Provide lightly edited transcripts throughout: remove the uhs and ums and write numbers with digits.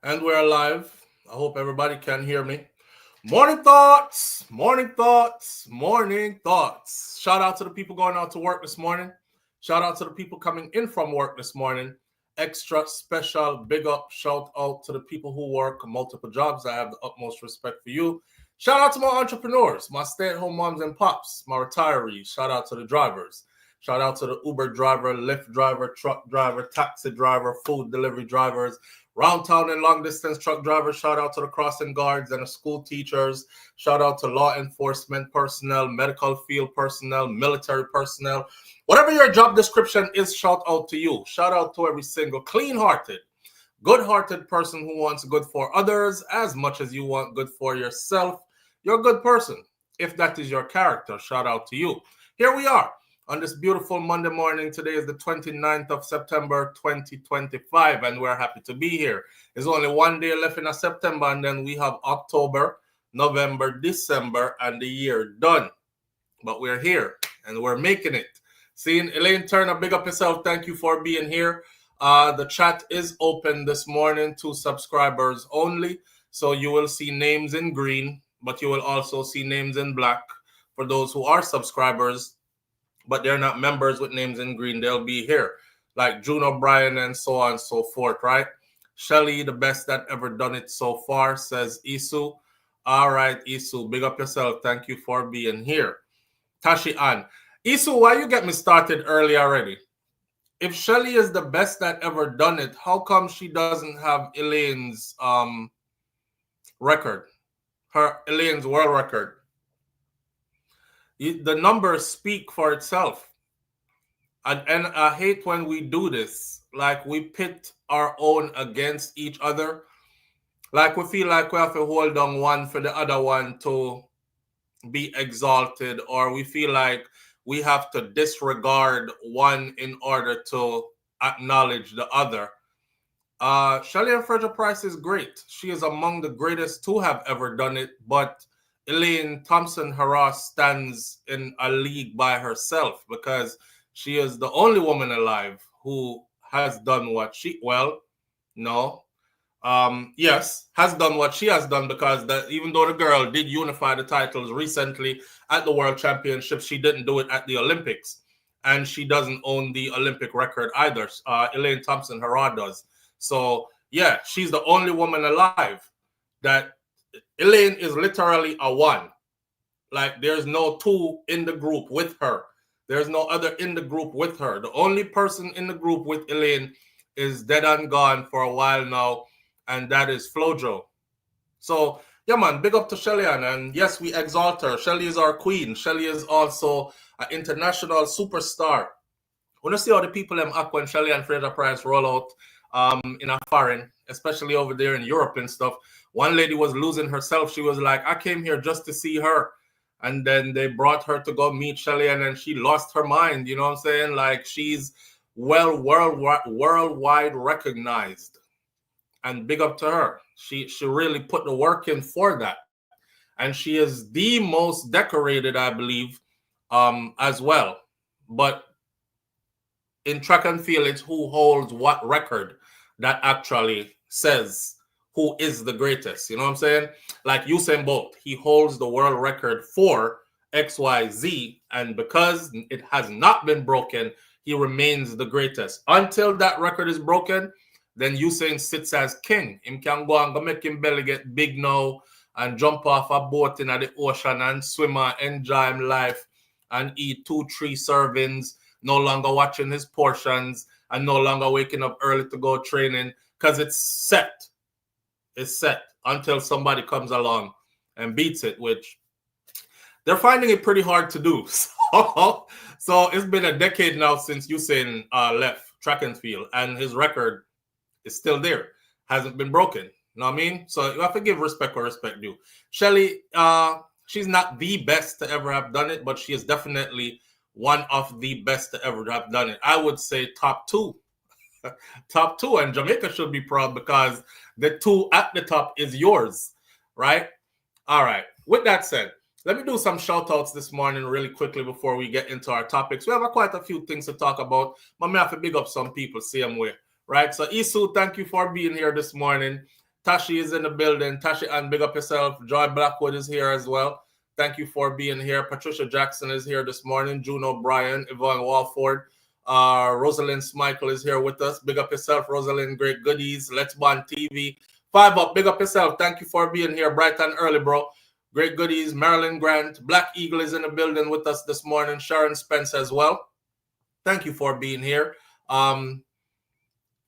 And we're live. I hope everybody can hear me. Morning thoughts, morning thoughts, morning thoughts. Shout out to the people going out to work this morning. Shout out to the people coming in from work this morning. Extra special big up shout out to the people who work multiple jobs. I have the utmost respect for you. Shout out to my entrepreneurs, my stay-at-home moms and pops, my retirees. Shout out to the drivers. Shout out to the Uber driver, Lyft driver, truck driver, taxi driver, food delivery drivers, round town and long distance truck drivers. Shout out to the crossing guards and the school teachers. Shout out to law enforcement personnel, medical field personnel, military personnel. Whatever your job description is, shout out to you. Shout out to every single clean-hearted, good-hearted person who wants good for others as much as you want good for yourself. You're a good person. If that is your character, shout out to you. Here we are on this beautiful Monday morning. Today is the 29th of September, 2025, and we're happy to be here. There's only one day left in September, and then we have October, November, December, and the year done. But we're here, and we're making it. Seeing Elaine Turner, big up yourself. Thank you for being here. The chat is open this morning to subscribers only, so you will see names in green, but you will also see names in black for those who are subscribers, but they're not members with names in green. They'll be here, like June O'Brien and so on and so forth, right? Shelly, the best that ever done it so far, says Isu. All right, Isu, big up yourself. Thank you for being here. Tashi Ann. Isu, why you get me started early already? If Shelly is the best that ever done it, how come she doesn't have Elaine's record? Elaine's world record. The numbers speak for itself. And I hate when we do this. Like, we pit our own against each other. Like, we feel like we have to hold on one for the other one to be exalted, or we feel like we have to disregard one in order to acknowledge the other. Shelly-Ann Fraser-Pryce is great. She is among the greatest to have ever done it, but Elaine Thompson-Herah stands in a league by herself because she is the only woman alive who has done what she, has done what she has done, because even though the girl did unify the titles recently at the World Championships, she didn't do it at the Olympics. And she doesn't own the Olympic record either. Elaine Thompson-Herah does. So, yeah, she's the only woman alive that Elaine is literally a one. Like, there's no two in the group with her. There's no other in the group with her. The only person in the group with Elaine is dead and gone for a while now, and that is Flojo. So, yeah, man, big up to Shelly-Ann. And yes, we exalt her. Shelly is our queen. Shelly is also an international superstar. I want to see how the people act when Shelly-Ann Fraser-Pryce roll out in a foreign, especially over there in Europe and stuff. One lady was losing herself. She was like, I came here just to see her. And then they brought her to go meet Shelly-Ann, and she lost her mind. You know what I'm saying? Like, she's worldwide recognized. And big up to her. She really put the work in for that. And she is the most decorated, I believe, as well. But in track and field, it's who holds what record that actually says who is the greatest. You know what I'm saying? Like Usain Bolt, he holds the world record for XYZ, and because it has not been broken, he remains the greatest. Until that record is broken, then Usain sits as king. Him can go and go make him belly get big now and jump off a boat in the ocean and swim and enjoy him life and eat 2-3 servings, no longer watching his portions and no longer waking up early to go training, because it's set. It's set until somebody comes along and beats it, which they're finding it pretty hard to do. So it's been a decade now since Usain left track and field, and his record is still there. Hasn't been broken. You know what I mean? So you have to give respect where respect due. Shelly, she's not the best to ever have done it, but she is definitely one of the best to ever have done it. I would say top two. Top two, and Jamaica should be proud because the two at the top is yours, right? All right. With that said, let me do some shout outs this morning really quickly before we get into our topics. We have quite a few things to talk about, but I have to big up some people, same way, right? So Isu, thank you for being here this morning. Tashi is in the building. Tashi, and big up yourself. Joy Blackwood is here as well. Thank you for being here. Patricia Jackson is here this morning. June O'Brien, Yvonne Walford. Rosalind Smichael is here with us. Big up yourself, Rosalind. Great goodies. Let's Bond TV. 5 up. Big up yourself. Thank you for being here bright and early, bro. Great goodies. Marilyn Grant. Black Eagle is in the building with us this morning. Sharon Spence as well. Thank you for being here.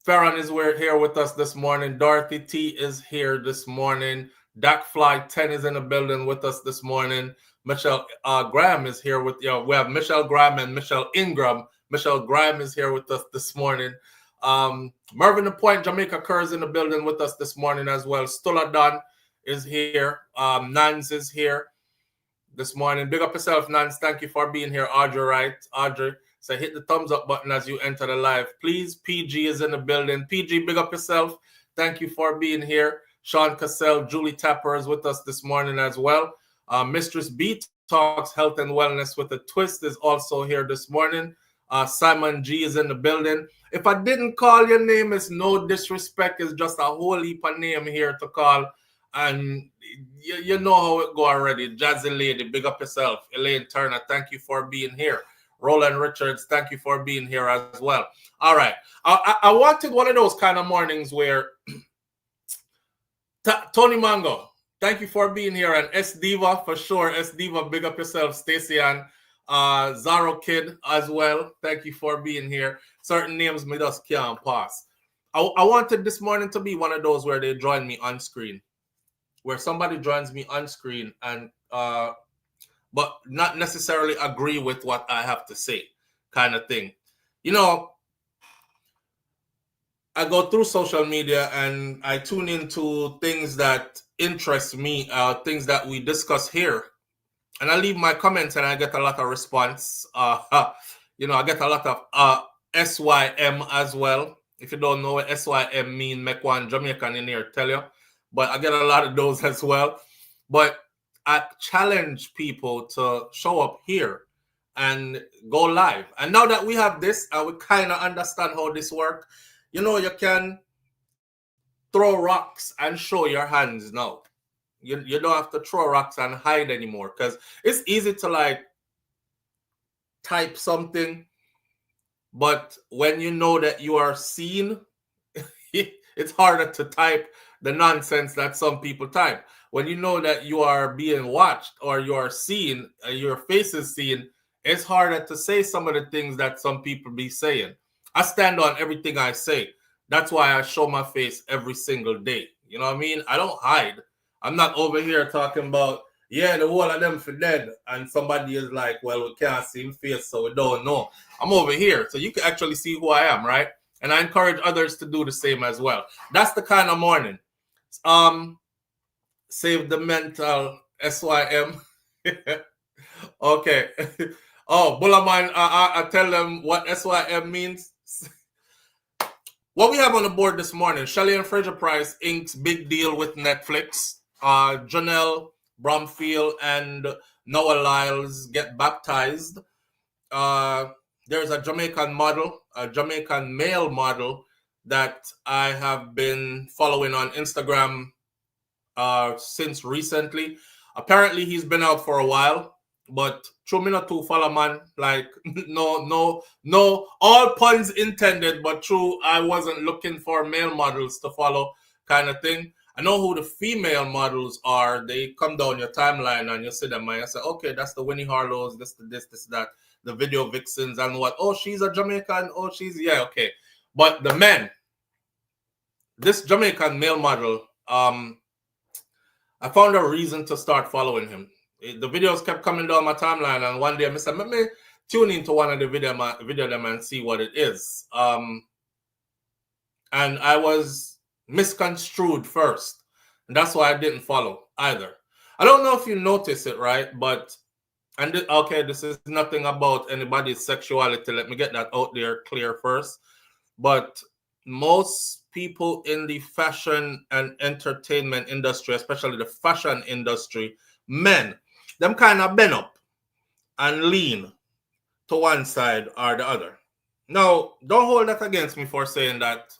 Farron is here with us this morning. Dorothy T is here this morning. Dak Fly 10 is in the building with us this morning. Michelle Graham is here with you. We have Michelle Graham and Michelle Ingram. Michelle Graham is here with us this morning. Mervyn the Point, Jamaica Kerr is in the building with us this morning as well. Stula Don is here. Nance is here this morning. Big up yourself, Nance. Thank you for being here. Audrey Wright. Audrey, so hit the thumbs up button as you enter the live. Please, PG is in the building. PG, big up yourself. Thank you for being here. Sean Cassell, Julie Tapper is with us this morning as well. Mistress B Talks Health and Wellness with a Twist is also here this morning. Simon G is in the building. If I didn't call your name, it's no disrespect. It's just a whole heap of name here to call. And you know how it go already. Jazzy Lady, big up yourself. Elaine Turner, thank you for being here. Roland Richards, thank you for being here as well. All right. I wanted one of those kind of mornings where Tony Mango, thank you for being here. And S Diva, for sure. S Diva, big up yourself. Stacey-Ann, Zaro Kid as well. Thank you for being here. Certain names me just can't pass. I wanted this morning to be one of those where they join me on screen. Where somebody joins me on screen and but not necessarily agree with what I have to say, kind of thing. You know, I go through social media and I tune into things that interest me, things that we discuss here. And I leave my comments and I get a lot of response. You know, I get a lot of SYM as well. If you don't know what SYM mean, make one Jamaican in here tell you. But I get a lot of those as well. But I challenge people to show up here and go live. And now that we have this, and we kind of understand how this works, you know, you can throw rocks and show your hands now. You don't have to throw rocks and hide anymore, because it's easy to like type something, but when you know that you are seen, it's harder to type the nonsense that some people type. When you know that you are being watched or you are seen, your face is seen, it's harder to say some of the things that some people be saying. I stand on everything I say. That's why I show my face every single day. You know what I mean? I don't hide. I'm not over here talking about, yeah, the whole of them for dead. And somebody is like, well, we can't see him face, so we don't know. I'm over here. So you can actually see who I am, right? And I encourage others to do the same as well. That's the kind of morning. Save the mental SYM. Okay. Oh, Bullaman, I tell them what SYM means. What we have on the board this morning, Shelly-Ann Fraser-Pryce inks big deal with Netflix. Junelle, Bromfield, and Noah Lyles get baptized. There's a Jamaican model, a Jamaican male model that I have been following on Instagram since recently. Apparently, he's been out for a while, but true me not to follow man. Like no, all puns intended, but true, I wasn't looking for male models to follow, kind of thing. I know who the female models are. They come down your timeline and you see them and you say, okay, that's the Winnie Harlows, this, that, the video vixens and what. Oh, she's a Jamaican. Oh, she's, yeah, okay. But the men, this Jamaican male model, I found a reason to start following him. The videos kept coming down my timeline, and one day I said, let me tune into one of the video them and see what it is. And I was misconstrued first, and that's why I didn't follow either. I don't know if you notice it, right? But okay, this is nothing about anybody's sexuality. Let me get that out there clear first. But most people in the fashion and entertainment industry, especially the fashion industry, men, them kind of bend up and lean to one side or the other. Now, don't hold that against me for saying that.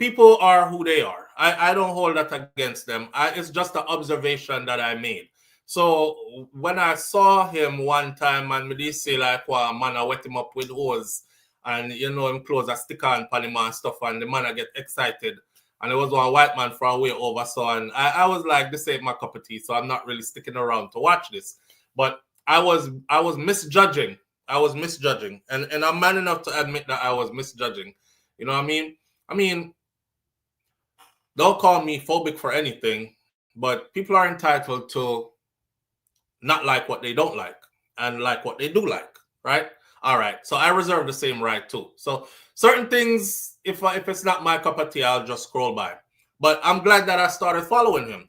people are who they are. I don't hold that against them. It's just an observation that I made. So when I saw him one time and me did say like, well, man, I wet him up with hose and you know him clothes a stick on Panama and stuff and the man I get excited. And it was one white man from way over. So and I was like, this ain't my cup of tea, so I'm not really sticking around to watch this. But I was misjudging. I was misjudging. And I'm man enough to admit that I was misjudging. You know what I mean? I mean, don't call me phobic for anything, but people are entitled to not like what they don't like and like what they do like, right? All right. So I reserve the same right too. So certain things, if it's not my cup of tea, I'll just scroll by. But I'm glad that I started following him,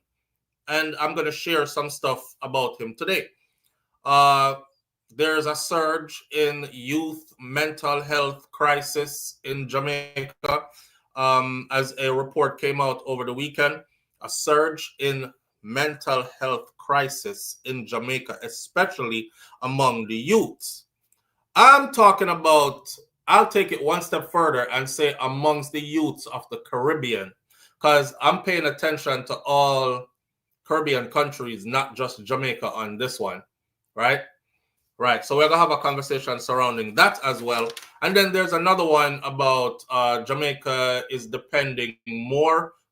and I'm going to share some stuff about him today. There's a surge in youth mental health crisis in Jamaica. As a report came out over the weekend, a surge in mental health crisis in Jamaica, especially among the youths. I'm talking about, I'll take it one step further and say amongst the youths of the Caribbean, because I'm paying attention to all Caribbean countries, not just Jamaica on this one, right? Right. So we're going to have a conversation surrounding that as well. And then there's another one about Jamaica is depending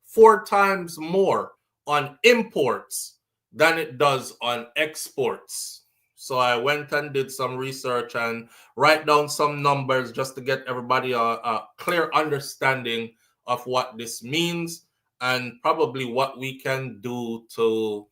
4 times more on imports than it does on exports. So I went and did some research and write down some numbers just to get everybody a clear understanding of what this means and probably what we can do to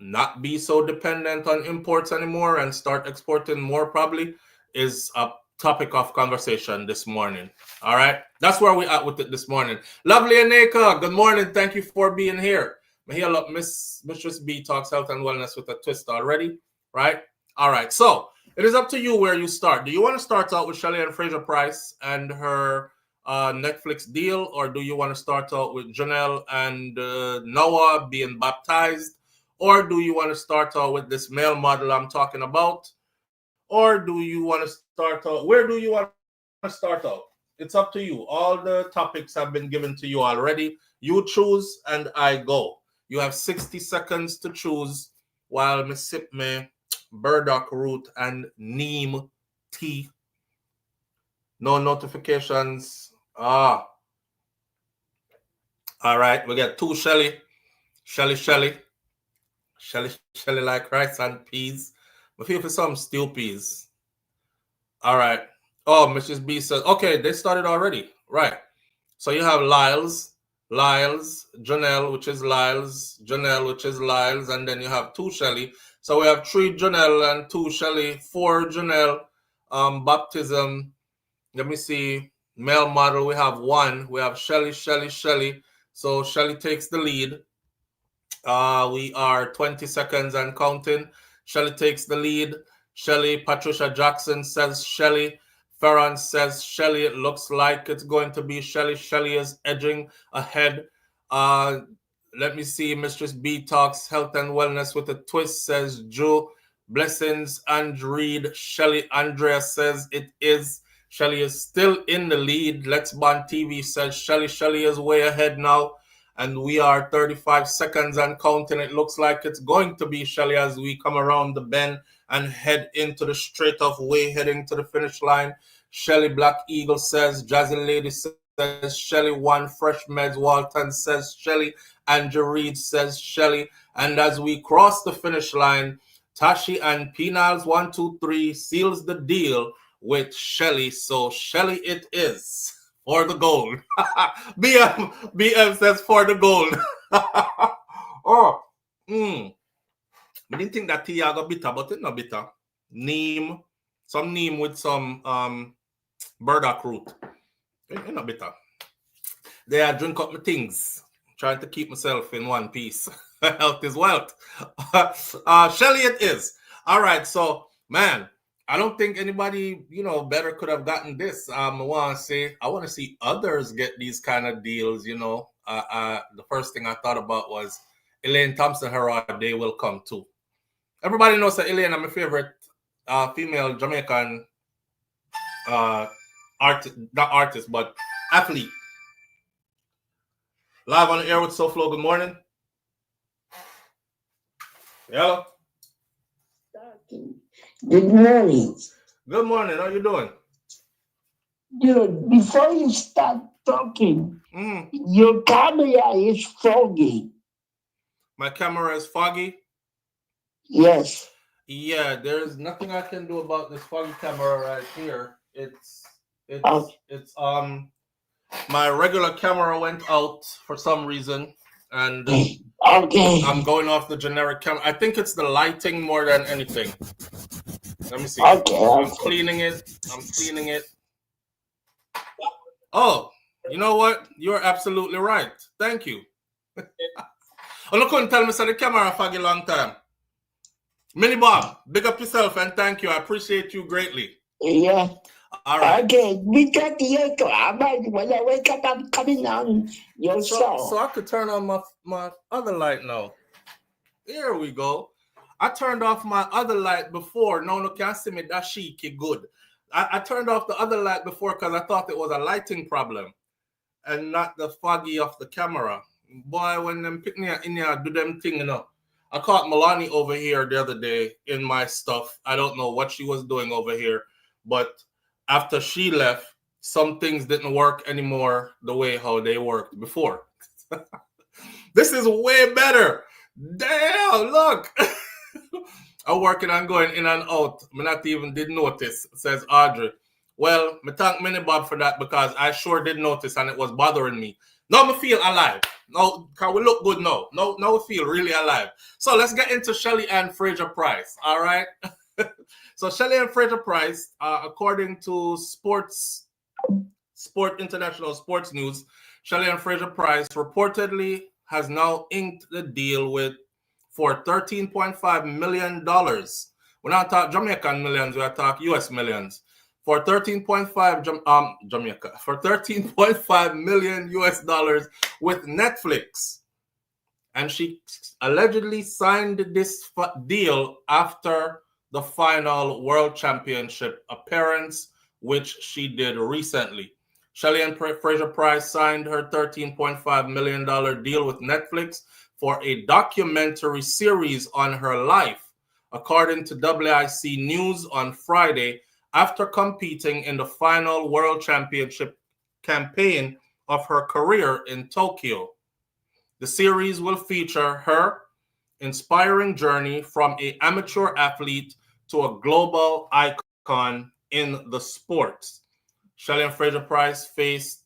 not be so dependent on imports anymore and start exporting more, probably is a topic of conversation this morning. All right. That's where we at with it this morning. Lovely Aneka, good morning. Thank you for being here. Here, look, Mistress B talks health and wellness with a twist already, right? All right. So it is up to you where you start. Do you want to start out with Shelly-Ann Fraser-Pryce and her Netflix deal, or do you want to start out with Junelle and Noah being baptized? Or do you want to start out with this male model I'm talking about? Or do you want to start out? Where do you want to start out? It's up to you. All the topics have been given to you already. You choose and I go. You have 60 seconds to choose while I sip my burdock root and neem tea. No notifications. All right. We got 2 Shelly. Shelly like rice and peas. I feel for some steel peas. All right. Oh, Mrs. B says, okay, they started already. Right. So you have Lyles, Junelle, which is Lyles, Junelle, which is Lyles, and then you have 2 Shelly. So we have 3 Junelle and 2 Shelly, 4 Junelle. Baptism. Let me see. Male model, we have 1. We have Shelly. So Shelly takes the lead. We are 20 seconds and counting. Shelly takes the lead. Shelly, Patricia Jackson says Shelly. Ferran says Shelly. It looks like it's going to be Shelly. Shelly is edging ahead. Let me see. Mistress B talks health and wellness with a twist, says Joe. Blessings and Reed. Shelly. Andrea says it is. Shelly is still in the lead. Let's Bond TV says Shelly. Shelly is way ahead now. And we are 35 seconds and counting. It looks like it's going to be Shelly as we come around the bend and head into the straight off way, heading to the finish line. Shelly Black Eagle says, Jazzy Lady says Shelly. 1 Fresh Meds Walton says Shelly. Andrew Reed says Shelly. And as we cross the finish line, Tashi and Penals 1, 2, 3 seals the deal with Shelly. So Shelly it is. For the gold. BM says for the gold. Oh. I didn't think that tea got bitter, but it's not bitter. Neem. Some neem with some burdock root. It's not bitter. There I drink up my things. Trying to keep myself in one piece. Health is wealth. Shelly it is. All right, so man. I don't think anybody, better could have gotten this. I want to see others get these kind of deals, The first thing I thought about was Elaine Thompson, her day will come too. Everybody knows that Elaine is my favorite female Jamaican not artist, but athlete. Live on the air with SouFLo. Good morning. Hello. Good morning. Good morning. How you doing? Good. Before you start talking, your camera is foggy. My camera is foggy? Yes. Yeah, there's nothing I can do about this foggy camera right here. It's my regular camera went out for some reason, and okay. I'm going off the generic camera. I think it's the lighting more than anything. Let me see. Okay. I'm cleaning it. Oh, you know what? You're absolutely right. Thank you. Oh, look, couldn't tell me so the camera foggy long time. Mini Bob, big up yourself and thank you. I appreciate you greatly. Yeah. All right. Okay, we got the echo. When I wake up, I'm coming on your show. So I could turn on my other light now. Here we go. I turned off my other light before. No can't see me. That cheeky good. I turned off the other light before because I thought it was a lighting problem and not the foggy of the camera. Boy, when them pick me in here, do them thing, you know. I caught Milani over here the other day in my stuff. I don't know what she was doing over here, but after she left, some things didn't work anymore the way how they worked before. This is way better. Damn, look. I'm working on going in and out. I not even did notice, says Audrey. Well, me thank Mini Bob for that because I sure did notice and it was bothering me. Now me feel alive. Now, can we look good now? Now we feel really alive. So let's get into Shelly-Ann Fraser-Pryce, all right? So Shelly-Ann Fraser-Pryce, according to International Sports News, Shelly-Ann Fraser-Pryce reportedly has now inked the deal for $13.5 million. We're not talking Jamaican millions, we're talking US millions. For 13.5 million US dollars with Netflix. And she allegedly signed this deal after the final World Championship appearance, which she did recently. Shelly-Ann Fraser-Pryce signed her $13.5 million deal with Netflix for a documentary series on her life, according to WIC News on Friday, after competing in the final World Championship campaign of her career in Tokyo. The series will feature her inspiring journey from an amateur athlete to a global icon in the sports. Shelly-Ann Fraser-Pryce faced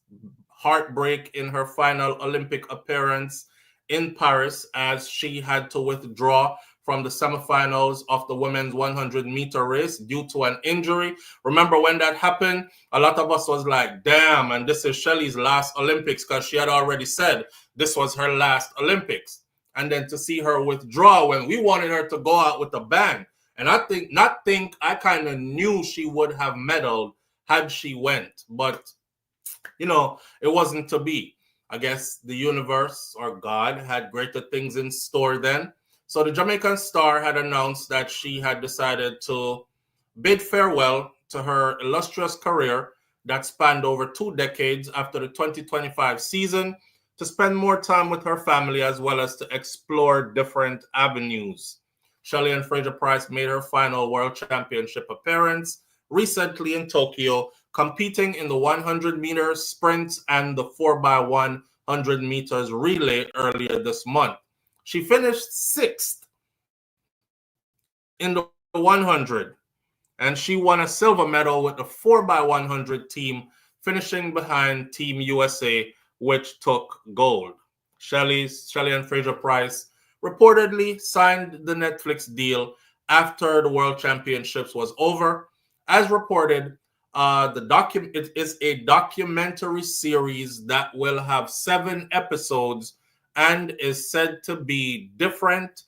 heartbreak in her final Olympic appearance in Paris as she had to withdraw from the semifinals of the women's 100-meter race due to an injury. Remember when that happened? A lot of us was like, damn, and this is Shelly's last Olympics because she had already said this was her last Olympics. And then to see her withdraw when we wanted her to go out with a bang. And I kind of knew she would have medaled had she went. But, you know, it wasn't to be. I guess the universe or God had greater things in store then. So the Jamaican star had announced that she had decided to bid farewell to her illustrious career that spanned over 2 decades after the 2025 season to spend more time with her family as well as to explore different avenues. Shelly-Ann Fraser-Pryce made her final World Championship appearance recently in Tokyo, competing in the 100-meter sprint and the 4x100 meters relay earlier this month. She finished 6th in the 100, and she won a silver medal with the 4x100 team, finishing behind Team USA, which took gold. Shelly-Ann Fraser-Pryce reportedly signed the Netflix deal after the World Championships was over. As reported, it is a documentary series that will have 7 episodes and is said to be different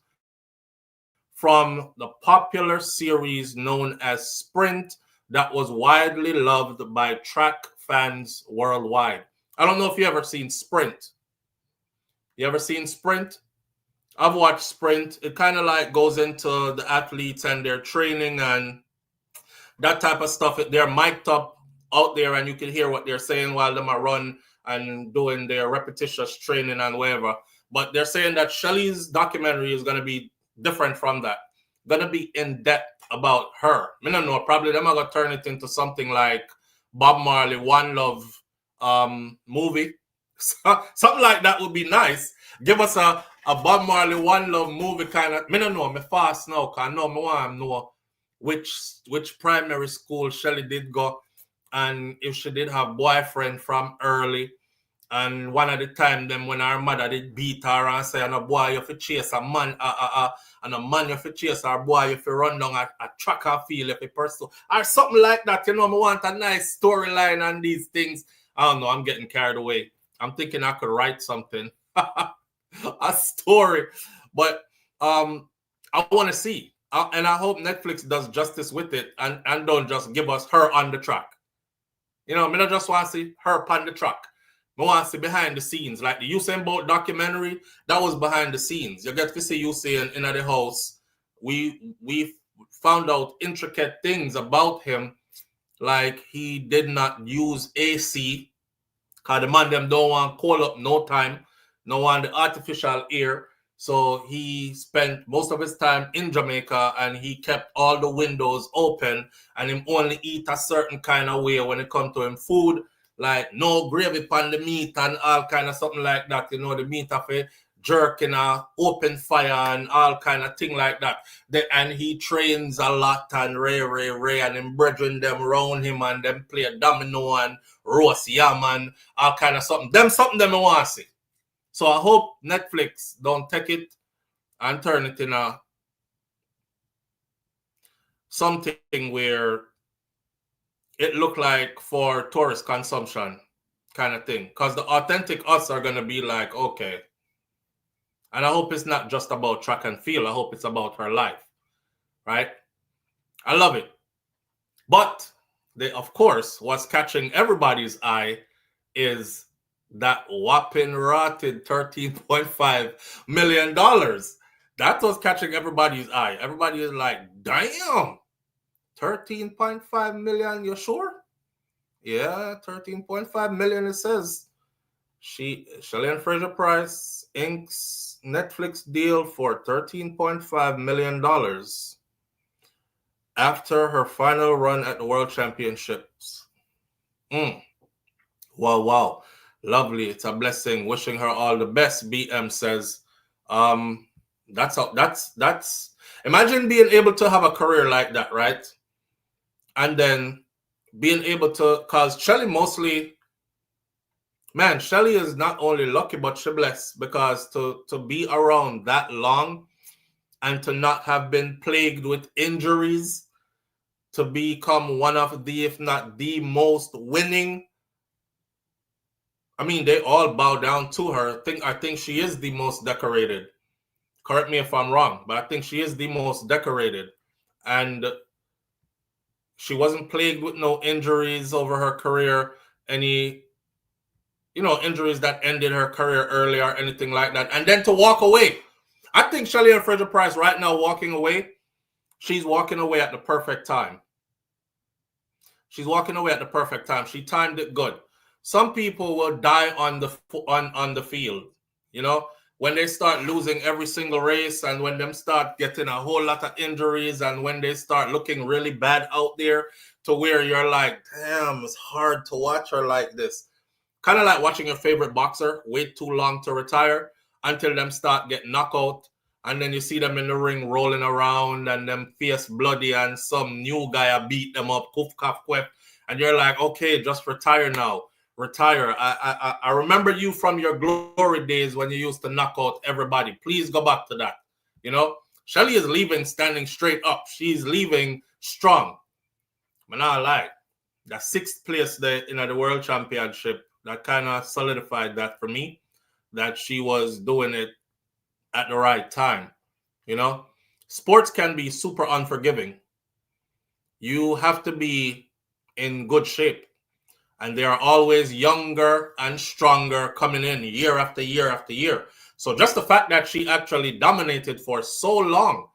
from the popular series known as Sprint that was widely loved by track fans worldwide. I don't know if you ever seen Sprint. You ever seen Sprint? I've watched Sprint. It kind of like goes into the athletes and their training and that type of stuff. They're mic'd up out there and you can hear what they're saying while them are run and doing their repetitious training and whatever. But they're saying that Shelly's documentary is going to be different from that. Going to be in depth about her. I don't know. Probably them are going to turn it into something like Bob Marley One Love movie. Something like that would be nice. Give us a Bob Marley One Love movie kind of. I don't know. Me fast now because I know me want to know which primary school Shelly did go and if she did have boyfriend from early. And one of the time, then when her mother did beat her and say, and a boy, you have to chase a man, and a man, you have to chase her boy, you have to run down a track and field, you have to pursue, or something like that. You know, I want a nice storyline and these things. I don't know, I'm getting carried away. I'm thinking I could write something, a story. But I want to see. And I hope Netflix does justice with it and don't just give us her on the track. You know, I don't just want to see her on the track. I want to see behind the scenes. Like the Usain Bolt documentary, that was behind the scenes. You get to see Usain in the house. We found out intricate things about him, like he did not use AC, because the man them don't want to call up no time, no want the artificial air. So he spent most of his time in Jamaica and he kept all the windows open and him only eat a certain kind of way when it comes to him food. Like no gravy on the meat and all kind of something like that. You know, the meat of a jerk in a open fire and all kind of thing like that. And he trains a lot and Ray and him brethren them around him and them play a domino and roast yam and all kind of something. Something them I want to see. So I hope Netflix don't take it and turn it in a something where it look like for tourist consumption kind of thing. Because the authentic us are going to be like, okay. And I hope it's not just about track and field. I hope it's about her life. Right? I love it. But, of course, what's catching everybody's eye is that whopping rotted $13.5 million. That was catching everybody's eye. Everybody is like, damn. 13.5 million, you sure? Yeah, 13.5 million it says. Shelly-Ann Fraser-Pryce inks Netflix deal for $13.5 million after her final run at the World Championships. Wow. Lovely. It's a blessing. Wishing her all the best, BM says. That's imagine being able to have a career like that, right? And then being able to, because Shelly Shelly is not only lucky, but she blessed, because to be around that long and to not have been plagued with injuries, to become one of the, if not the most winning. I mean, they all bow down to her. I think she is the most decorated. Correct me if I'm wrong, but I think she is the most decorated. And she wasn't plagued with no injuries over her career, any, injuries that ended her career early or anything like that. And then to walk away. I think Shelly-Ann Fraser-Pryce right now walking away, she's walking away at the perfect time. She's walking away at the perfect time. She timed it good. Some people will die on the field, when they start losing every single race and when them start getting a whole lot of injuries and when they start looking really bad out there, to where you're like, damn, it's hard to watch her like this. Kind of like watching your favorite boxer wait too long to retire until them start getting knocked out. And then you see them in the ring rolling around and them face bloody and some new guy beat them up, koof, cough, quip. And you're like, okay, just retire now. Retire. I remember you from your glory days when you used to knock out everybody. Please go back to that. Shelly is leaving standing straight up. She's leaving strong. But not lie. That 6th place there in the World Championship, that kind of solidified that for me, that she was doing it at the right time. Sports can be super unforgiving. You have to be in good shape. And they are always younger and stronger coming in year after year after year. So just the fact that she actually dominated for so long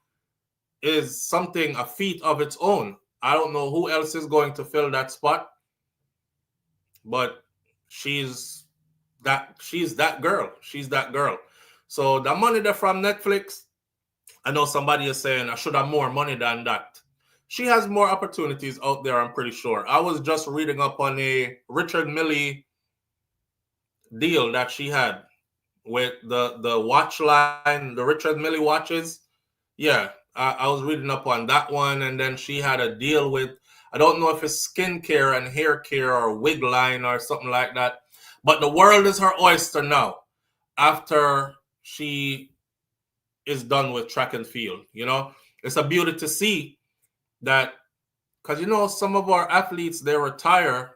is something, a feat of its own. I don't know who else is going to fill that spot. but she's that girl. She's that girl. So the money that from Netflix, I know somebody is saying I should have more money than that. She has more opportunities out there, I'm pretty sure. I was just reading up on a Richard Mille deal that she had with the watch line, the Richard Mille watches. Yeah, I was reading up on that one, and then she had a deal with, I don't know if it's skincare and hair care or wig line or something like that. But the world is her oyster now after she is done with track and field. It's a beauty to see that, because some of our athletes, they retire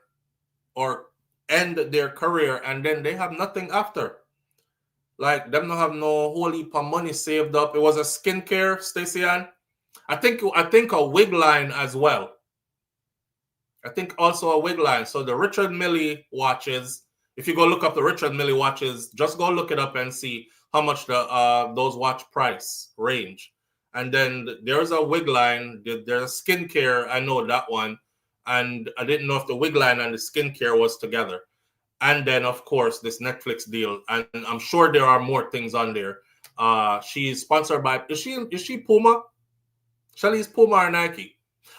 or end their career and then they have nothing after. Like, them don't have no whole heap of money saved up. It was a skincare, Stacey-Ann. I think a wig line as well. I think also a wig line. So the Richard Mille watches, if you go look up the Richard Mille watches, just go look it up and see how much those watch price range. And then there's a wig line, there's a skincare, I know that one. And I didn't know if the wig line and the skincare was together. And then, of course, this Netflix deal. And I'm sure there are more things on there. She's sponsored by, is she Puma? Shelly's Puma or Nike?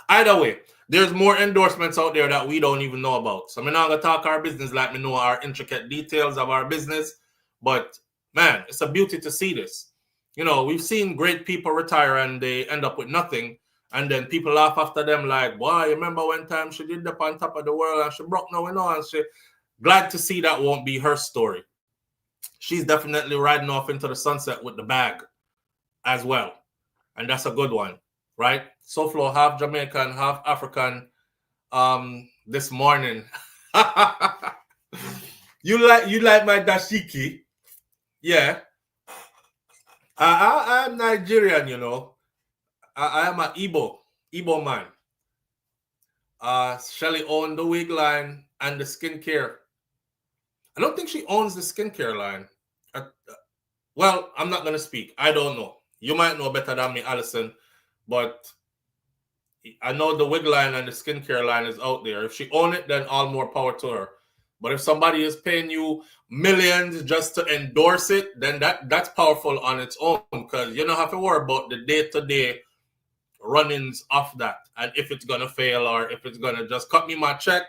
Either way, there's more endorsements out there that we don't even know about. So I'm not going to talk our business like me know our intricate details of our business. But, man, it's a beauty to see this. We've seen great people retire and they end up with nothing. And then people laugh after them like, boy, you remember one time she did up on top of the world and she broke now, and she... Glad to see that won't be her story. She's definitely riding off into the sunset with the bag as well. And that's a good one, right? SouFLo, half Jamaican, half African this morning. You like my dashiki? Yeah. I'm Nigerian, I am an Igbo man. Shelly owned the wig line and the skincare. I don't think she owns the skincare line. Well, I'm not going to speak. I don't know. You might know better than me, Allison. But I know the wig line and the skincare line is out there. If she owns it, then all more power to her. But if somebody is paying you millions just to endorse it, then that's powerful on its own, because you don't have to worry about the day-to-day runnings of that. And if it's going to fail or if it's going to just cut me my check,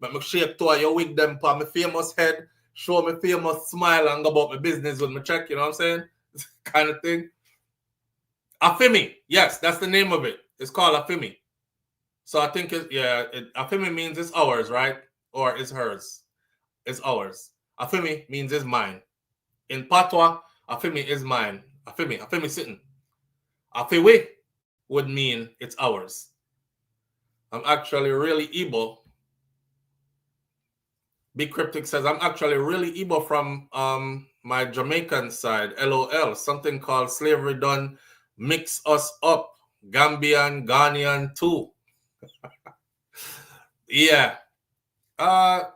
but me shake to your wig them for my famous head, show me famous smile and go about my business with my check, you know what I'm saying? Kind of thing. Afimi. Yes, that's the name of it. It's called Afimi. So I think Afimi means it's ours, right? Or it's hers. It's ours. Afimi means it's mine. In Patois, Afimi is mine. Afimi sitting. Afiwi would mean it's ours. I'm actually really Igbo. Big Cryptic says, I'm actually really Igbo from my Jamaican side. LOL. Something called slavery done mix us up. Gambian, Ghanaian too. Yeah. All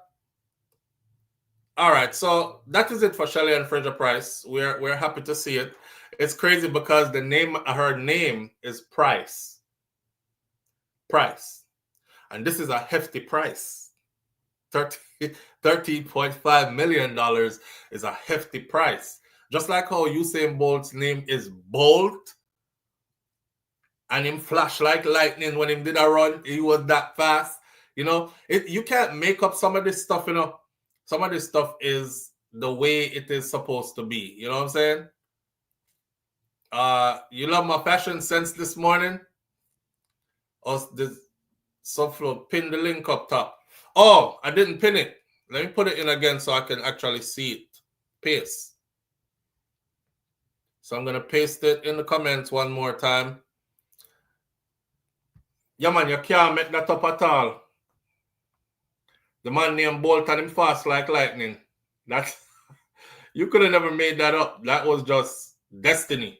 right. So that is it for Shelly-Ann Fraser-Pryce. We're happy to see it. It's crazy because her name is Price. Price. And this is a hefty price. $13.5 million is a hefty price. Just like how Usain Bolt's name is Bolt, and him flash like lightning when him did a run, he was that fast. You can't make up some of this stuff, Some of this stuff is the way it is supposed to be. You know what I'm saying? You love my fashion sense this morning? Or this SouFLo, pin the link up top. Oh, I didn't pin it. Let me put it in again so I can actually see it. Paste. So I'm going to paste it in the comments one more time. Yeah, man, you can't make that up at all. The man named Bolt and him fast like lightning. You could have never made that up. That was just destiny.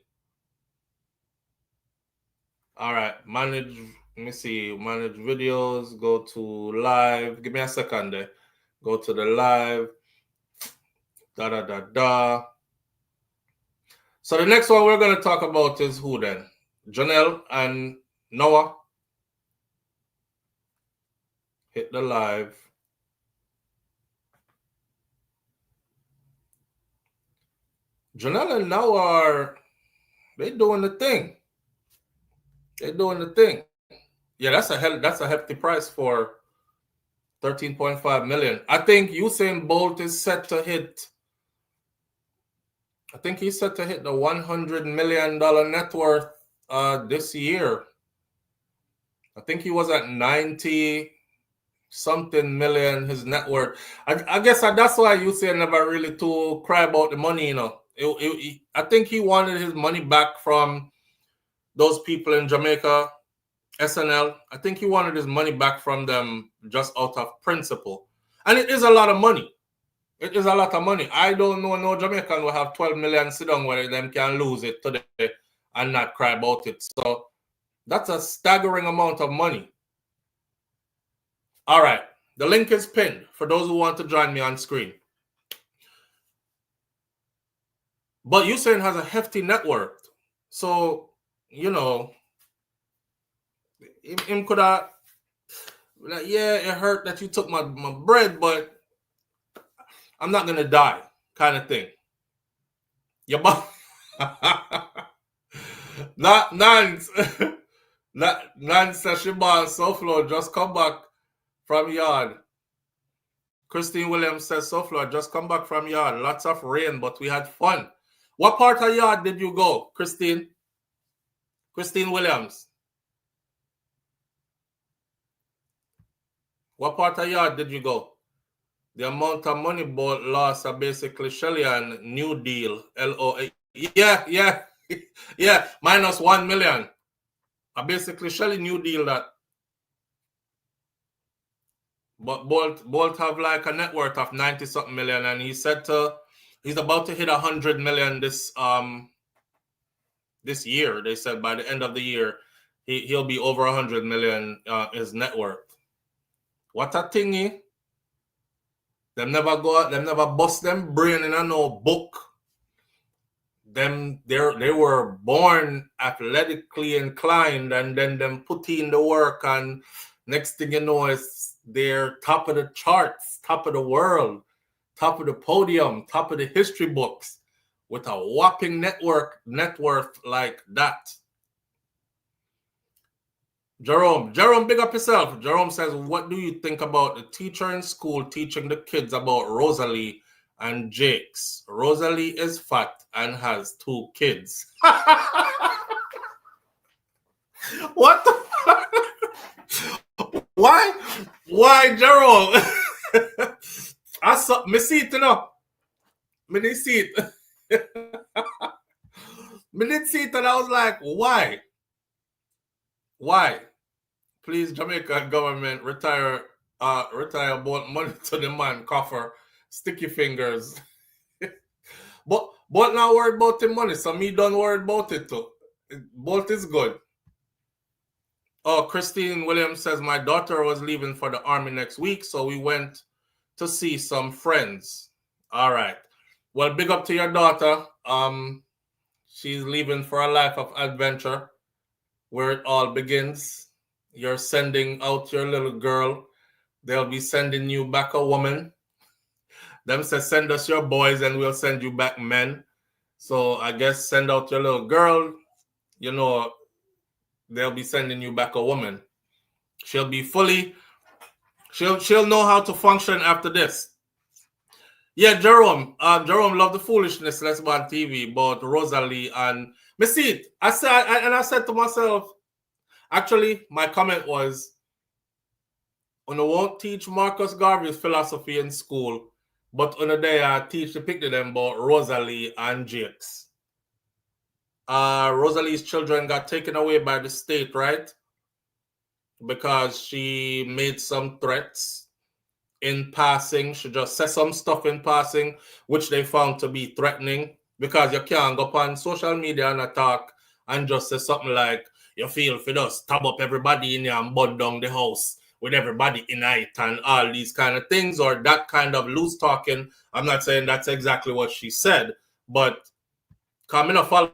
All right, manage. Let me see. Manage videos. Go to live. Give me a second there. Go to the live. So the next one we're going to talk about is who then? Junelle and Noah. Hit the live. Junelle and now are they doing the thing. They're doing the thing. Yeah, that's a hefty price for 13.5 million. I think Usain Bolt is set to hit. I think he's set to hit the $100 million net worth this year. I think he was at 90 something million his net worth. I guess that's why Usain never really too cry about the money. You know, I think he wanted his money back from those people in Jamaica, SNL. I think he wanted his money back from them just out of principle, and it is a lot of money. It is a lot of money. I don't know no Jamaican will have 12 million sit down where them can lose it today and not cry about it. So that's a staggering amount of money. All right. The link is pinned for those who want to join me on screen. But Usain has a hefty net worth. So, you know, him could have, like, yeah, it hurt that you took my bread, but I'm not going to die kind of thing. Yeah, but not Nance. Nance says she bought SouFLo just come back from yard. Christine Williams says SouFLo just come back from yard. Lots of rain, but we had fun. What part of yard did you go, Christine? Christine Williams. What part of yard did you go? The amount of money Bolt lost are basically Shelly-Ann New Deal. LOA. Yeah. Yeah. Minus 1 million. Basically Shelly New Deal that. But Bolt have like a net worth of 90 something million, and he's about to hit 100 million this year. They said by the end of the year he'll be over 100 million his net worth. What a thingy. Them never bust them brain in a no book. They were born athletically inclined, and then them put in the work, and next thing you know is they're top of the charts, top of the world, top of the podium, top of the history books with a whopping net worth like that. Jerome, big up yourself. Jerome says, what do you think about the teacher in school teaching the kids about Rosali and Jakes? Rosali is fat and has 2 kids. What the Why, Jerome? I saw me see it, you know. Me did see it. Me did see it, and I was like, why? Please, Jamaican government, retire Bolt money to the man coffer, sticky fingers. but not worried about the money, so me don't worry about it too. Bolt is good. Oh, Christine Williams says, my daughter was leaving for the army next week, so we went to see some friends. All right. Well, big up to your daughter. She's leaving for a life of adventure where it all begins. You're sending out your little girl. They'll be sending you back a woman. Them say, send us your boys and we'll send you back men. So I guess send out your little girl. You know, they'll be sending you back a woman. She'll be she'll know how to function after this. Yeah, Jerome. Jerome love the foolishness. Let's go on TV about Rosali and me see it. I said to myself, actually, my comment was, I won't teach Marcus Garvey's philosophy in school, but on the day I teach the picture them about Rosali and Jakes. Rosali's children got taken away by the state, right? Because she made some threats in passing. She just said some stuff in passing, which they found to be threatening, because you can't go up on social media and attack and just say something like, you feel for us, stab up everybody in here and burn down the house with everybody in it and all these kind of things, or that kind of loose talking. I'm not saying that's exactly what she said, but coming to follow,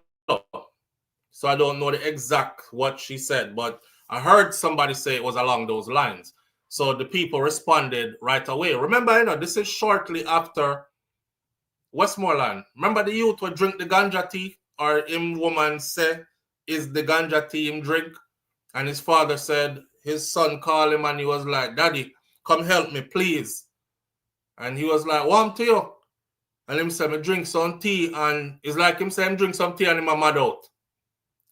so I don't know the exact what she said, but I heard somebody say it was along those lines. So the people responded right away. Remember, this is shortly after Westmoreland. Remember the youth would drink the ganja tea, or him woman say is the ganja tea him drink? And his father said his son called him and he was like, Daddy, come help me, please. And he was like, warm to you. And him said, me drink some tea. And it's like him saying, drink some tea and him mad out.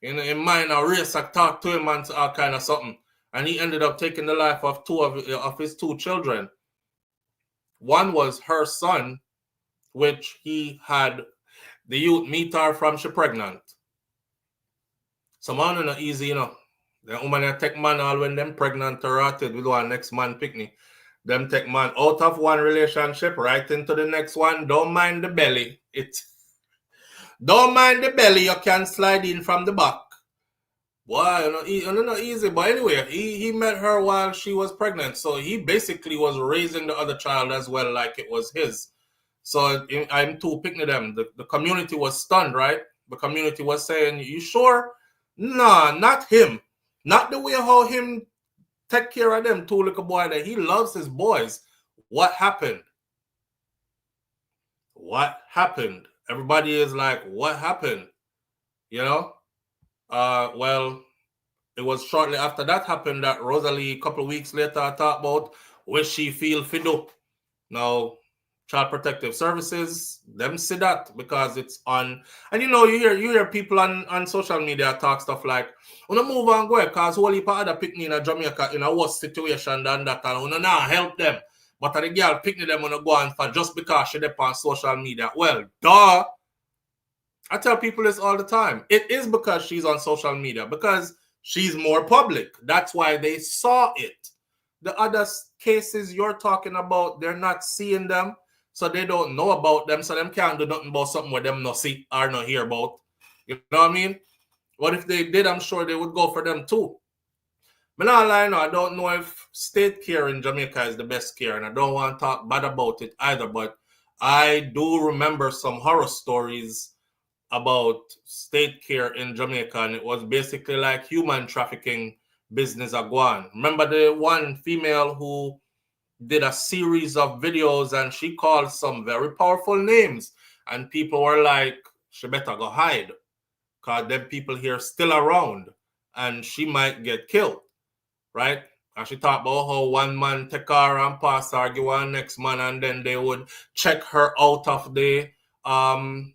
In mind, a race, I talked to him and all kind of something. And he ended up taking the life of two of his two children. One was her son, which he had the youth meet her from she pregnant. So man, not easy, you know. The woman take man all when them pregnant or rotted with one next man picnic. Them take man out of one relationship right into the next one. Don't mind the belly. Don't mind the belly. You can slide in from the back. Boy, not easy. But anyway, he met her while she was pregnant. So he basically was raising the other child as well, like it was his. So I'm too picking them. The community was stunned, right? The community was saying, you sure? Nah, not him. Not the way how him take care of them two little boy that he loves his boys. What happened? What happened? Everybody is like, what happened? You know? Well, it was shortly after that happened that Rosali, a couple of weeks later, talked about what she feel fi do. Now, Child Protective Services, them see that because it's on. And you hear people on social media talk stuff like, "Wanna move on, go because whole heap of other picnic in Jamaica in a worse situation than that, and wanna not help them." But the girl picnic them wanna go on for just because she dep on social media. Well, duh. I tell people this all the time. It is because she's on social media, because she's more public. That's why they saw it. The other cases you're talking about, they're not seeing them. So they don't know about them, so them can't do nothing about something where them not see or not hear about. You know what I mean? What if they did? I'm sure they would go for them too. But not lying, I don't know if state care in Jamaica is the best care, and I don't want to talk bad about it either, but I do remember some horror stories about state care in Jamaica, and it was basically like human trafficking business aguan. Remember the one female who did a series of videos and she called some very powerful names, and people were like, she better go hide because them people here still around and she might get killed, right? And she talked about how one man take her and pass her, give one next man, and then they would check her out of the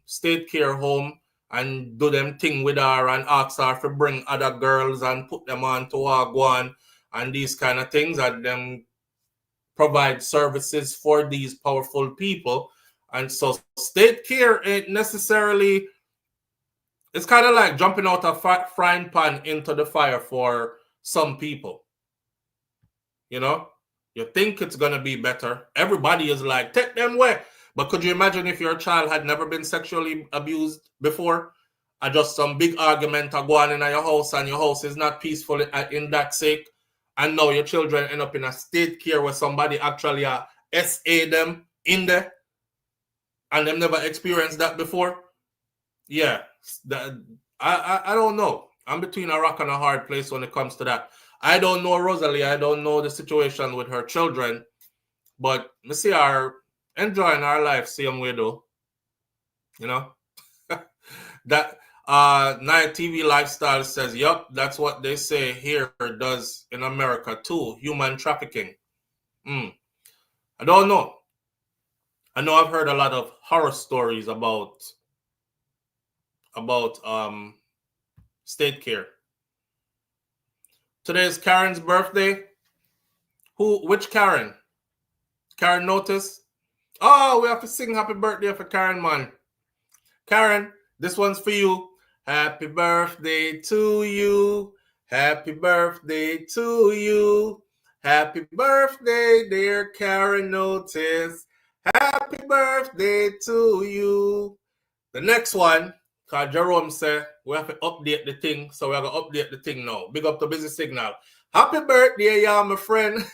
state care home and do them thing with her and ask her to bring other girls and put them on to Wagwan and these kind of things, and them provide services for these powerful people. And so state care ain't necessarily, it's kind of like jumping out of a frying pan into the fire for some people. You know, you think it's going to be better. Everybody is like, take them away. But could you imagine if your child had never been sexually abused before? And just some big argument are going on in your house and your house is not peaceful in that sake. And now your children end up in a state care where somebody actually SA them in there. And them never experienced that before. Yeah, I don't know. I'm between a rock and a hard place when it comes to that. I don't know Rosali. I don't know the situation with her children. But me see her enjoying our life same way though. You know? That Night TV Lifestyle says, yup, that's what they say here does in America too. Human trafficking. I don't know. I know I've heard a lot of horror stories about state care. Today is Karen's birthday. Which Karen? Karen Notice? Oh, we have to sing happy birthday for Karen, man. Karen, this one's for you. Happy birthday to you. Happy birthday to you. Happy birthday, dear Karen Notice. Happy birthday to you. The next one, because Jerome said we have to update the thing, so we're going to update the thing now. Big up to Busy Signal. Happy birthday, yeah, my friend.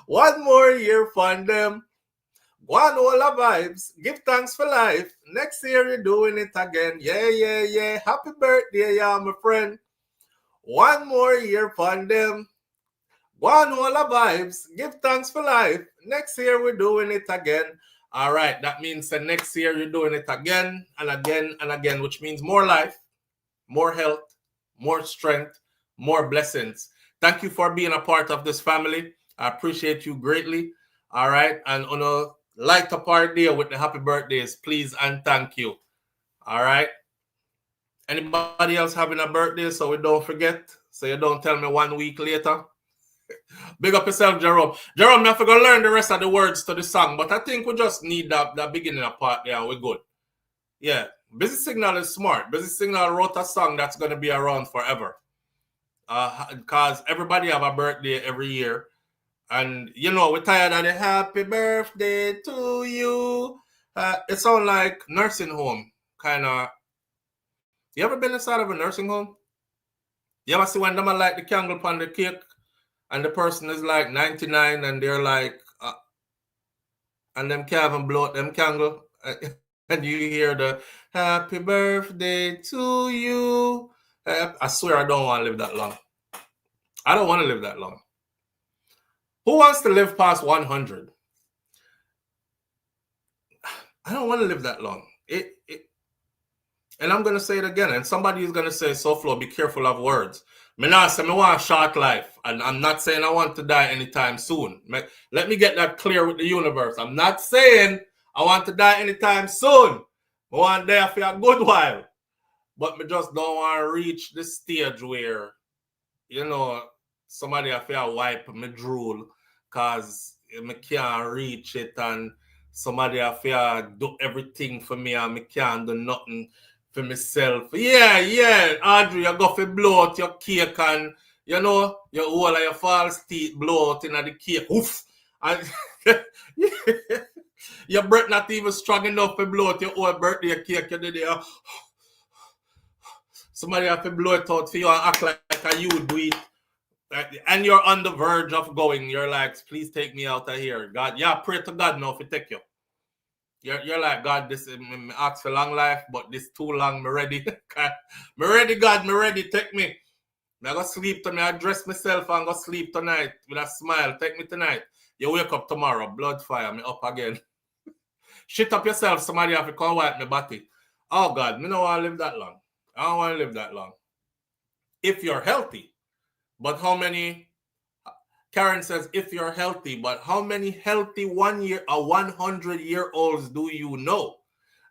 One more year fun them. One all the vibes. Give thanks for life. Next year you're doing it again. Yeah. Happy birthday, yeah, my friend. One more year fun them. One all the vibes. Give thanks for life. Next year we're doing it again. All right, that means that next year you're doing it again and again and again, which means more life, more health, more strength, more blessings. Thank you for being a part of this family. I appreciate you greatly. All right, and on a lighter part there with the happy birthdays, please and thank you. All right. Anybody else having a birthday so we don't forget? So you don't tell me 1 week later. Big up yourself, Jerome. Jerome, I forgot to learn the rest of the words to the song, but I think we just need that beginning part there and we're good. Yeah. Busy Signal is smart. Busy Signal wrote a song that's going to be around forever. Because everybody have a birthday every year. And, you know, we're tired of the happy birthday to you. It sounds like nursing home, kind of. You ever been inside of a nursing home? You ever see when them light the candle on the cake and the person is like 99 and they're like, and them can't even blow out them candle and you hear the happy birthday to you. I swear I don't want to live that long. I don't want to live that long. Who wants to live past 100? I don't want to live that long. And I'm going to say it again. And somebody is going to say, SouFlo, be careful of words. Me not say me want a short life. And I'm not saying I want to die anytime soon. Let me get that clear with the universe. I'm not saying I want to die anytime soon. I want to die for a good while. But me just don't want to reach the stage where, you know, somebody have to wipe me drool because me can't reach it and somebody have to do everything for me and me can't do nothing for myself. Yeah, Audrey, you go for blow out your cake and, you know, your whole of your false teeth blow out in the cake. Oof. And your breath not even strong enough to blow out your whole birthday cake. You did there. Somebody have to blow it out for you and act like you do it. And you're on the verge of going. You're like, please take me out of here. God, yeah, pray to God now if it take you. You're like, God, this is me ask for long life, but this too long, me ready. Me ready, God, me ready, take me. I go sleep tonight, I dress myself and go sleep tonight with a smile. Take me tonight. You wake up tomorrow, blood fire, me up again. Shit up yourself, somebody have to come wipe my body. Oh God, me don't want to live that long. I don't want to live that long. If you're healthy, but how many, Karen says, if you're healthy, but how many healthy 100-year-olds do you know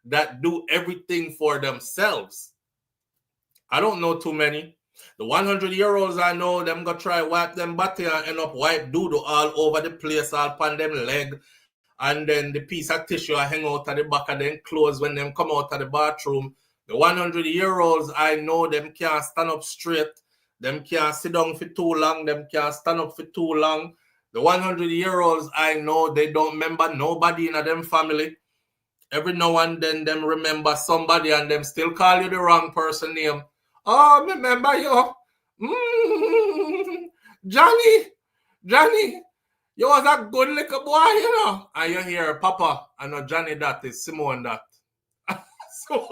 that do everything for themselves? I don't know too many. The 100-year-olds I know, them go try wipe them body and end up wipe doodle all over the place, all upon them leg. And then the piece of tissue I hang out at the back of them clothes when them come out of the bathroom. The 100-year-olds I know, them can't stand up straight. Them can't sit down for too long. Them can't stand up for too long. The 100-year-olds I know, they don't remember nobody in them family. Every now and then, them remember somebody and them still call you the wrong person name. Oh, remember you. Johnny, you was a good little boy, you know. And you hear, Papa, I know Johnny that is Simone that. So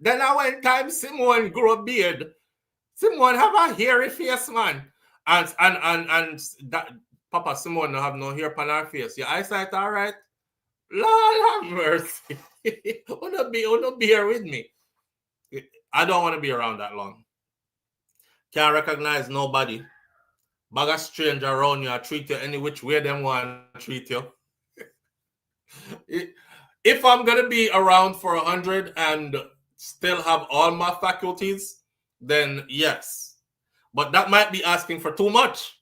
then I went time Simone grew a beard. Simone have a hairy face, man. And that Papa Simone don't have no hair on her face. Your eyesight all right? Lord have mercy. Wanna be here with me. I don't want to be around that long. Can't recognize nobody. Bag a stranger around you, I treat you any which way them want to treat you. If I'm gonna be around for 100 and still have all my faculties, then yes. But that might be asking for too much.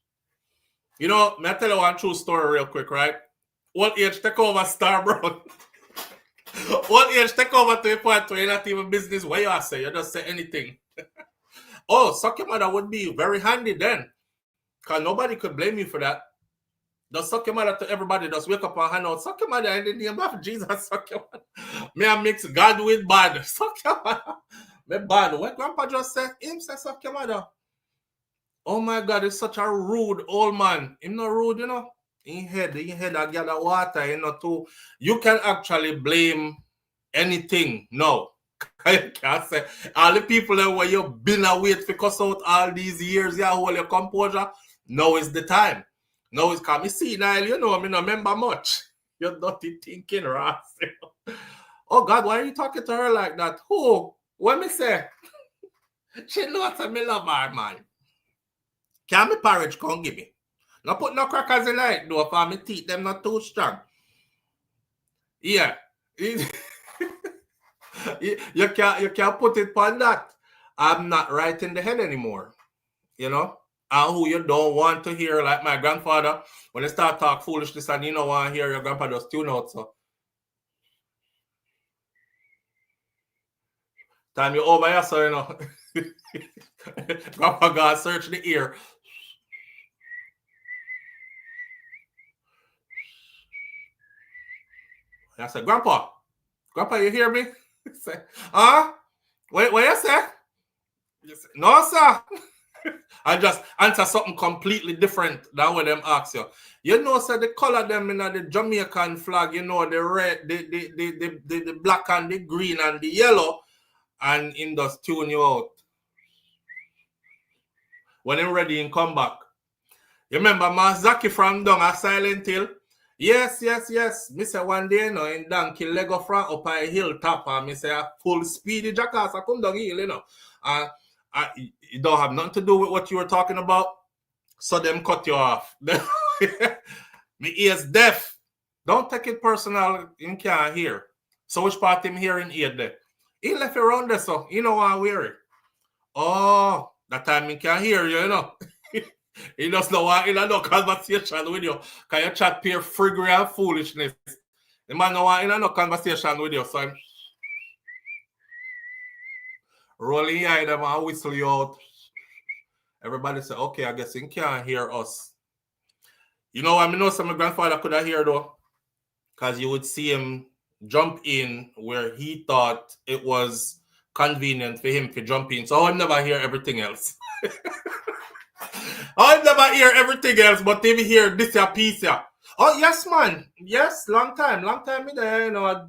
You know, may I tell you one true story real quick, right? Old age take over, Star Brown. Old age take over to a point where you're not even business what you say. You just say anything. Oh, suck your mother would be very handy then. Because nobody could blame you for that. Just suck your mother to everybody. Just wake up and hand out. Suck your mother in the name of Jesus. Suck your mother. May I mix God with bad. Suck your mother. Me bad. When Grandpa just said, him say suck your mother. Oh my God, he's such a rude old man. Him not rude, you know. In head I gather water, you know, too. You can actually blame anything. No. I can't say. All the people that where you've been away to cuss out all these years, yeah, hold your composure. Now is the time. Now is come. You see, Nile, you know, I mean, I remember much. You're dirty thinking, Ross. Oh God, why are you talking to her like that? Who? What me say? She knows that me love her, man. Can me porridge come give me? Not put no crackers in it, though, for me teeth them not too strong. Yeah. you can't put it on that. I'm not right in the head anymore. You know? And who you don't want to hear, like my grandfather, when they start talk foolishness and you don't want to hear your grandpa just tune out, so. Time you over here, so you know. Grandpa God search the ear. I said, Grandpa, you hear me? Say, huh? What you say? You say, no, sir. I just answer something completely different than what them ask you. You know, so the color them in the Jamaican flag, you know, the red, the black and the green and the yellow, and in just tune you out. When I'm ready and come back. You remember Mazaki from down at Silent Hill? Yes. Me say one day, you know, in donkey Lego from up a hilltop, and me say a full speedy jackass, I come down hill, you know. It don't have nothing to do with what you were talking about. So them cut you off. Me ears deaf. Don't take it personal. You can't hear. So which part him hearing ear there? He left it around there, so you know I'm weary. Oh, that time he can't hear you, you know. He does not want in no conversation with you. Because you chat pure friggery and foolishness. The man don't want in no conversation with you. So I'm rolling your eye them and whistle you out. Everybody say, okay, I guess he can't hear us. You know, I know some of my grandfather could have heard though. Because you would see him jump in where he thought it was convenient for him to jump in. So I'll never hear everything else. I'll never hear everything else, but they will hear this here piece here. Oh, yes, man. Yes, long time me there, you know.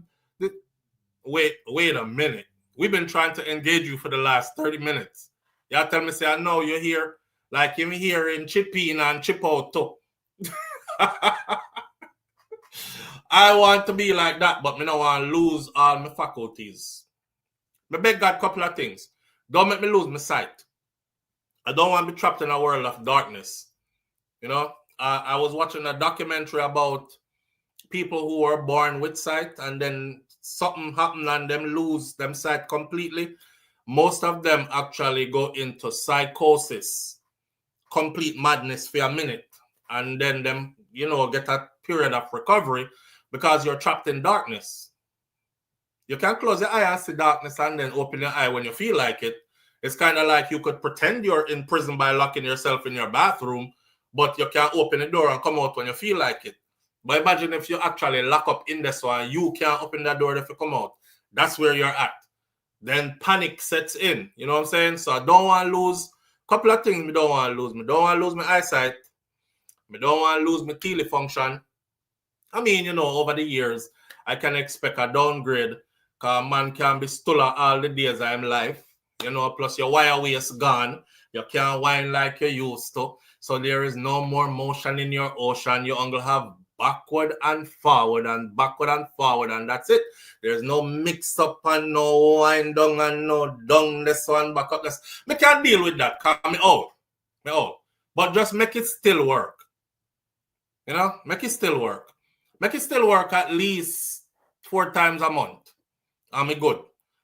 Wait a minute. We've been trying to engage you for the last 30 minutes. Y'all tell me, say, I know you're here. Like you're here in chip in and chip out too. I want to be like that, but me don't want to lose all my faculties. Me beg God a couple of things. Don't make me lose my sight. I don't want to be trapped in a world of darkness. You know, I was watching a documentary about people who were born with sight and then something happened and them lose them sight completely. Most of them actually go into psychosis, complete madness for a minute, and then them, you know, get a period of recovery because you're trapped in darkness. You can close your eye and see darkness and then open your eye when you feel like it. It's kind of like you could pretend you're in prison by locking yourself in your bathroom, but you can't open the door and come out when you feel like it. But imagine if you actually lock up in this one, you can't open that door if you come out. That's where you're at. Then panic sets in. You know what I'm saying? So I don't want to lose a couple of things. I don't want to lose. I don't want to lose my eyesight. I don't want to lose my kidney function. I mean, you know, over the years, I can expect a downgrade because man can be stolen all the days of life. You know, plus your wire waist gone. You can't whine like you used to. So there is no more motion in your ocean. You only have backward and forward and backward and forward, and that's it. There's no mix up and no wind down and no down this one, back up this. Me can't deal with that. Me out. But just make it still work. You know, make it still work. Make it still work at least 4 times a month. I'm good.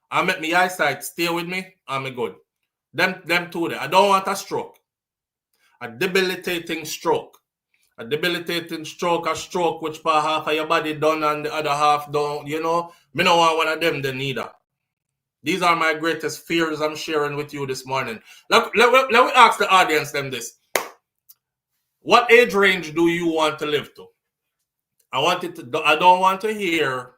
I make my eyesight stay with me. I'm good. Them two there. I don't want a stroke. A debilitating stroke. A debilitating stroke, a stroke which part half of your body done and the other half don't, you know. Me don't want one of them then neither. These are my greatest fears I'm sharing with you this morning. Let me ask the audience them this. What age range do you want to live to? I don't want to hear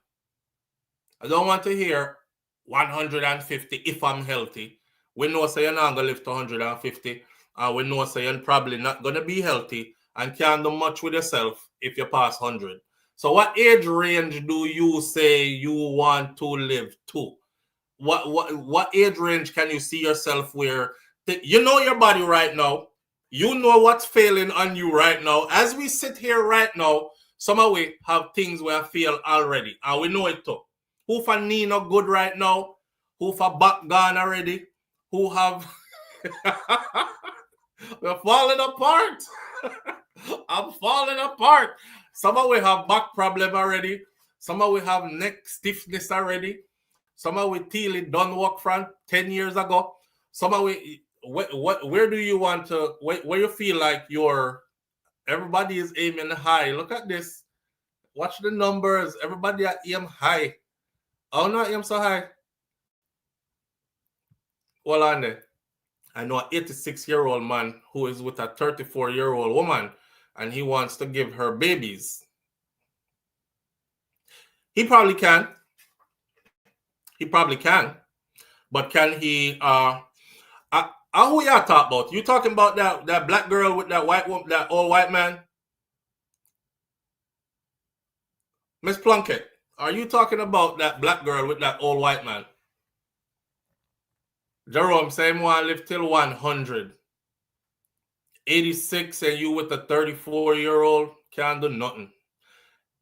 150 if I'm healthy. We know say you're not going to live to 150. And we know say you're probably not going to be healthy and can't do much with yourself if you pass 100. So what age range do you say you want to live to? What age range can you see yourself where you know your body right now? You know what's failing on you right now. As we sit here right now, Some of we have things where I feel already, and we know it too. Who for knee not good right now? Who for back gone already? Who have we're falling apart. I'm falling apart. Some of we have back problem already. Some of we have neck stiffness already. Some of we till it done work from 10 years ago. Some of we where do you want to where you feel like everybody is aiming high? Look at this. Watch the numbers. Everybody at aim high. Oh no, aim so high. Hold on there. I know an 86-year-old man who is with a 34-year-old woman and he wants to give her babies. He probably can. He probably can. But can he who y'all talk about? You talking about that black girl with that white woman, that old white man? Miss Plunkett, are you talking about that black girl with that old white man? Jerome, same one live till 100. 86 and you with a 34-year-old can't do nothing.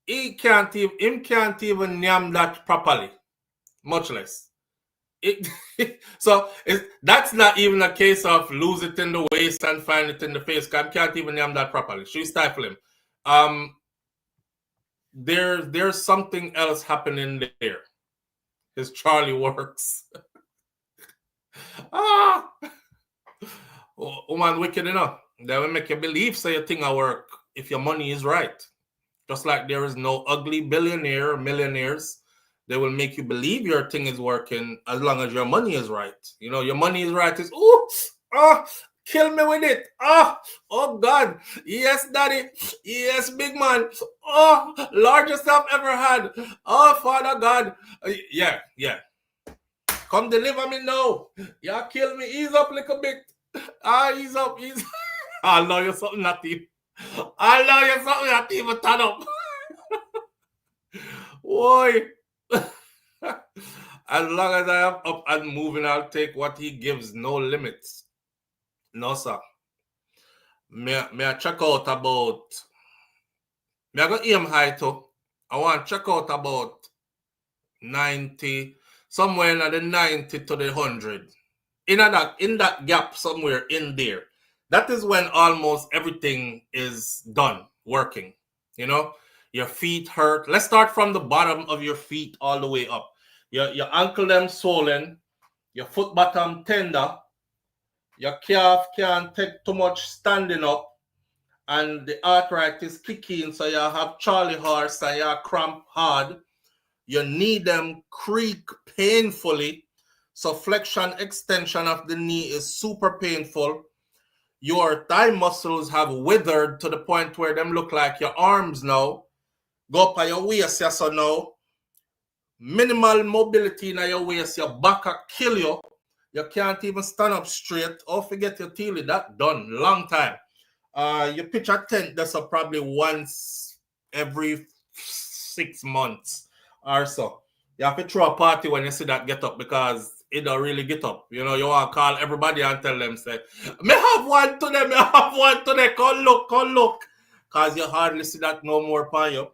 Him can't even name that properly, much less. That's not even a case of lose it in the waist and find it in the face. Can't even name that properly. She stifle him. There's something else happening there. His Charlie works. Woman wicked enough. They will make you believe so your thing will work if your money is right. Just like there is no ugly billionaire or millionaires. They will make you believe your thing is working as long as your money is right. You know, your money is right. Is kill me with it. Oh God. Yes, daddy. Yes, big man. Oh, largest I've ever had. Oh, Father God. Yeah. Come deliver me now. Yeah, kill me. Ease up a little bit. Ease up. I'll know you something not even. I'll know you something not even turn up. Boy. As long as I am up and moving, I'll take what he gives. No limits. No, sir. May I check out about... May I go aim high too? I want to check out about 90... Somewhere in the 90 to the 100. In that gap somewhere in there. That is when almost everything is done, working. You know, your feet hurt. Let's start from the bottom of your feet all the way up. Your ankle them swollen, your foot bottom tender, your calf can't take too much standing up, and the arthritis kicking, so you have Charlie horse and you cramp hard. Your knee them creak painfully. So flexion extension of the knee is super painful. Your thigh muscles have withered to the point where them look like your arms now. Go up on your waist, yes or no. Minimal mobility in your waist, your back will kill you. You can't even stand up straight. Or forget your teely, that done, long time. You pitch a tent, that's probably once every 6 months or so. You have to throw a party when you see that get up because it don't really get up. You know, you want to call everybody and tell them, say, me have one today, come look. Because you hardly see that no more upon you.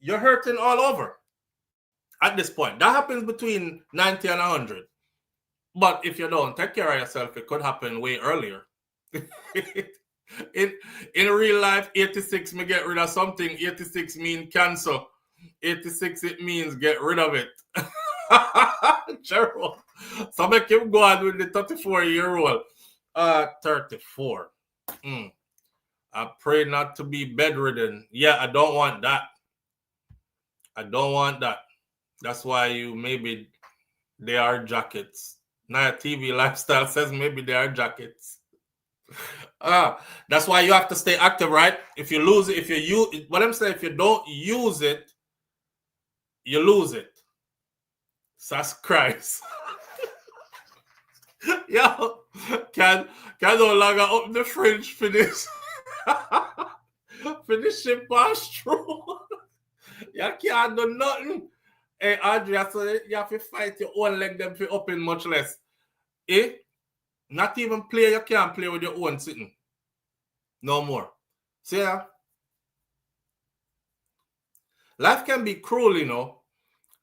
You're hurting all over at this point. That happens between 90 and 100. But if you don't take care of yourself, it could happen way earlier. in real life, 86 me get rid of something. 86 mean cancer. 86 it means get rid of it. Gerald. So make him go on with the 34-year-old. 34. I pray not to be bedridden. Yeah, I don't want that. That's why maybe they are jackets. Now TV lifestyle says maybe they are jackets. That's why you have to stay active, right? If you lose it, if you don't use it, you lose it. Sass Christ. Yo, can no longer open the fridge for this. For this shit pass through. You can't do nothing. Hey, Andrea, so you have to fight your own leg them to open much less. Not even play, you can't play with your own sitting. No more. See ya? Life can be cruel, you know.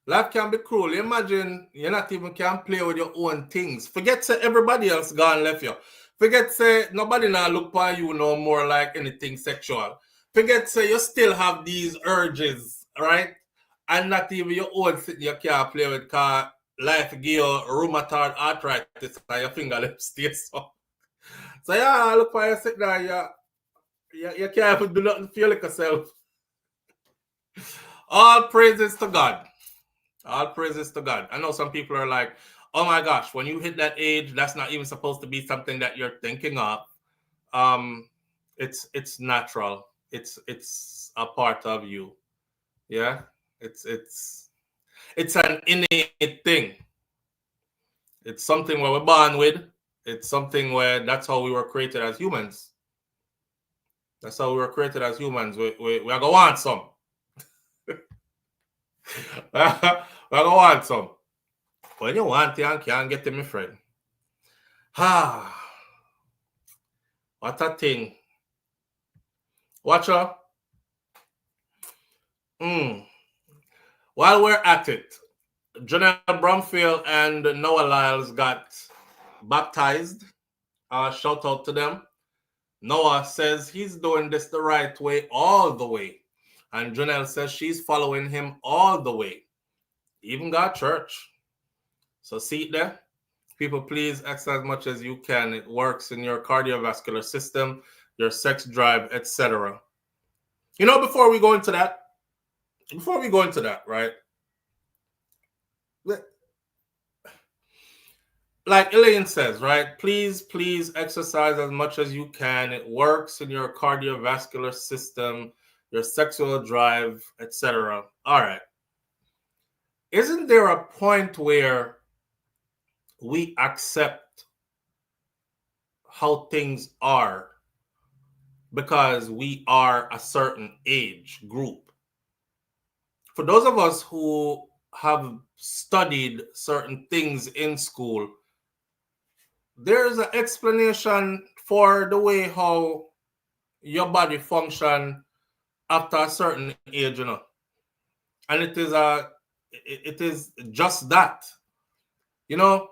Life can be cruel. Imagine you not even can play with your own things. Forget say everybody else gone left you. Forget say nobody now look for you no more like anything sexual. Forget say you still have these urges, right? And not even your own thing you can't play with because life give you rheumatoid arthritis and your finger lip stay so. So yeah, look for you sit there, you can't even do nothing for yourself. All praises to God. All praises to God. I know some people are like, oh my gosh, when you hit that age, that's not even supposed to be something that you're thinking of. It's natural. It's a part of you. Yeah. It's an innate thing. It's something where we're born with. It's something where that's how we were created as humans. That's how we were created as humans. We are gonna want some. We're gonna want some. When you want it and can't get it, my friend. Ah, what a thing. Watch out. While we're at it, Junelle Bromfield and Noah Lyles got baptized. Shout out to them. Noah says he's doing this the right way all the way. And Junelle says she's following him all the way. Even got church. So see it there. People, please exercise as much as you can. It works in your cardiovascular system, your sex drive, etc. You know, before we go into that, right? Like Elaine says, right? Please exercise as much as you can. It works in your cardiovascular system, your sexual drive, etc. All right. Isn't there a point where we accept how things are because we are a certain age group? For those of us who have studied certain things in school, there's an explanation for the way how your body function after a certain age, you know. And it is just that. You know,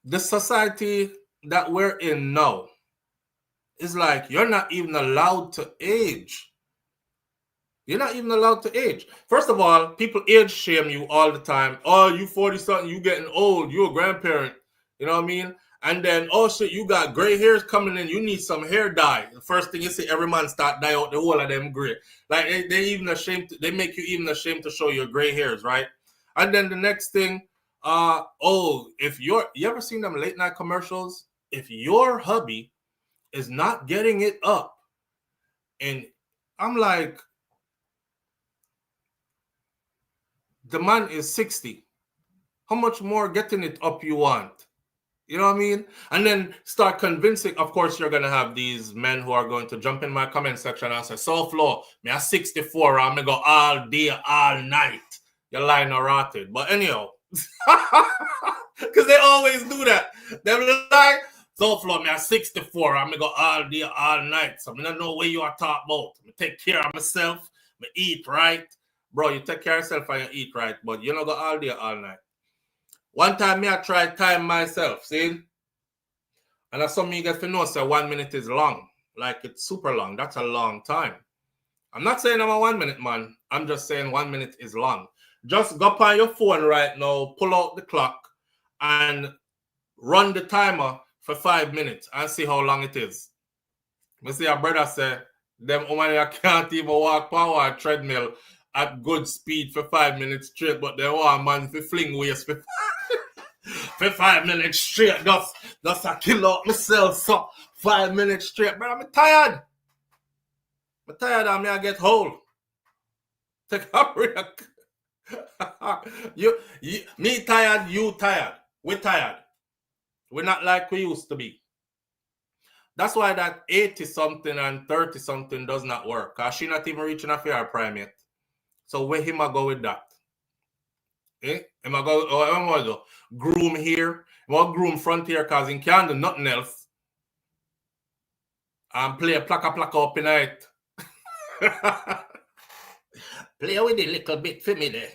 the society that we're in now is like you're not even allowed to age. You're not even allowed to age. First of all, people age shame you all the time. Oh, you 40-something, you getting old, you a grandparent. You know what I mean? And then, oh shit, you got gray hairs coming in, you need some hair dye. The first thing you see, every man start dye out the whole of them gray. Like they even ashamed they make you even ashamed to show your gray hairs, right? And then the next thing, if you ever seen them late night commercials? If your hubby is not getting it up, and I'm like, the man is 60. How much more getting it up you want? You know what I mean? And then start convincing. Of course, you're going to have these men who are going to jump in my comment section and say, SouFLo, me a 64, I'm going to go all day, all night. You're lying or rotted. But anyhow, because they always do that. They're like, SouFLo, me a 64, I'm going to go all day, all night. So I don't know what you are talking about. I take care of myself. I eat right. Bro, you take care of yourself and you eat right, but you don't go all day, all night. One time, I tried time myself, see? And that's something you get to know, so 1 minute is long. Like, it's super long. That's a long time. I'm not saying I'm a 1 minute man. I'm just saying 1 minute is long. Just go up on your phone right now, pull out the clock, and run the timer for 5 minutes and see how long it is. I see a brother say, them women can't even walk power treadmill at good speed for 5 minutes straight, but they want man to fling waist for 5 minutes straight. Just a kill out myself, so 5 minutes straight. But I'm tired. I'm tired and I get whole. Take a break. Me tired, you tired. We're tired. We're not like we used to be. That's why that 80-something and 30-something does not work. Because she not even reaching a fair prime yet. So where him I go with that? Am I go groom here? Well, groom front here because he can't do nothing else. And play a plaka up in it. Play with it a little bit for me there.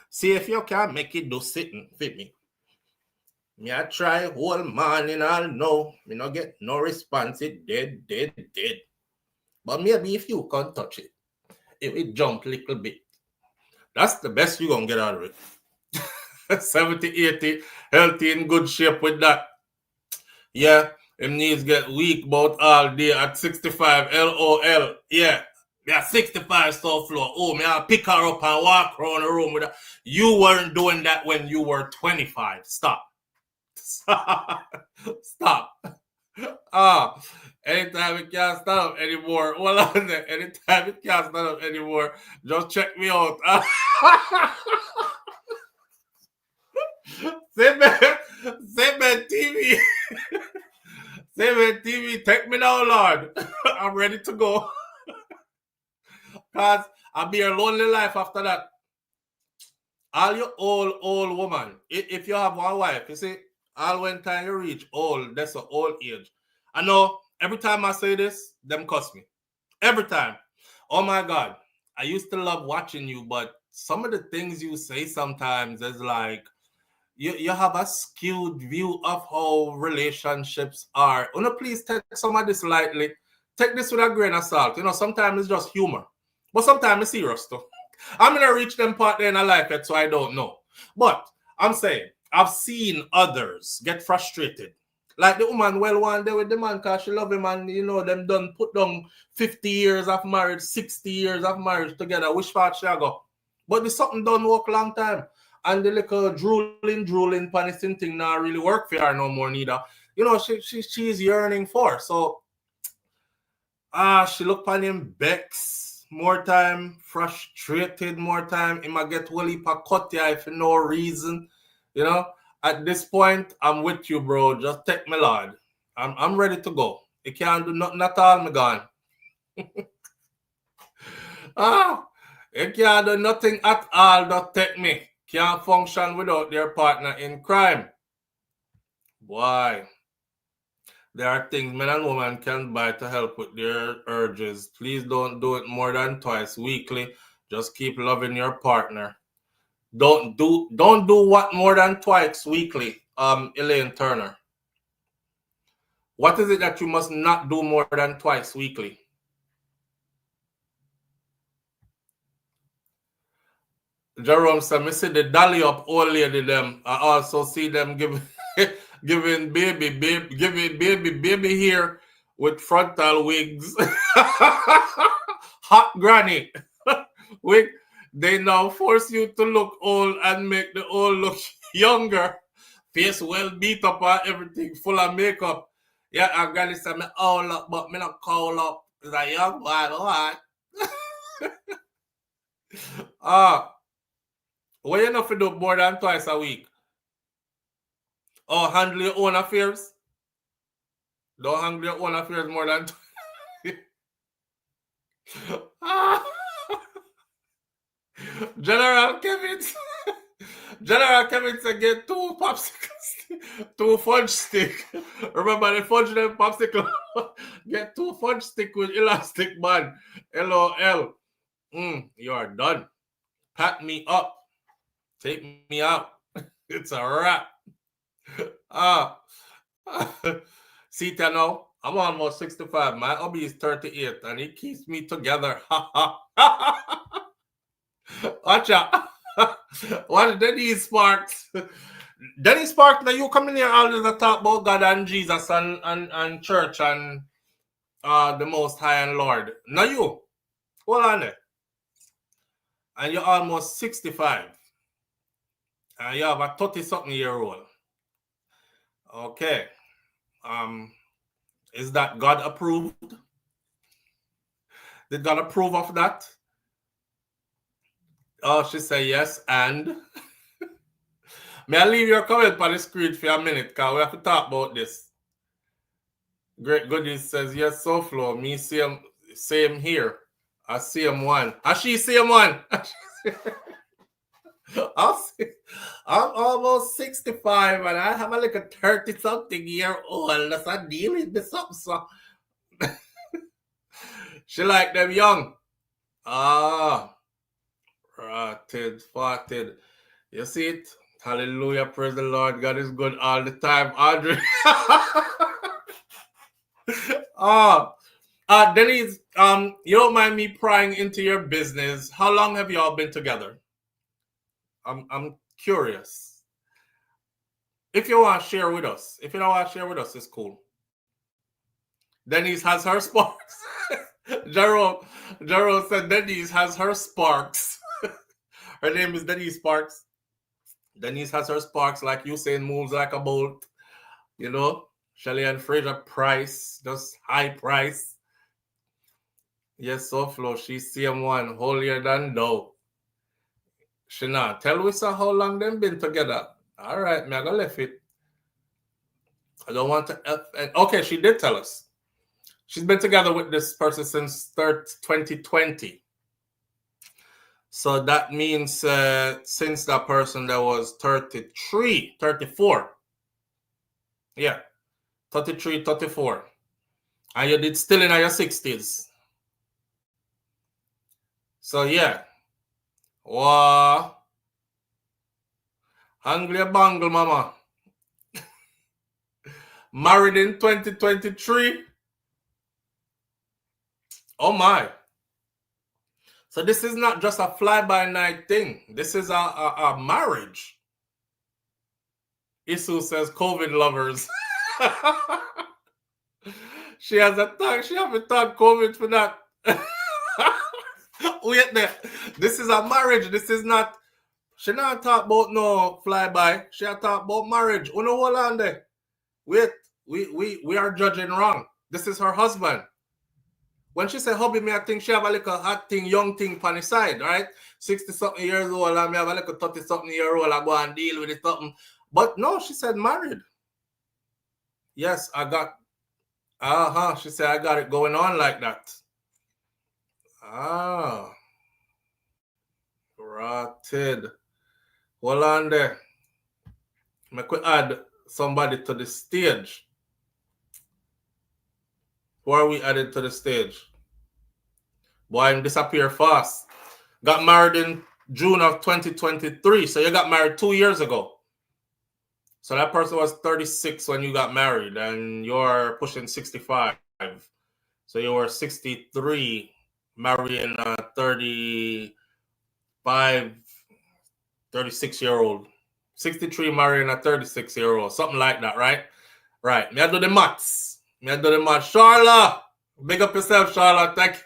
See if you can make it do sitting for me. Me I try whole morning, I'll know. Me not get no response, it dead. But maybe if you can't touch it, it will jump a little bit. That's the best you're going to get out of it. 70, 80, healthy, in good shape with that. Yeah, him knees get weak about all day at 65, LOL. Yeah, 65 SouFLo. Oh, me I pick her up and walk around the room with her. You weren't doing that when you were 25. Stop. Anytime it can't stand up anymore. Hold on there. Anytime it can't stand up anymore, just check me out. Same TV. Same TV. Take me now, Lord. I'm ready to go. Because I'll be a lonely life after that. All you old woman, if you have one wife, you see, all when time you reach old, that's an old age. I know every time I say this, them cuss me. Every time. Oh my God. I used to love watching you, but some of the things you say sometimes is like, you have a skewed view of how relationships are. Please take some of this lightly. Take this with a grain of salt. Sometimes it's just humor. But sometimes it's serious too. I'm going to reach them part there in a life yet, so I don't know. But I'm saying, I've seen others get frustrated. Like the woman one day with the man because she love him and, them done put down 50 years of marriage, 60 years of marriage together. Which part she go? But the something done work a long time. And the little drooling, punishing thing now really work for her no more neither. She's yearning for. So, she look on him Bex more time, frustrated more time. He might get whole heap of cut here for no reason. At this point, I'm with you, bro. Just take me, Lord. I'm ready to go. You can't do nothing at all, me gone. You can't do nothing at all, just take me. Can't function without their partner in crime. Why? There are things men and women can buy to help with their urges. Please don't do it more than twice weekly. Just keep loving your partner. Don't do what more than twice weekly, Elaine Turner. What is it that you must not do more than twice weekly? Jerome said, "Me see the dolly up old lady them. I also see them giving baby here with frontal wigs. Hot granny. Wig. They now force you to look old and make the old look younger. Face well beat up and everything, full of makeup. Yeah, I got this. I'm all up, but me not call up. It's a young boy, what? Well, you know if you do more than twice a week. Oh, handle your own affairs. Don't handle your own affairs more than twice. General Kevin said get 2 popsicles, 2 fudge stick. Remember the fudge them popsicle? Get 2 fudge stick with elastic band. LOL. You are done. Pat me up. Take me out. It's a wrap. See, now, I'm almost 65. My hubby is 38 and he keeps me together. Watch out. What Denise Sparks? Denise Sparks, now you come in here always to talk about God and Jesus and church and the Most High and Lord. Now you, hold on there. And you're almost 65. And you have a 30-something year old. Okay. Is that God approved? Did God approve of that? Oh, she said yes, and may I leave your comment on the screen for a minute, because we have to talk about this. Great Goodies says, yes, SouFLo, me same here. I see him one. She see him one. I'm almost 65 and I have a 30-something year old that's a dealing with something. So. She like them young. Rotted, farted. You see it? Hallelujah, praise the Lord. God is good all the time. Audrey. Denise, you don't mind me prying into your business. How long have y'all been together? I'm curious. If you want to share with us. If you don't want to share with us, it's cool. Denise has her sparks. Gerald said Denise has her sparks. Her name is Denise Sparks. Denise has her sparks like Usain moves like a bolt. You know? Shelly-Ann Fraser-Pryce, just high price. Yes, SouFLo, she's CM1, holier than thou. Shana, tell us how long them been together. All right, me I gonna left it. I don't want to. Okay, she did tell us. She's been together with this person since 2020. So that means since that person that was 33, 34. Yeah, 33, 34. And you did still in your 60s. So yeah. Wow. Anglia Bangle, mama. Married in 2023. Oh my. So this is not just a fly-by-night thing. This is a marriage. Isu says COVID lovers. She has a tag. She haven't tagged COVID for that. Wait there. This is a marriage. This is not. She not talk about no flyby. She talk about marriage. Uno hold on there. Wait. We are judging wrong. This is her husband. When she say hubby, me I think she have a little hot thing, young thing on the side, right? 60-something years old, and me have a little 30-something year old, I go and deal with it something. But no, she said married. Yes, I got, she said I got it going on like that. Rotted. Hold on there. I could add somebody to the stage. Who are we added to the stage? Boy, him disappear fast. Got married in June of 2023. So you got married 2 years ago. So that person was 36 when you got married, and you're pushing 65. So you were 63, marrying a 35, 36-year-old. 63 marrying a 36-year-old. Something like that, right? Right. Me I do the maths. Charlotte, big up yourself, Charlotte. Thank you.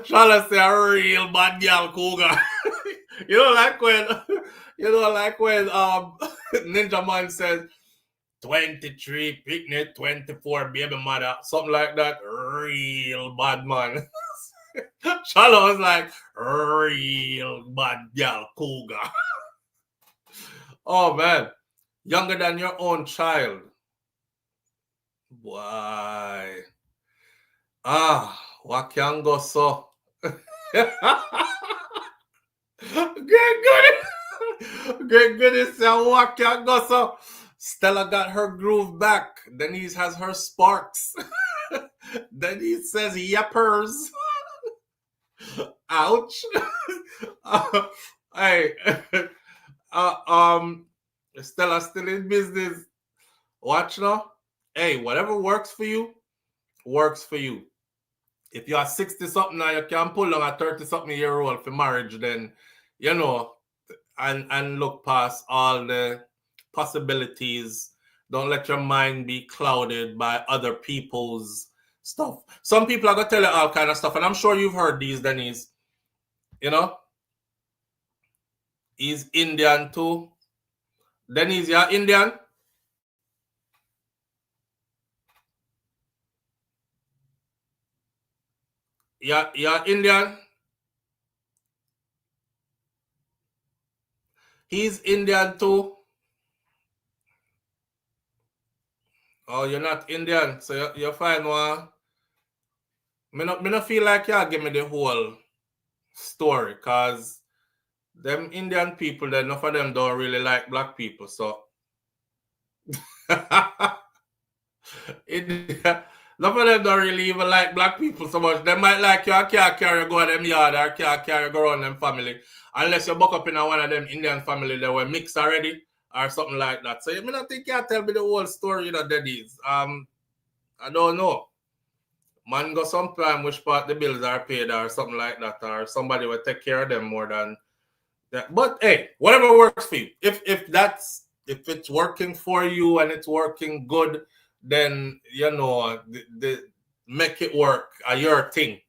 Charlotte say a real bad girl cougar. You know like when Ninja Man says 23 picnic, 24 baby mother, something like that. Real bad man. Charlotte was like real bad girl cougar. Oh man. Younger than your own child. Why? What can go so? Great goodness, what can go so? Stella got her groove back. Denise has her sparks. Denise says yappers. Ouch. Hey, Stella's still in business. Watch now. Hey, whatever works for you, works for you. If you're 60-something now, you can pull on a 30-something year old for marriage, then, you know, and look past all the possibilities. Don't let your mind be clouded by other people's stuff. Some people are going to tell you all kind of stuff, and I'm sure you've heard these, Denise. You know? He's Indian too. Denise, you're Indian? You're Indian? He's Indian too. Oh, you're not Indian, so you're fine, one. Me not feel like you give me the whole story, because them Indian people, enough of them don't really like black people, so India, Some of them don't really even like black people so much. They might like you and can't carry go to them yard or can't carry go around them family. Unless you buck up in one of them Indian family that were mixed already or something like that. So you may not think you can tell me the whole story, Denise. I don't know. Man go sometime which part the bills are paid or something like that, or somebody will take care of them more than that. But hey, whatever works for you. If it's working for you and it's working good, then the make it work. A your thing.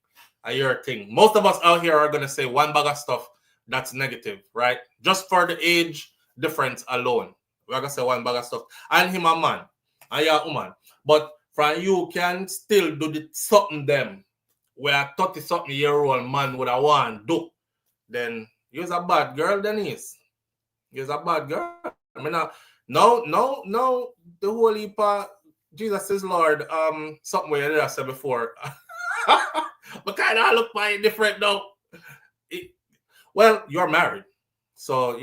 Most of us out here are gonna say one bag of stuff that's negative, right? Just for the age difference alone. We're gonna say one bag of stuff. And him a man, and you a woman. But from you can still do the something them where a 30-something-year-old man would have want do, then you're a bad girl, Denise. You're a bad girl. I mean, no, the whole heap of Jesus is Lord, something where I said before. But kind of look quite different though. Well, you're married. So,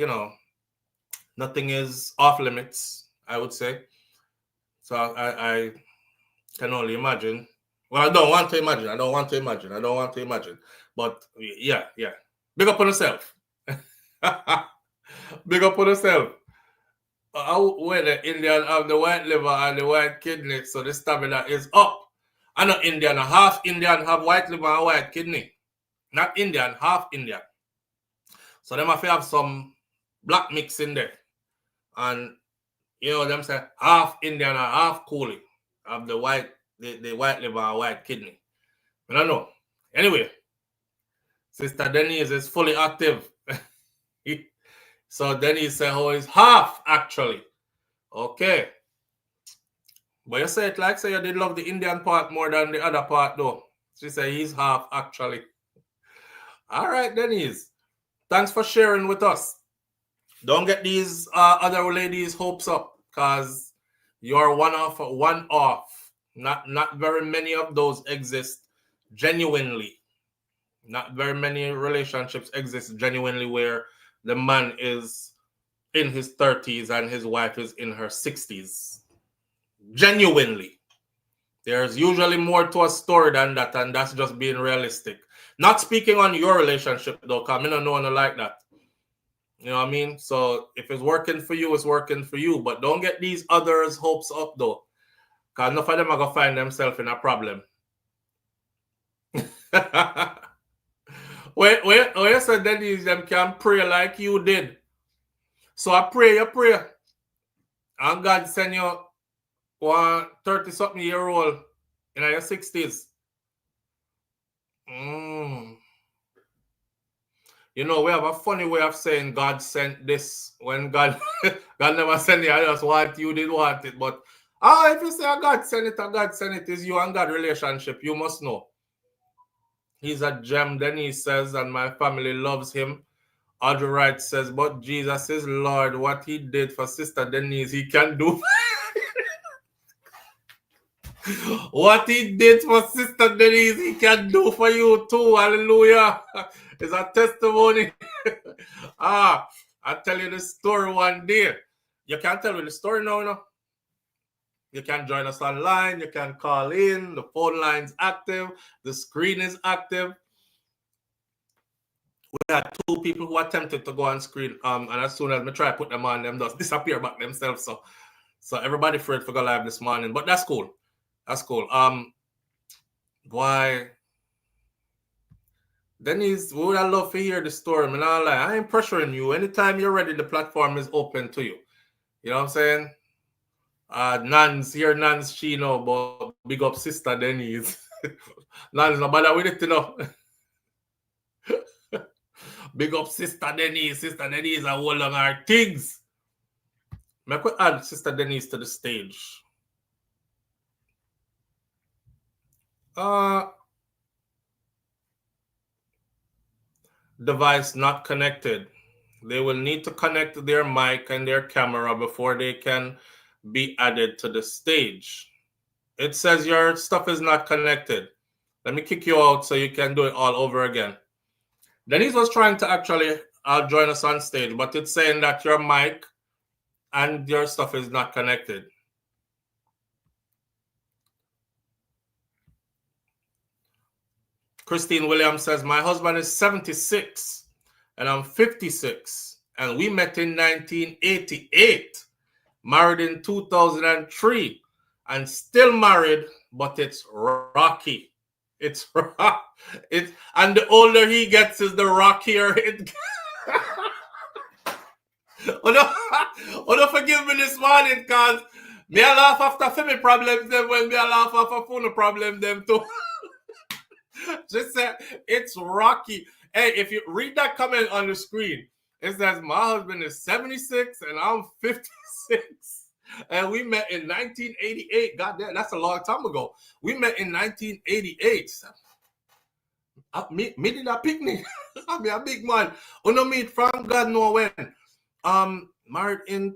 nothing is off limits, I would say. So I can only imagine. Well, I don't want to imagine. But yeah. Big up on yourself. Big up on yourself. When the Indian have the white liver and the white kidney, so the stamina is up. I'm not Indian, half Indian have white liver and white kidney. Not Indian, half Indian. So them have to have some black mix in there. And them say half Indian and half coolie have the white liver and white kidney. I don't know. Anyway, Sister Denise is fully active. So Denise said, oh, it's half actually. Okay. But you say it like say you did love the Indian part more than the other part though. She said he's half actually. All right, Denise. Thanks for sharing with us. Don't get these other ladies' hopes up because you're one off. Not very many of those exist genuinely. Not very many relationships exist genuinely where the man is in his 30s and his wife is in her 60s. Genuinely. There's usually more to a story than that, and that's just being realistic. Not speaking on your relationship, though, because I don't know one like that. You know what I mean? So if it's working for you, it's working for you. But don't get these others' hopes up, though. Because enough of them are going to find themselves in a problem. Wait, you said Denise, them can pray like you did. So I pray your prayer. And God send you one 30-something-year-old in your 60s. We have a funny way of saying God sent this when God never sent it. I just want you did want it. But if you say God sent it is you and God relationship. You must know. He's a gem, Denise says, and my family loves him. Audrey Wright says, but Jesus is Lord. What he did for Sister Denise, he can do. What he did for Sister Denise, he can do for you too. Hallelujah. It's a testimony. I'll tell you the story one day. You can't tell me the story now, You can join us online. You can call in. The phone line's active. The screen is active. We had 2 people who attempted to go on screen. And as soon as we try to put them on, them just disappear back themselves. So everybody afraid to go live this morning. But that's cool. Why? Denise, we would have loved to hear the story. I ain't pressuring you. Anytime you're ready, the platform is open to you. You know what I'm saying? Nans Chino, but big up Sister Denise. Nans no bother with it, Big up Sister Denise. Sister Denise are hold on our things. I could add Sister Denise to the stage. Device not connected. They will need to connect their mic and their camera before they can be added to the stage. It says your stuff is not connected. Let me kick you out so you can do it all over again. Denise was trying to actually join us on stage, but it's saying that your mic and your stuff is not connected. Christine Williams says, my husband is 76 and I'm 56. And we met in 1988, married in 2003, and still married, but it's rocky. It's and the older he gets, is the rockier it gets. Don't forgive me this morning, cause me I laugh after family problems them when me I laugh after phone problem them too. Just say it's rocky. Hey, if you read that comment on the screen, it says my husband is 76 and I'm 56. And we met in 1988. God damn, that's a long time ago. We met in 1988. Me did a picnic. I mean a big man. You know me from God know when. Married in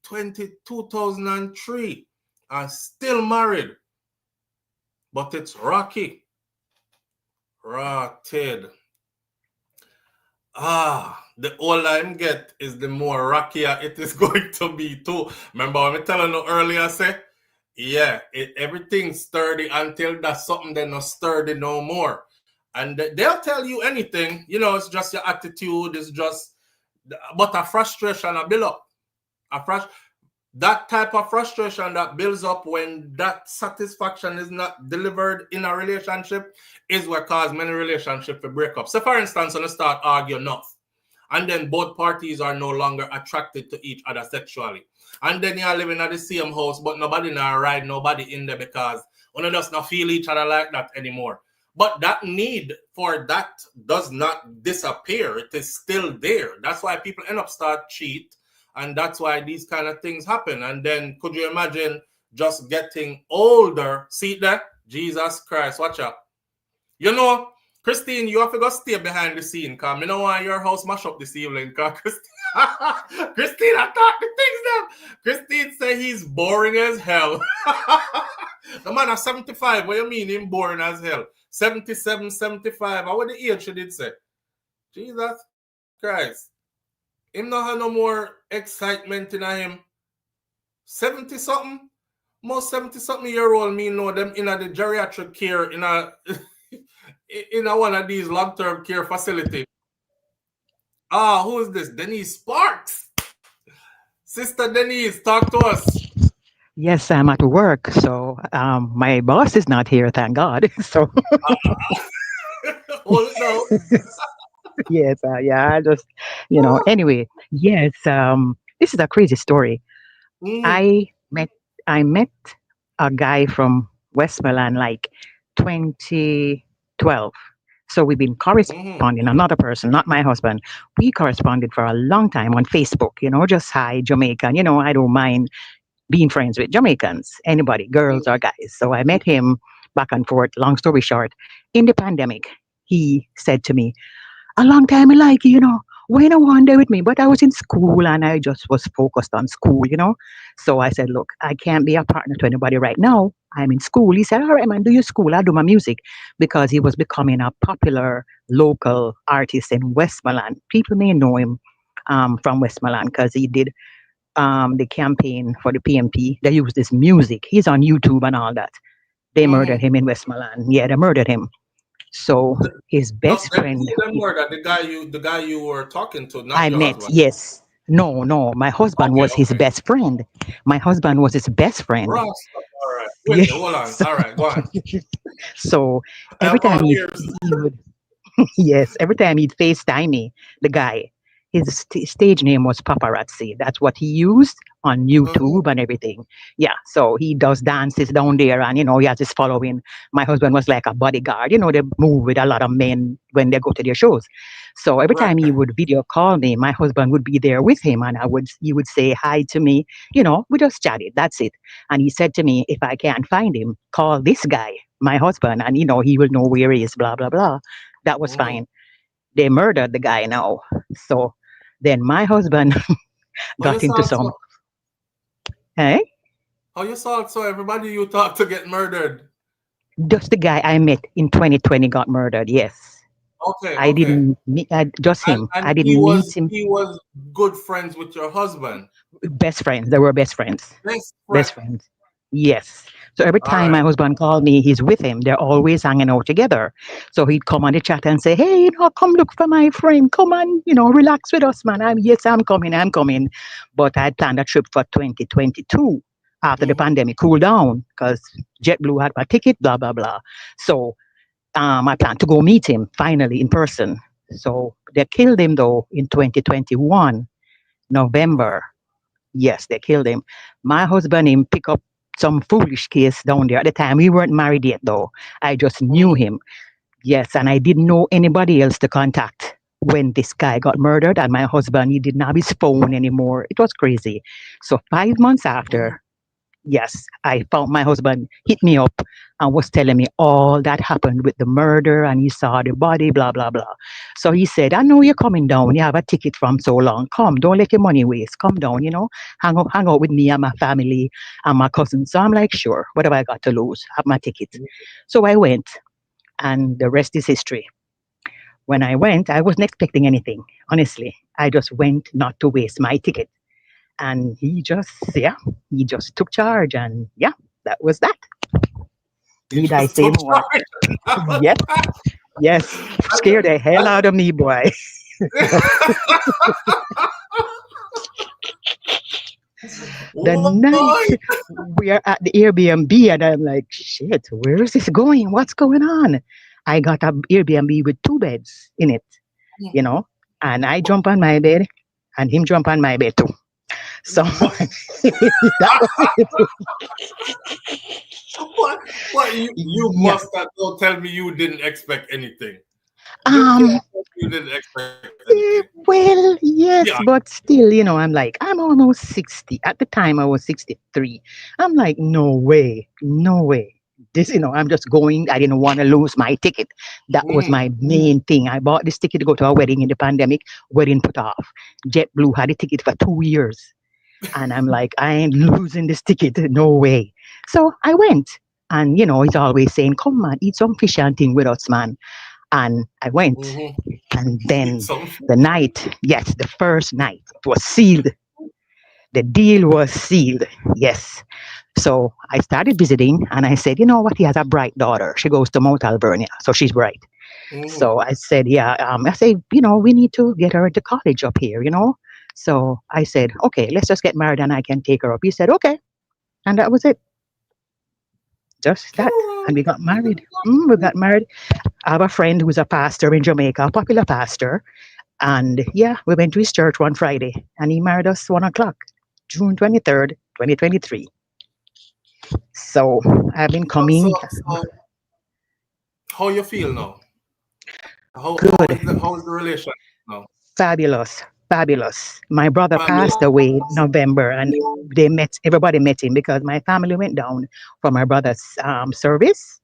2003. I'm still married. But it's rocky. Rotted. The older I get is the more rockier it is going to be too. Remember what I telling you earlier, say? Yeah, everything's sturdy until that's something they're not sturdy no more. And they'll tell you anything, it's just your attitude, it's just, but a frustration a build up. That type of frustration that builds up when that satisfaction is not delivered in a relationship is what causes many relationships to break up. So for instance, when you start arguing enough, and then both parties are no longer attracted to each other sexually. And then you're living at the same house, but nobody now ride nobody in there because one of us not feel each other like that anymore. But that need for that does not disappear. It is still there. That's why people end up start cheat. And that's why these kind of things happen. And then could you imagine just getting older? See that? Jesus Christ, watch out. Christine, you have to go stay behind the scene because I don't want your house mash up this evening. Christine, I thought the things them. Christine say he's boring as hell. The man is 75. What do you mean him boring as hell? 77, 75. What the age she did say? Jesus Christ. Him not have no more excitement in him. 70-something? Most 70-something-year-old me know them in the geriatric care in a one of these long-term care facility. Who is this? Denise Sparks. Sister Denise, talk to us. Yes, I'm at work, so my boss is not here, thank God. So Hold it now. yes, I just Anyway, yes, this is a crazy story. I met a guy from Westmoreland like 2012. So we've been corresponding. Another person, not my husband. We corresponded for a long time on Facebook. Just hi Jamaican. I don't mind being friends with Jamaicans, anybody, girls or guys. So I met him back and forth. Long story short, in the pandemic, he said to me, a long time I like you, why not one day with me? But I was in school and I just was focused on school. So I said, look, I can't be a partner to anybody right now. I'm in school. He said, all right, man, do your school. I'll do my music, because he was becoming a popular local artist in Westmoreland. People may know him from Westmoreland because he did the campaign for the PMP. They used this music. He's on YouTube and all that. They murdered him in Westmoreland. Yeah, they murdered him. So his best friend. The guy you were talking to, not I your met. husband. Yes. No. My husband was his best friend. My husband was his best friend. All right. Wait, hold on. All right, go on. So every time he would, yes, every time he'd FaceTime me, the guy, his stage name was Paparazzi. That's what he used on YouTube and everything. Yeah, so he does dances down there, and he has his following. My husband was like a bodyguard. They move with a lot of men when they go to their shows. So every time he would video call me, my husband would be there with him, and he would say hi to me. We just chatted. That's it. And he said to me, if I can't find him, call this guy, my husband, and he will know where he is. Blah blah blah. That was fine. They murdered the guy now. So then my husband got into some. Hey? How you saw it? So everybody you talk to get murdered? Just the guy I met in 2020 got murdered. Yes. Okay. I didn't meet just him. And I didn't meet him. He was good friends with your husband. Best friends. They were best friends. Best friends. Yes. So every All time my right. husband called me, he's with him. They're always hanging out together. So he'd come on the chat and say, "Hey, come look for my friend. Come on, relax with us, man. I'm coming, I'm coming." But I planned a trip for 2022 after the pandemic cooled down because JetBlue had my ticket, blah, blah, blah. So I planned to go meet him finally in person. So they killed him though in 2021, November. Yes, they killed him. My husband him pick up some foolish case down there. At the time, we weren't married yet, though. I just knew him. Yes, and I didn't know anybody else to contact when this guy got murdered. And my husband, he didn't have his phone anymore. It was crazy. So 5 months after, yes, I found my husband hit me up and was telling me all that happened with the murder and he saw the body, blah, blah, blah. So he said, "I know you're coming down. You have a ticket from so long. Come, don't let your money waste. Come down, hang out with me and my family and my cousins." So I'm like, sure, what have I got to lose? Have my ticket. So I went and the rest is history. When I went, I wasn't expecting anything, honestly. I just went not to waste my ticket. And he just took charge and that was that. You Need I just say took more? charge. Yes, yes. Scared the hell out of me, boy. The Boy. night we are at the Airbnb and I'm like, shit, where is this going? What's going on? I got a Airbnb with 2 beds in it, and I jump on my bed and him jump on my bed too. So that was it. What you Yeah. must have don't tell me you didn't expect anything. You can't Um, tell me you didn't expect anything. well, yes, Yeah. but still, I'm like, I'm almost 60. At the time, I was 63. I'm like, no way, no way. This, I'm just going. I didn't want to lose my ticket. That was my main thing. I bought this ticket to go to a wedding in the pandemic. Wedding put off. JetBlue had a ticket for 2 years. And I'm like, I ain't losing this ticket. No way. So I went. And, he's always saying, come, man, eat some fish and thing with us, man. And I went. And then the first night, it was sealed. The deal was sealed. Yes. So I started visiting and I said, you know what? He has a bright daughter. She goes to Mount Alvernia. So she's bright. So I said, we need to get her to college up here. So I said, okay, let's just get married and I can take her up. He said, okay. And that was it. Just that. And we got married. We got married. I have a friend who's a pastor in Jamaica, a popular pastor. And we went to his church one Friday and he married us 1 o'clock, June 23rd, 2023. So I've been coming. So how you feel now? How is the relationship now? Fabulous. Fabulous. My brother Fabulous. passed away in November and everybody met him because my family went down for my brother's service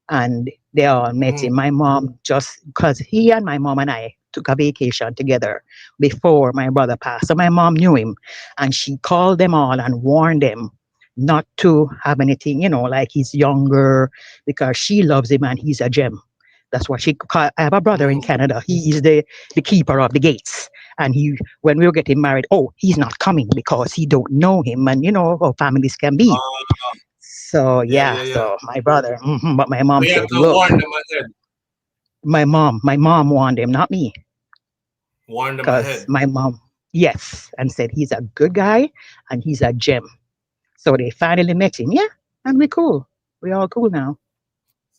and they all met him. My mom, just because he and my mom and I took a vacation together before my brother passed. So my mom knew him and she called them all and warned them not to have anything, like he's younger because she loves him and he's a gem. That's what she called. I have a brother in Canada. He is the keeper of the gates. And when we were getting married, he's not coming because he don't know him. And how families can be. So so my brother, but my mom We have said, to look, warn them ahead. my mom warned him, not me. Warn them Because ahead. my mom, yes, and said he's a good guy and he's a gem. So they finally met him, and we're cool. We're all cool now.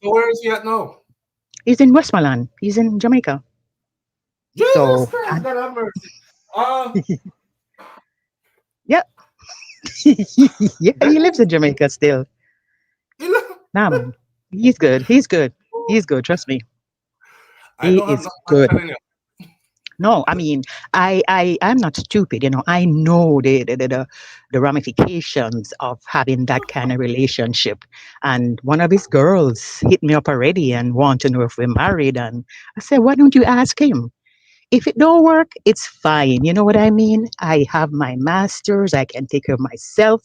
So where is he at now? He's in Westmoreland. He's in Jamaica. Jesus Christ, God have mercy. Yeah. He lives in Jamaica still. Nah, man. He's good. He's good. He's good. Trust me. I He don't have is nothing good. telling you. No, I mean, I'm not stupid. I know the ramifications of having that kind of relationship. And one of his girls hit me up already and want to know if we're married. And I said, why don't you ask him? If it don't work, it's fine. You know what I mean? I have my masters. I can take care of myself.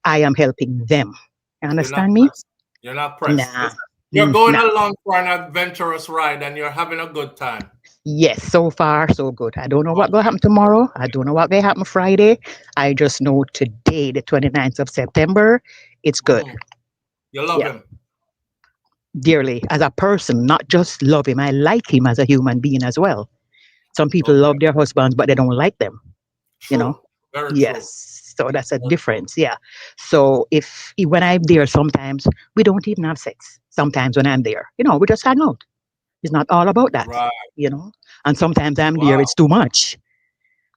I am helping them. You understand me? Pressed. You're not pressed. Nah. You're going Nah. along for an adventurous ride and you're having a good time. Yes, so far so good. I don't know what will happen tomorrow. I don't know what will happen Friday. I just know today, the 29th of September, it's good. You love Yeah, him. dearly as a person, not just love him. I like him as a human being as well. Some people Okay. love their husbands, but they don't like them. You know. True. Very true. Yes. So that's a Very true. difference. Yeah. So when I'm there, sometimes we don't even have sex. Sometimes when I'm there, we just hang out. It's not all about that. Right. You know. And sometimes I'm there, Wow. it's too much.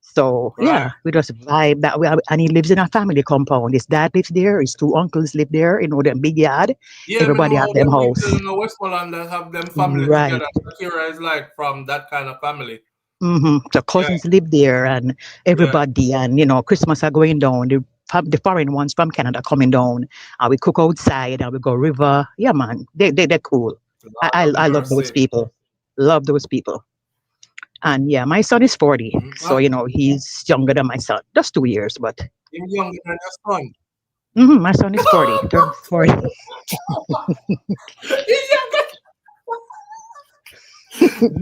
So Right. yeah, we just vibe that way. And he lives in a family compound. His dad lives there. His two uncles live there. Them big yard. Yeah, me Everybody know have how them them house. people in the Westmoreland that have them family Right. together. Shakira is like from that kind of family. So Yeah. cousins live there, and Yeah. everybody, and Christmas are going down. The foreign ones from Canada coming down, and we cook outside, and we go river. Yeah, man, they're cool. I, Lord I have I love those mercy. people. Love those people. And yeah, my son is 40, so Well, he's younger than my son, just 2 years, but you're younger than your son. my son is 40. Turns 40. He's younger.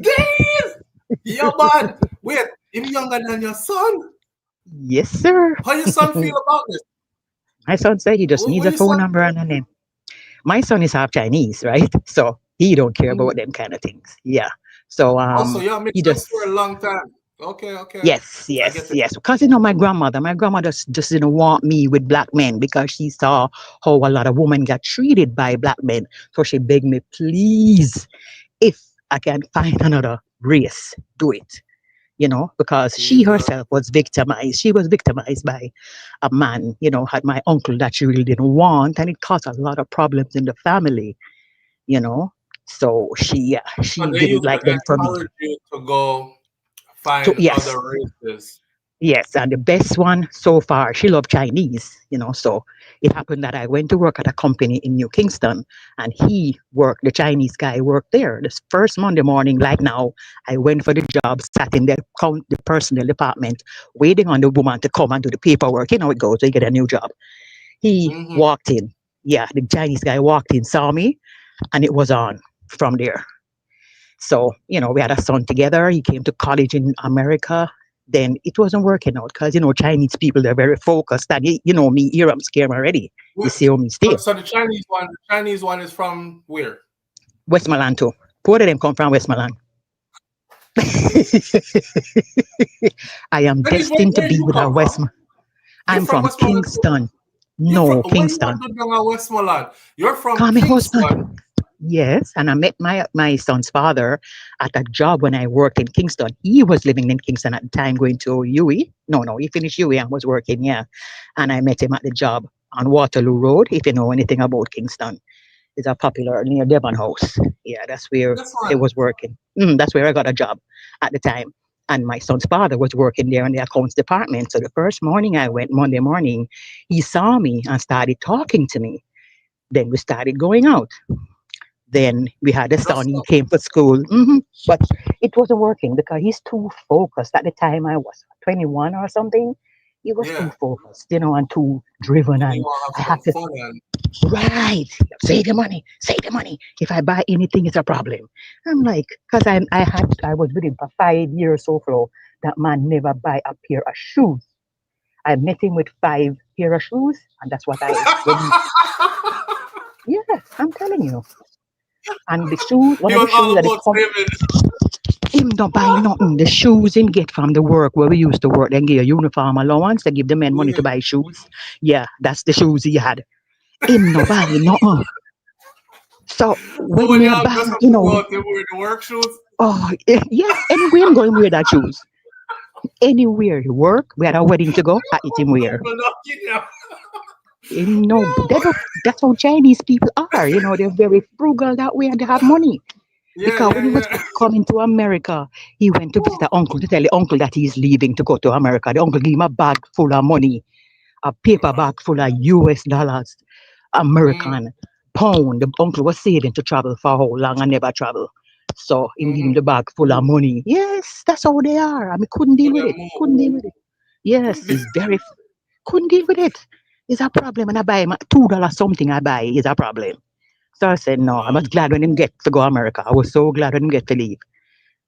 Damn! Yeah, man. Wait, him younger than your son? Yes, sir. How your son feel about this? My son said he just needs What a your phone son number say? and a name. My son is half Chinese, right? So he don't care Mm. about them kind of things. Yeah. So Also, yeah, he mixed us just for a long time. Okay, okay. yes, I yes, get it. yes. Because my grandmother just didn't want me with black men because she saw how a lot of women got treated by black men. So she begged me, please, if I can find another race, do it. Because she Jesus. herself was victimized. She was victimized by a man, had my uncle that she really didn't want, and it caused a lot of problems in the family, you know. So So she they didn't used to like them for me. encourage you to go So find yes, other races. yes, and the best one so far, she loved Chinese, so it happened that I went to work at a company in New Kingston, and the Chinese guy worked there. This first Monday morning, like now, I went for the job, sat in the personnel department, waiting on the woman to come and do the paperwork. You know how it goes, so you get a new job. He Mm-hmm. walked in. Yeah, the Chinese guy walked in, saw me, and it was on from there. So, we had a son together. He came to college in America. Then it wasn't working out because, Chinese people, they're very focused. And, me, here I'm scared already. You see how me So, stay. so the Chinese one is from where? Westmoreland too. Both of them come from Westmoreland. I am Denise, destined to where be you with a come from? Westmoreland. You're I'm from from Westmoreland too. Kingston. You from No, what you Kingston. want to do down at Westmoreland? You're from Call me Kingston. husband. Yes, and I met my son's father at a job when I worked in Kingston. He was living in Kingston at the time, going to UE. No, he finished UE and was working. Yeah, and I met him at the job on Waterloo Road. If you know anything about Kingston, it's a popular near Devon House. Yeah, that's where This he one. was working. That's where I got a job at the time. And my son's father was working there in the accounts department. So the first morning I went, Monday morning, he saw me and started talking to me. Then we started going out. Then we had a Just son, he came for school. But it wasn't working because he's too focused. At the time I was 21 or something. He was too yeah. focused, and too driven. And you And want I to have have some to, fun and right, save the money, save the money. If I buy anything, it's a problem. I'm like, because I was with him for 5 years so far. That man never buy a pair of shoes. I met him with 5 pair of shoes, and that's what yes, I'm telling you. And the shoes, one he of the was shoes all that they about come, saving. him don't buy nothing. The shoes him get from the work where we used to work. They give a uniform allowance. They give the men money Yeah. to buy shoes. Yeah, that's the shoes he had. Him no buy nothing. So So when when me a y'all buy, dress up to go out, they wear the work shoes. yes, anywhere him going wear that shoes. Anywhere he work, we had a wedding to go, I eat him wear. But not yeah. Him no, they Yo. don't. That's how Chinese people are. They're very frugal that way and they have money. Yeah, Because yeah, when he was yeah. coming to America, he went to visit Woo. the uncle to tell the uncle that he's leaving to go to America. The uncle gave him a bag full of money, a paper Right. bag full of US dollars, Mm, American pound. The uncle was saving to travel for how long and never travel. So him give him mm-hmm. the bag full of money. Yes, that's how they are. I mean, couldn't deal So with they it. move. Couldn't deal with it. Yes, he's very couldn't deal with it. It's a problem. And I buy him $2 something I buy is a problem. So I said, no, I was glad when him get to go America. I was so glad when him get to leave.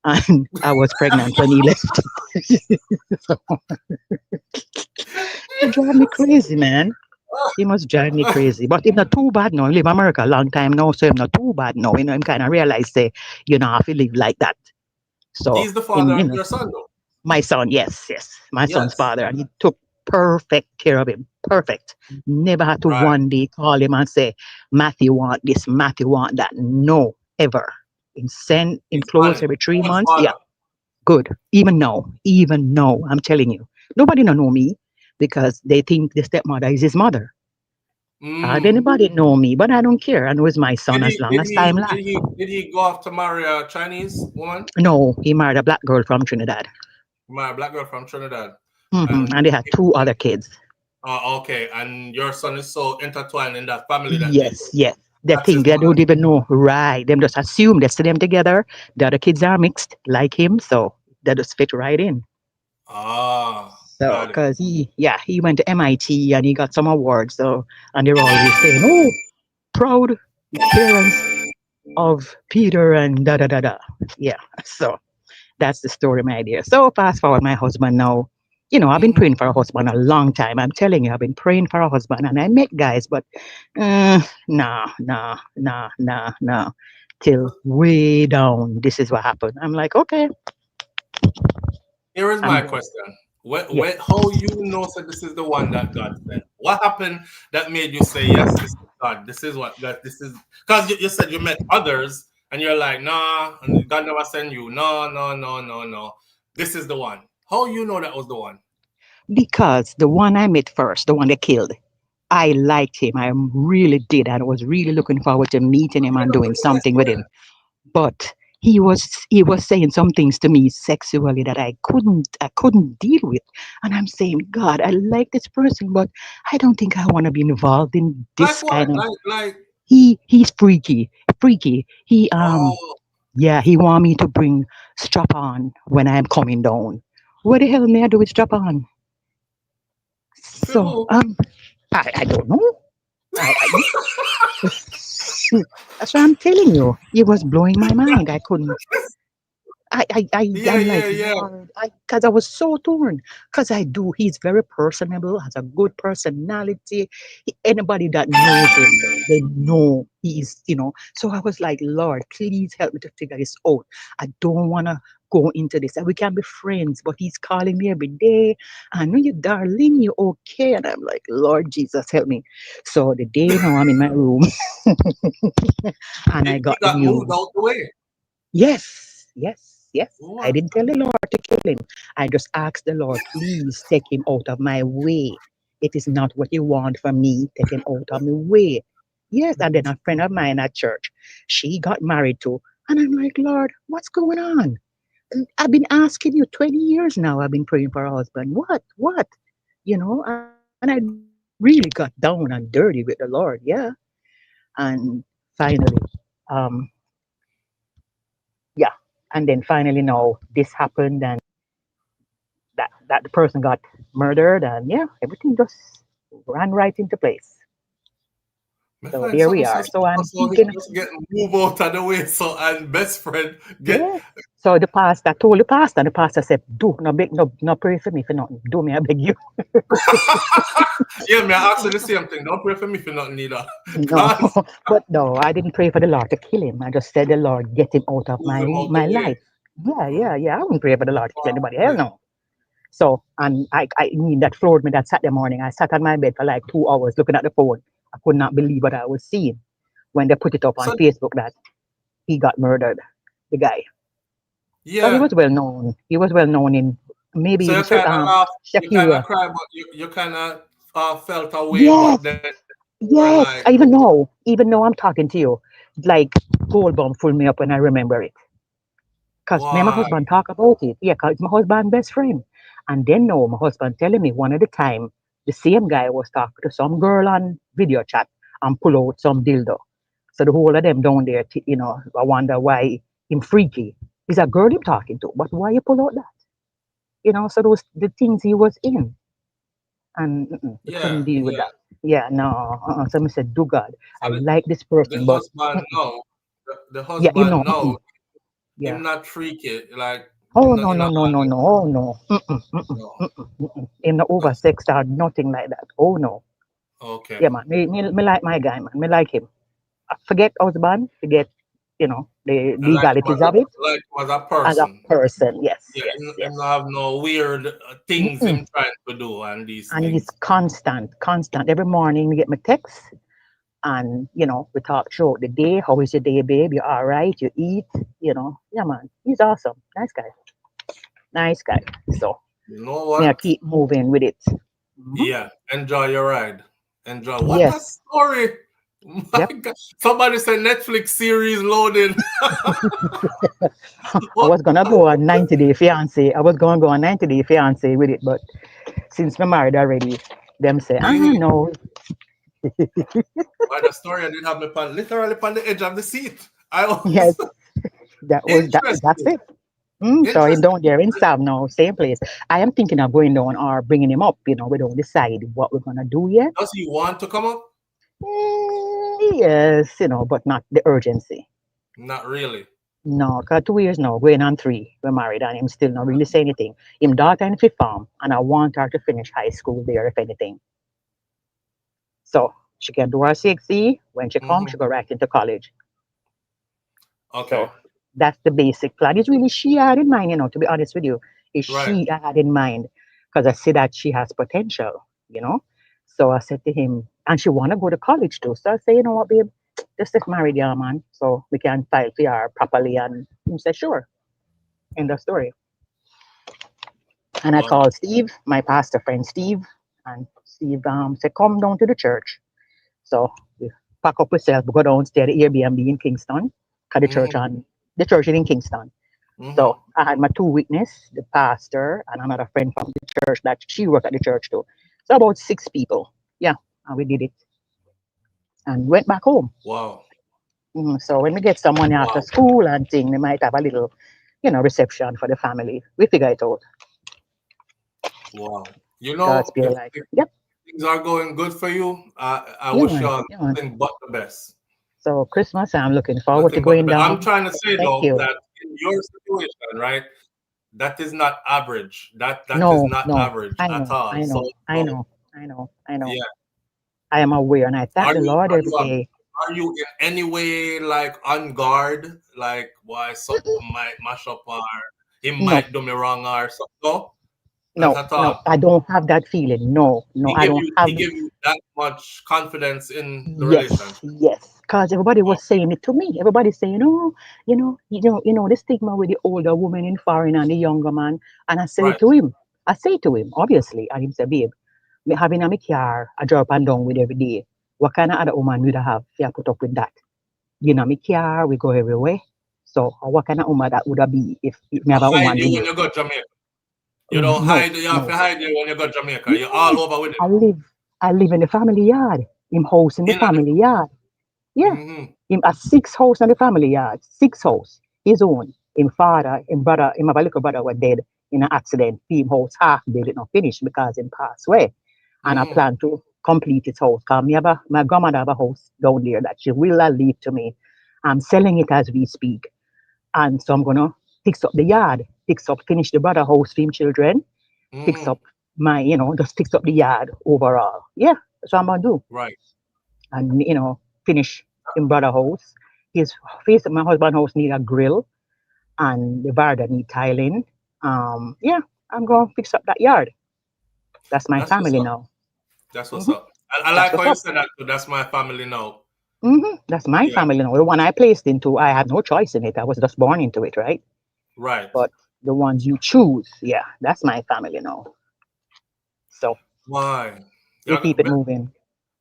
And I was pregnant when he left. So it drive me crazy, man. He must drive me crazy. But him not too bad now. He live in America a long time now, so him not too bad now. Him kind of realize say, I have to live like that. So He's the him, father of your son, though. my son, yes, my son's Yes. father, and he took perfect care of him. Perfect. Never had to Right. one day call him and say, Matthew want this, Matthew want that. No, ever. Him send him He's clothes solid. every 3 months. Good Yeah, father. good. Even now, I'm telling you. Nobody don't know me because they think the stepmother is his mother. Mm. Anybody know me, but I don't care. I know it's my son Did as he? long Did as time he? Did lasts. he? Did he go off to marry a Chinese woman? No, he married a black girl from Trinidad. My black girl from Trinidad, And and they had two other kids. okay, and your son is so intertwined in that family that Yes. They that's his think they mother. don't even know. Right. Them just assume they see them together. The other kids are mixed like him, so they just fit right in. Ah, So, got it. because he went to MIT and he got some awards. So, and they're always saying, oh, proud parents of Peter and da da da da. Yeah. So, that's the story, my dear. So, fast forward, my husband now. I've been Mm-hmm. praying for a husband a long time. I'm telling you, I've been praying for a husband, and I met guys, but nah. Till way down, this is what happened. I'm like, okay, Here is I'm my going. question. Yeah, How you know that this is the one that God sent? What happened that made you say, yes, this is God? This is what God, this is. Because you said you met others and you're like, nah, and God never sent you. No. This is the one. How you know that was the one? because the one I met first, the one they killed, I liked him. I really did, and I was really looking forward to meeting him and doing something with him. But he was saying some things to me sexually that I couldn't deal with, and I'm saying, God, I like this person, but I don't think I want to be involved in Like this what? kind of. Like, He's freaky. oh, He want me to bring strap on when I'm coming down. What the hell may I do with strap on? for So who? I don't know. I that's what I'm telling you. It was blowing my mind. I couldn't. Yeah, I'm yeah, like, yeah. Lord, because I was so torn. Because he's very personable, has a good personality. Anybody that knows him, they know he's. So I was like, Lord, please help me to figure this out. I don't want to go into this. And we can be friends, but he's calling me every day. I know you, darling, you okay? And I'm like, Lord Jesus, help me. So the day now I'm in my room and I He got the got moved news. out the way. Yes. I What? didn't tell the Lord to kill him. I just asked the Lord, please take him out of my way. It is not what you want from me. Take him out of my way. Yes, and then a friend of mine at church, she got married too. And I'm like, Lord, what's going on? I've been asking you 20 years now. I've been praying for a husband. What? And I really got down and dirty with the Lord. Yeah. And finally, um, yeah. And then finally now this happened, and that the person got murdered, and yeah, everything just ran right into place. Me So find here we something are. so So simple, I'm so he thinking, just get move out of the way. So and best friend get. yeah. So the pastor told the pastor, and the pastor said, "Do no beg, no pray for me for nothing. Do me, I beg you." Yeah, me I ask you the same thing. Don't pray for me for nothing either. No, Cause but no, I didn't pray for the Lord to kill him. I just said the Lord get him out of move my him out the my way. life. Yeah, Mm. yeah, yeah. I wouldn't pray for the Lord to kill anybody. Hell Yeah. no. So, and I mean, that floored me that Saturday morning. I sat on my bed for like 2 hours looking at the phone. I could not believe what I was seeing when they put it up on So Facebook that he got murdered, the guy. Because he yeah. was well known. He was well known in maybe So in you kind of laugh, you kind of Shakira. cry, but you kind of felt away. Yes, But then you were yes. like, Even though I'm talking to you, like gold bomb pulled me up when I remember it. Because me and my why? husband talk about it. Yeah, because my husband best friend. And then now my husband telling me one of the time the same guy was talking to some girl on video chat and pull out some dildo. So the whole of them down there, I wonder why him freaky. Is a girl him talking to, but why you pull out that? So those the things he was in, and we couldn't Yeah, deal with yeah. that. Yeah, no. So I said, do God, So I like this person, the but husband no, the yeah, husband no, yeah. him not freaky, like him Oh not no in a no no no hard no! Oh no! no. Him not oversexed or nothing like that. Oh no! Okay. Yeah, man. Me like my guy, man. Me like him. Forget husband, forget, the I like him legalities of it. as a As a person. person, yes, Yeah, yes, him yes. not have no weird things Mm-mm. him trying to do and these And he's things. constant. Every morning we get my text, and we talk throughout the day. How is your day, babe? You all right? You eat? Yeah, man. He's awesome. Nice guy. Nice guy. So You know me, I what? keep moving with it. Mhm. Yeah, enjoy your ride. Enjoy. What a Yes. story! My Yep. God. Somebody said Netflix series loading. I What? was gonna go on 90-day fiance. I was gonna go on 90-day fiance with it, but since we're married already, them say, Really? no. Why the story I did have me literally on the edge of the seat. I Yes, was that's interesting. it. So him Interesting. down there in Sam now, same place. I am thinking of going down or bringing him up. We don't decide what we're gonna do yet. Does he want to come up? Yes, but not the urgency. Not really. No, cause 2 years now, going on 3, we're married, and him still not really say anything. Him daughter in fifth form, and I want her to finish high school there, if anything. So she can do her 6E. When she comes, Hmm. she go right into college. Okay. So that's the basic plan. It's really she I had in mind, to be honest with you. It's Right. she I had in mind because I see that she has potential. So I said to him, and she want to go to college too. So I say, you know what, babe, just get married, yeah, man. So we can file for her properly. And he said, sure. End of story. And I Wow. called Steve, my pastor friend Steve, and Steve said, come down to the church. So we pack up ourselves, we go downstairs the Airbnb in Kingston, because Hmm. the church is in Kingston. Hmm. So I had my two witness, the pastor, and another friend from the church that she worked at the church too. So about 6 people. Yeah, and we did it and went back home. Wow. So when we get some money after Wow. school and thing, we might have a little, reception for the family. We figure it out. Wow. God's be like, If yep, things are going good for you, I yeah, wish man, you all yeah, man. nothing but the best. So Christmas, I'm looking forward to Nothing but the going best. I'm down. trying to say Thank though you. that in your situation, right, that is not average. That is No, not no, average I at know, all. I So, know, I so know, I know, I know. yeah. I am aware, and I thank the Lord Are every you day. are you in any way like on guard? Like why something might mash up or he No, might do me wrong or something? No, not no, at no, all. I don't have that feeling. No, no, I don't He have. gave you that much confidence in the Yes, relationship. yes, because everybody Wow. was saying it to me. Everybody's saying, "Oh, the stigma with the older woman in foreign and the younger man." And I say Right. to him, obviously, and him say, "Babe, me having a me car, I drop and down with every day. What kind of other woman would I have? If I put up with that? Me car, we go everywhere. So, what kind of woman that would I be if me have a Hide woman you with when me? you go Jamaica. You don't No, hide. You have no. to hide you when you go Jamaica. You're all Yes, over with it. I live in the family yard. Him house in the In the family yard. Yeah. mm-hmm. Him a 6 house in the family yard. 6 house. His own. Him father, him brother, him have a little brother was dead in an accident. Him house half built it not finished because him passed away. And I Mm-hmm. plan to complete his house. Cause my grandmother have a house down there that she will leave to me. I'm selling it as we speak. And so I'm gonna fix up the yard, finish the brother house for him children, fix Mm-hmm. up just fix up the yard overall. Yeah, that's what I'm gonna do. Right. And finish in brother house. His my husband house need a grill, and the veranda need tiling. Yeah, I'm gonna fix up that yard. That's my That's what's family up. now. That's what's Hmm. up. I That's like how what's you up. said that too. That's my family now. That's my Yeah. family now. The one I placed into, I had no choice in it. I was just born into it, right? Right. But the ones you choose, yeah, that's my family now. So Why? we Yeah, keep it moving.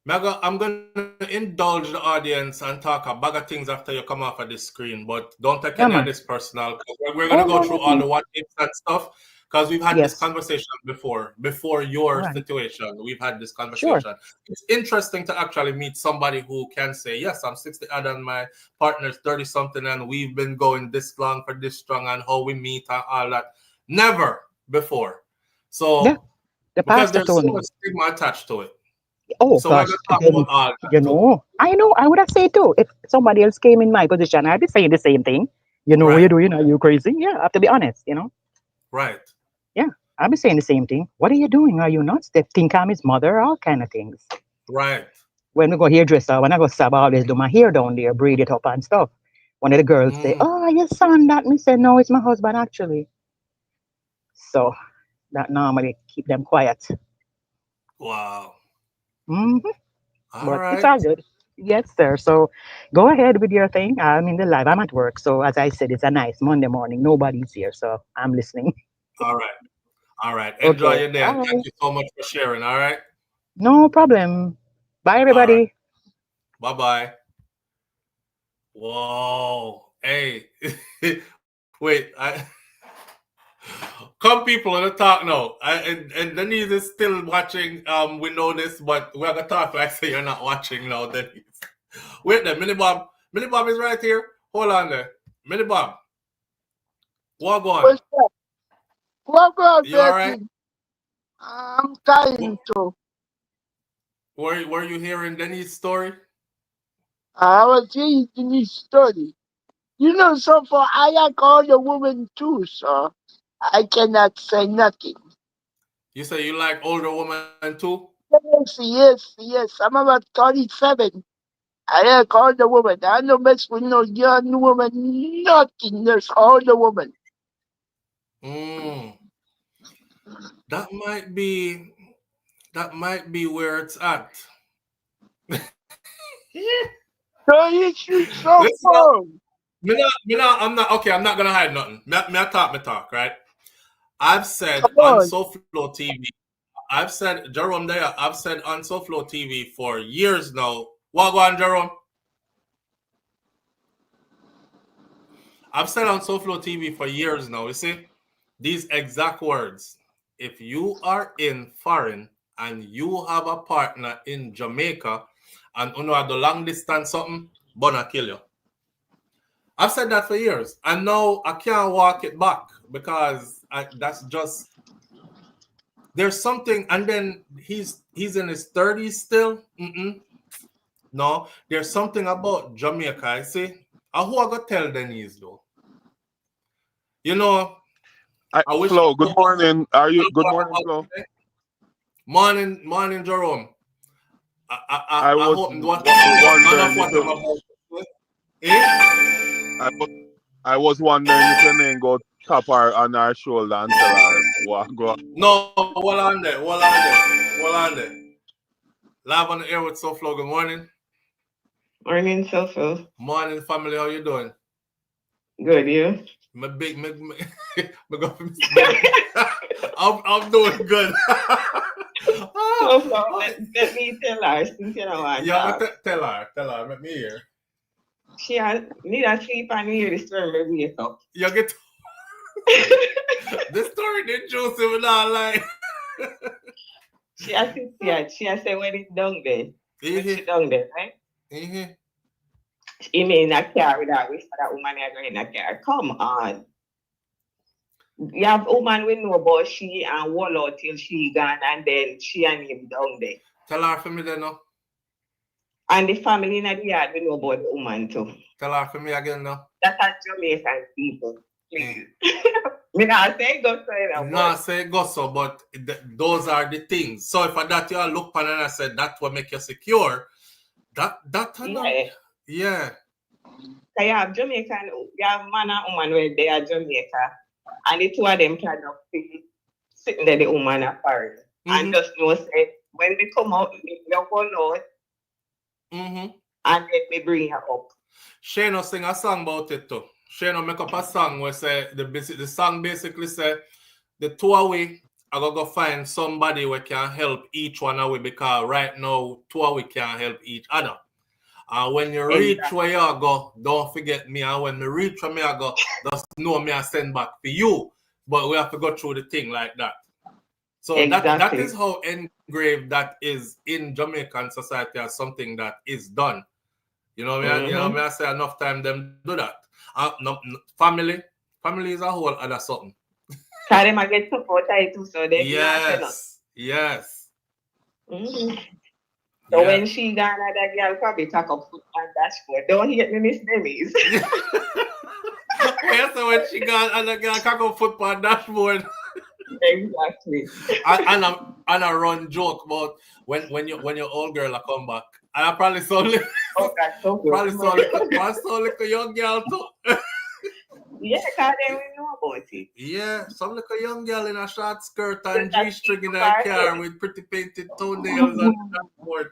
I'm gonna indulge the audience and talk a bag of things after you come off of this screen, but don't take any Yeah, of man. this personal because we're gonna Oh go no, through no, all the no. what ifs and stuff because we've had this Yes. conversation before All your right. situation. We've had this Sure. conversation. It's interesting to actually meet somebody who can say, "Yes, I'm 60 and my partner's 30 something, and we've been going this long for this strong, and how we meet and all that." Never before. Yeah. So The because pastor there's so told much me. stigma attached to it. Oh So we're gonna gosh, talk about then all that too. I know, I would have said too. If somebody else came in my position, I'd be saying the same thing. You know what you're Right, doing, are you crazy? Yeah, I have to be honest. right. Yeah, I'd be saying the same thing. What are you doing? Are you nuts? They think I'm his mother, all kind of things. Right. When we go hairdresser, when I go sab, I always do my hair down there, braid it up and stuff. One of the girls say, "Oh, your son that?" Me say, "No, it's my husband actually." So that normally keep them quiet. Wow. hmm All But it's all right. good. Yes, sir. So go ahead with your thing. I'm in the live. I'm at work. So as I said, it's a nice Monday morning. Nobody's here. So I'm listening. All right. All right. Enjoy Okay. your day and thank Bye. you so much for sharing. All right. No problem. Bye, All right. everybody. Bye bye. Whoa. Hey. Wait. Come people on the talk now. And Denise is still watching. We know this, but we're gonna talk like say you're not watching now, Denise. Wait there, Minnie Bob. Minnie Bob is right here. Hold on there. Minnie Bob. Walk on. What's up? What about You alright? Betty? I'm trying to. Were you hearing Denise's story? I was reading this story. You know, so far I like all the women too, so I cannot say nothing. You say you like older women too? Yes. I'm about 37. I like all the women. I don't mess with no young woman, nothing. There's all the women. Mm, that might be where it's at. So you shoot so Listen up. far. I'm not gonna hide nothing. Me talk, right? I've said Come on on. SouFLo TV, I've said Jerome there, I've said on SouFLo TV for years now. What go on, Jerome? I've said on SouFLo TV for years now, you see, these exact words. If you are in foreign and you have a partner in Jamaica and you have the long distance something, gonna kill you. I've said that for years. And now I can't walk it back because that's just there's something, and then he's in his 30s still. No, there's something about Jamaica. I see. Who I got tell Denise though? You know, I wish. Flo, good morning. Are you good morning, Flo? Morning, Jerome. I I was hope none of wondering if what I'm you, about to say. Eh? I was I was wondering if your name go tap her on her shoulder and tell her what go. No, hold on there. Live on the air with SouFLo. Good morning. Morning, SouFL. Morning, family. How you doing? Good, you? My big, I'm doing good. SouFL, let me tell her since you know what. Yeah, tell her, let me hear. She need a sleep and hear the story when we wake up. You get the story didn't choose him not like. She has to see it. She has say when it's down there. When she down there, right? He in a car with her. We saw that woman here going in a car. Come on. You have woman we know about she and wall out till she gone and then she and him down there. Tell her for me then no. And the family in the yard we know about the woman too. Tell her for me again now. That's a Jamaican people. Please. Me not say go so. No, say go so, but those are the things. So if I that you look pan and I said that will make you secure, that yeah. So you have Jamaican, you have man and woman where they are Jamaica, and the two of them kind of sitting there, the woman apart. And just know say when they come out, they go out, and then they bring her up. Shano sing a song about it too. Shano make up a song where say the song basically say the two away I gotta go find somebody where can help each one away because right now two away can't help each other. And when you reach where you go, don't forget me. And when you reach where me I go, just know me I send back for you. But we have to go through the thing like that. So that is how engraved that is in Jamaican society as something that is done. You know, I say enough time them do that. No, family is a whole other something. Try them I get support too, so they yes. So when she gone, that girl probably talk up foot on dashboard. Don't hit me, Miss Denise. So when she gone and the girl talk up foot on dashboard. Exactly. and and I run joke about when your old girl a come back. And I probably saw probably saw like a young girl too. Yeah, because then we know about it. Yeah, some like a young girl in a short skirt and G-string in her car with pretty painted toenails and dashboard.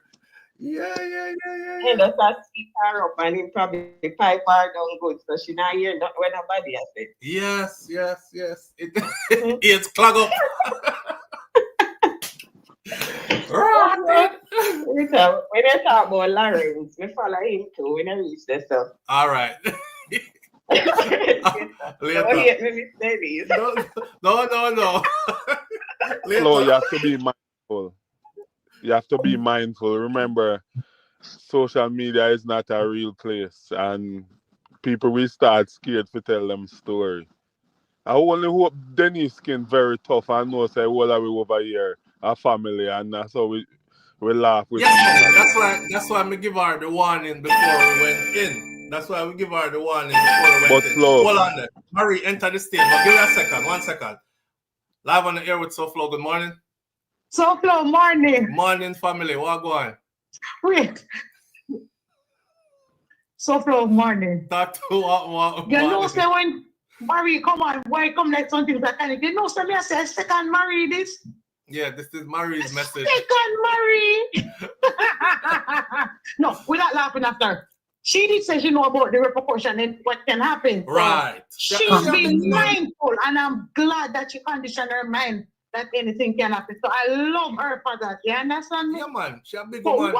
Yeah. And that's that speak her up and he probably pipe her down good so she not hear not when nobody has it. Yes. It's clog up. Right. So when they talk about Lawrence, we follow him too when I reach this stuff. All right. Later. Don't hit me with Denise. No. Flo, you have to be mindful. You have to be mindful. Remember, social media is not a real place, and people will start scared to tell them story. I only hope Denise skin very tough and know say what are we over here, our family, and that's how we laugh with that's why we give her the warning before we went in. That's why we give her the warning before we went in. Flo, hold on there. Marie, enter the stage. But give me a second, 1 second. Live on the air with SouFLo. Good morning. SouFLo, morning. Morning, family. What going? Wait. SouFLo, morning. Talk to what You know, say when Marie come on, why come like something that kind of, you know, say me I say second Marie this. Yeah, this is Marie's message. Second Marie. No, we're not laughing after. She did say she know about the repercussion and what can happen. Right. So she's being mindful, and I'm glad that she conditioned her mind that anything can happen. So I love her for that. You understand me? Yeah, man. She a big But woman.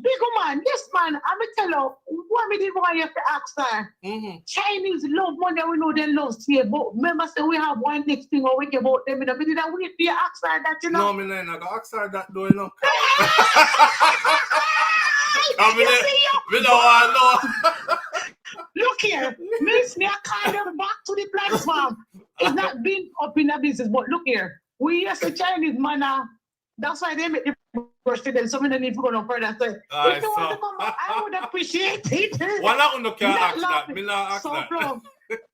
Big man, yes, man. I'm going to tell you, what me did want you to ask her. Chinese love money, we know they love slave. But remember, say we have one next thing or we about them. We did that wait for you ask her that, you know? No, me not go ask her that, though, you know. Me don't want to know. Look here, Miss, me I call them back to the platform. It's not been up in the business, but look here. We as a Chinese man, that's why they make the first them. So we don't need to go no further. So if you want to come back, I would appreciate it. Why not can ask that? Me not ask that.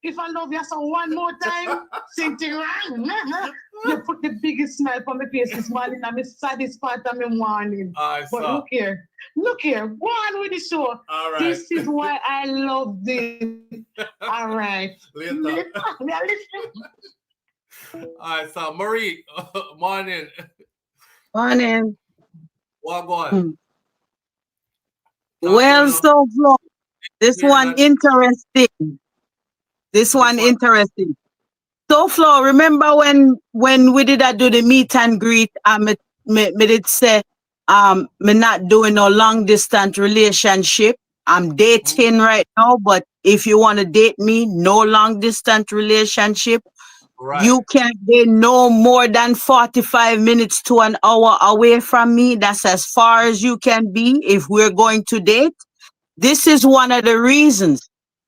If I love you so one more time, sing to you put the biggest smile on my face this morning. I'm the saddest part of my morning. But look here, go on with the show. All right. This is why I love this. All right. Later. All right, so Marie, morning. Morning. What going? Well, SouFLo, this one interesting. Interesting. SouFLo, remember when we did do the meet and greet, me did say me not doing no long distance relationship. I'm dating right now, but if you want to date me, no long distance relationship. Right. You can't be no more than 45 minutes to an hour away from me. That's as far as you can be if we're going to date. This is one of the reasons.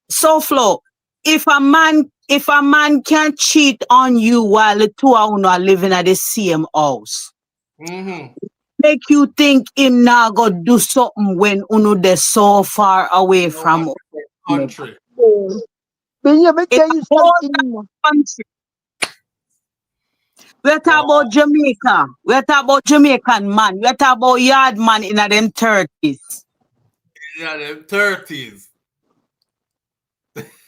SouFLo, if a man can't cheat on you while the two of you are living at the same house, make you think him now go do something when uno they so far away from country. Let me tell you something. We're talking about Jamaica. We're talking about Jamaican man. We're talking about yard man in them 30s. Yeah, them 30s.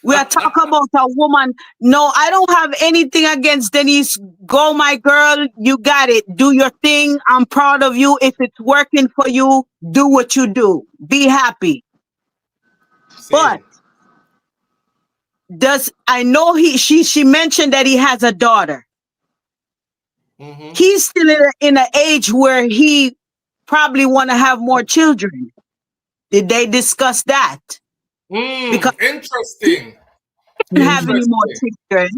We are talking about a woman. No, I don't have anything against Denise. Go, my girl. You got it. Do your thing. I'm proud of you. If it's working for you, do what you do. Be happy. But I know she mentioned that he has a daughter. He's still in an age where he probably want to have more children. Did they discuss that? Because interesting. Have any more children?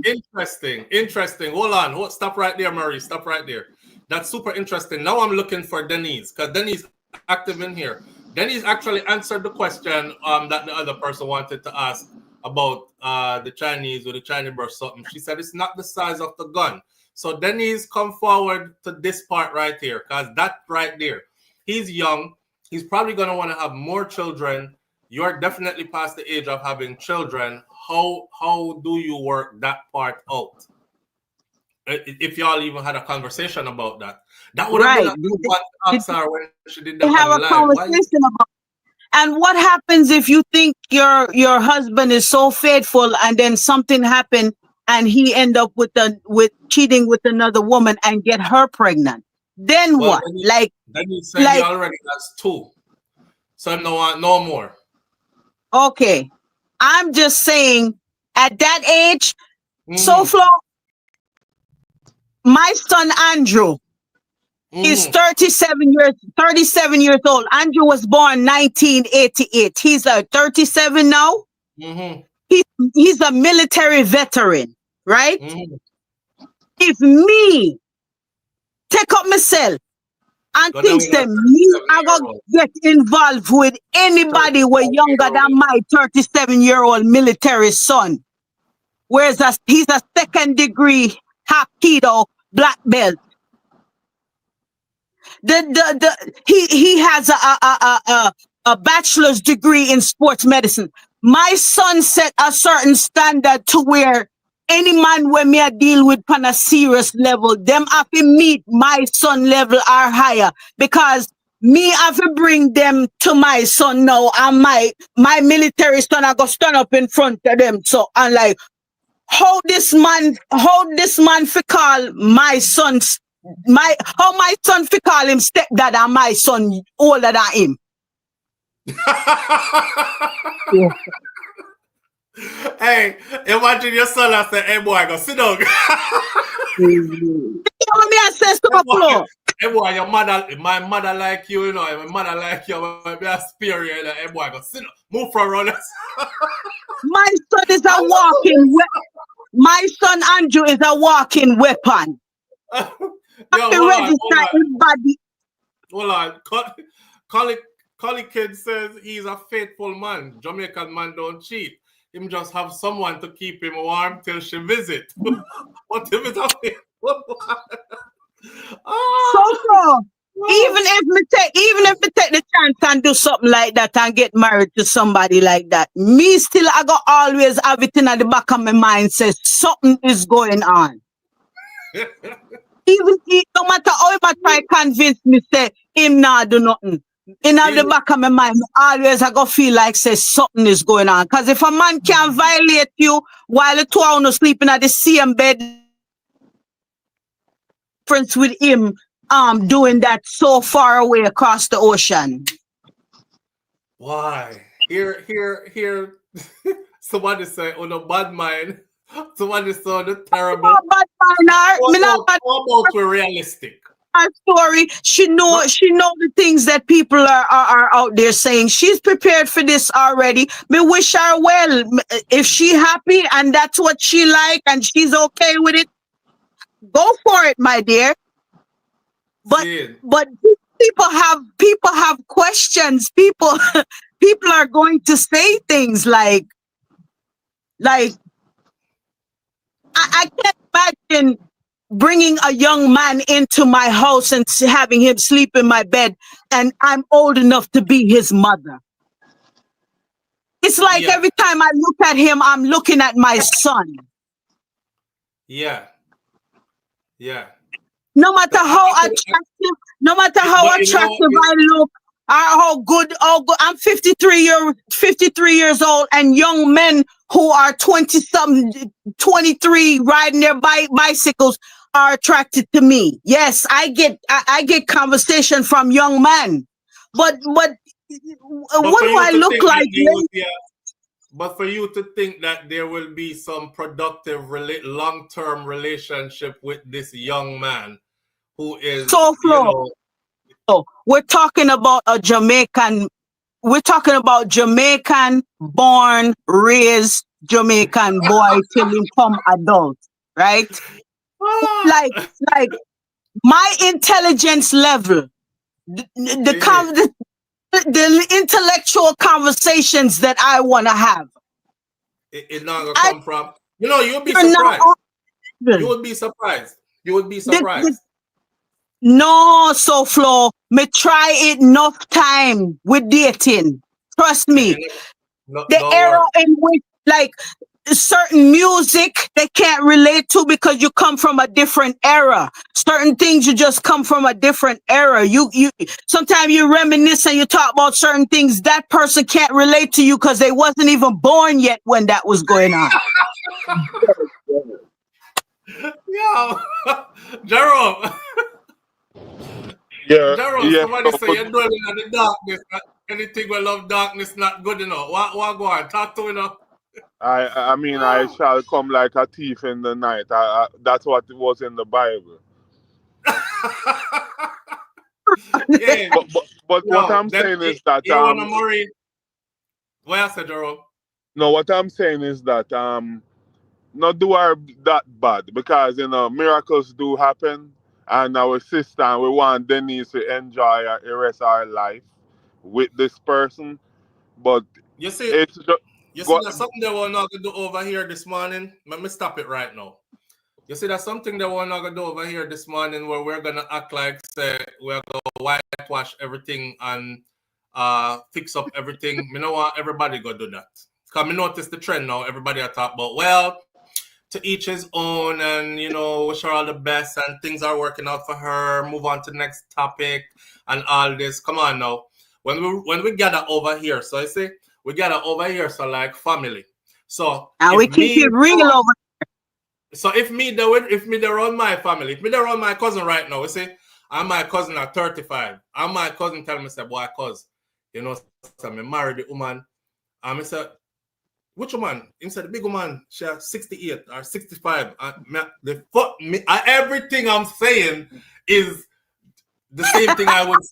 Interesting. Hold on. Stop right there, Marie. Stop right there. That's super interesting. Now I'm looking for Denise because Denise is active in here. Denise actually answered the question that the other person wanted to ask about the Chinese or the Chinese or something. She said it's not the size of the gun. So Denise, come forward to this part right here, because that right there, he's young. He's probably going to want to have more children. You're definitely past the age of having children. How do you work that part out? if y'all even had a conversation about that. That would have Right. been a good one to ask her when she did that They have on a live. conversation about. And what happens if you think your husband is so faithful and then something happened and he end up with cheating with another woman and get her pregnant? Then Well, what? then you say he already has 2. So no want no more. Okay. I'm just saying at that age, SouFLo, my son Andrew is 37 years old. Andrew was born 1988. He's 37 now. He's a military veteran, right? If me take up myself and think that me I gonna get involved with anybody who younger than my 37-year-old military son, whereas he's a 2nd degree Hapkido black belt. He has a bachelor's degree in sports medicine. My son set a certain standard to where any man when me I deal with on a serious level, them have to meet my son level or higher, because me have to bring them to my son now, and my military son I go stand up in front of them. So I'm like, how this man fi call my son's how my son fi call him stepdad and my son older than him. Hey, imagine your son and say, hey boy, go sit down. You know what me I say, SouFLo? Hey boy, my mother like you, my mother like you, be a spear you, hey boy, go sit down. Move from around us. My son is a walking weapon. My son Andrew is a walking weapon. Hold on. Collie Kid says he's a faithful man. Jamaican man don't cheat. Him just have someone to keep him warm till she visit. What if it's a faithful man? SouFLo, even if me take the chance and do something like that and get married to somebody like that, me still I got always have it in the back of my mind, says something is going on. Even no matter how I try convince me say him not do nothing, in the back of my mind, always I go feel like say something is going on. Because if a man can violate you while the two are sleeping at the same bed, difference with him doing that so far away across the ocean. Why? Here somebody say, oh no, bad mind. Somebody saw the terrible. How about we're realistic? Our story, she know the things that people are out there saying. She's prepared for this already. Me wish her well. If she happy and that's what she like and she's okay with it, go for it, my dear. But people have questions. People are going to say things like I can't imagine bringing a young man into my house and having him sleep in my bed, and I'm old enough to be his mother. It's like every time I look at him, I'm looking at my son. Yeah. No matter how attractive, I look, or how good, I'm 53 years old, and young men who are 20-something, 23, riding their bicycles are attracted to me. Yes, I get conversation from young men, but what do I look like? But for you to think that there will be some productive long-term relationship with this young man who is SouFLo. We're talking about a Jamaican. We're talking about Jamaican born, raised Jamaican boy till he become adult, right? Like my intelligence level, the intellectual conversations that I want to have. It's not gonna come from. You'll be surprised. You would be surprised. You would be surprised. No, SouFLo, me try it enough time with dating. Trust me. The era in which, like, certain music they can't relate to because you come from a different era. Certain things you just come from a different era. You sometimes you reminisce and you talk about certain things that person can't relate to you because they wasn't even born yet when that was going on. Yo, Jerome. Yeah, Jerome, yeah. somebody say you're dwelling in the darkness. Anything we love darkness not good enough. What go on? Talk to me now. I mean, I shall come like a thief in the night. That's what it was in the Bible. Yeah. But what I'm saying is that you wanna marry? What I said, Jerome? no, what I'm saying is that not do her that bad because miracles do happen, and our sister and we want Denise to enjoy the rest of her life with this person, but You see, it's just, that's something that we're not gonna do over here this morning. Let me stop it right now. You see, that's something that we're not gonna do over here this morning where we're gonna act like say we're gonna whitewash everything and fix up everything. You know what? Everybody go do that. Because me notice the trend now. Everybody are talking about, well, to each his own, and wish her all the best, and things are working out for her. Move on to the next topic and all this. Come on now. When we gather over here, so I say we gather over here, so like family. So and we keep it real over. So if me they're on my family, if me they're on my cousin right now, we say I'm my cousin at 35. I'm my cousin tell me say, boy, cuz, so me married the woman. And I said, which woman? He said the big woman, she has 68 or 65. Everything I'm saying is the same thing I would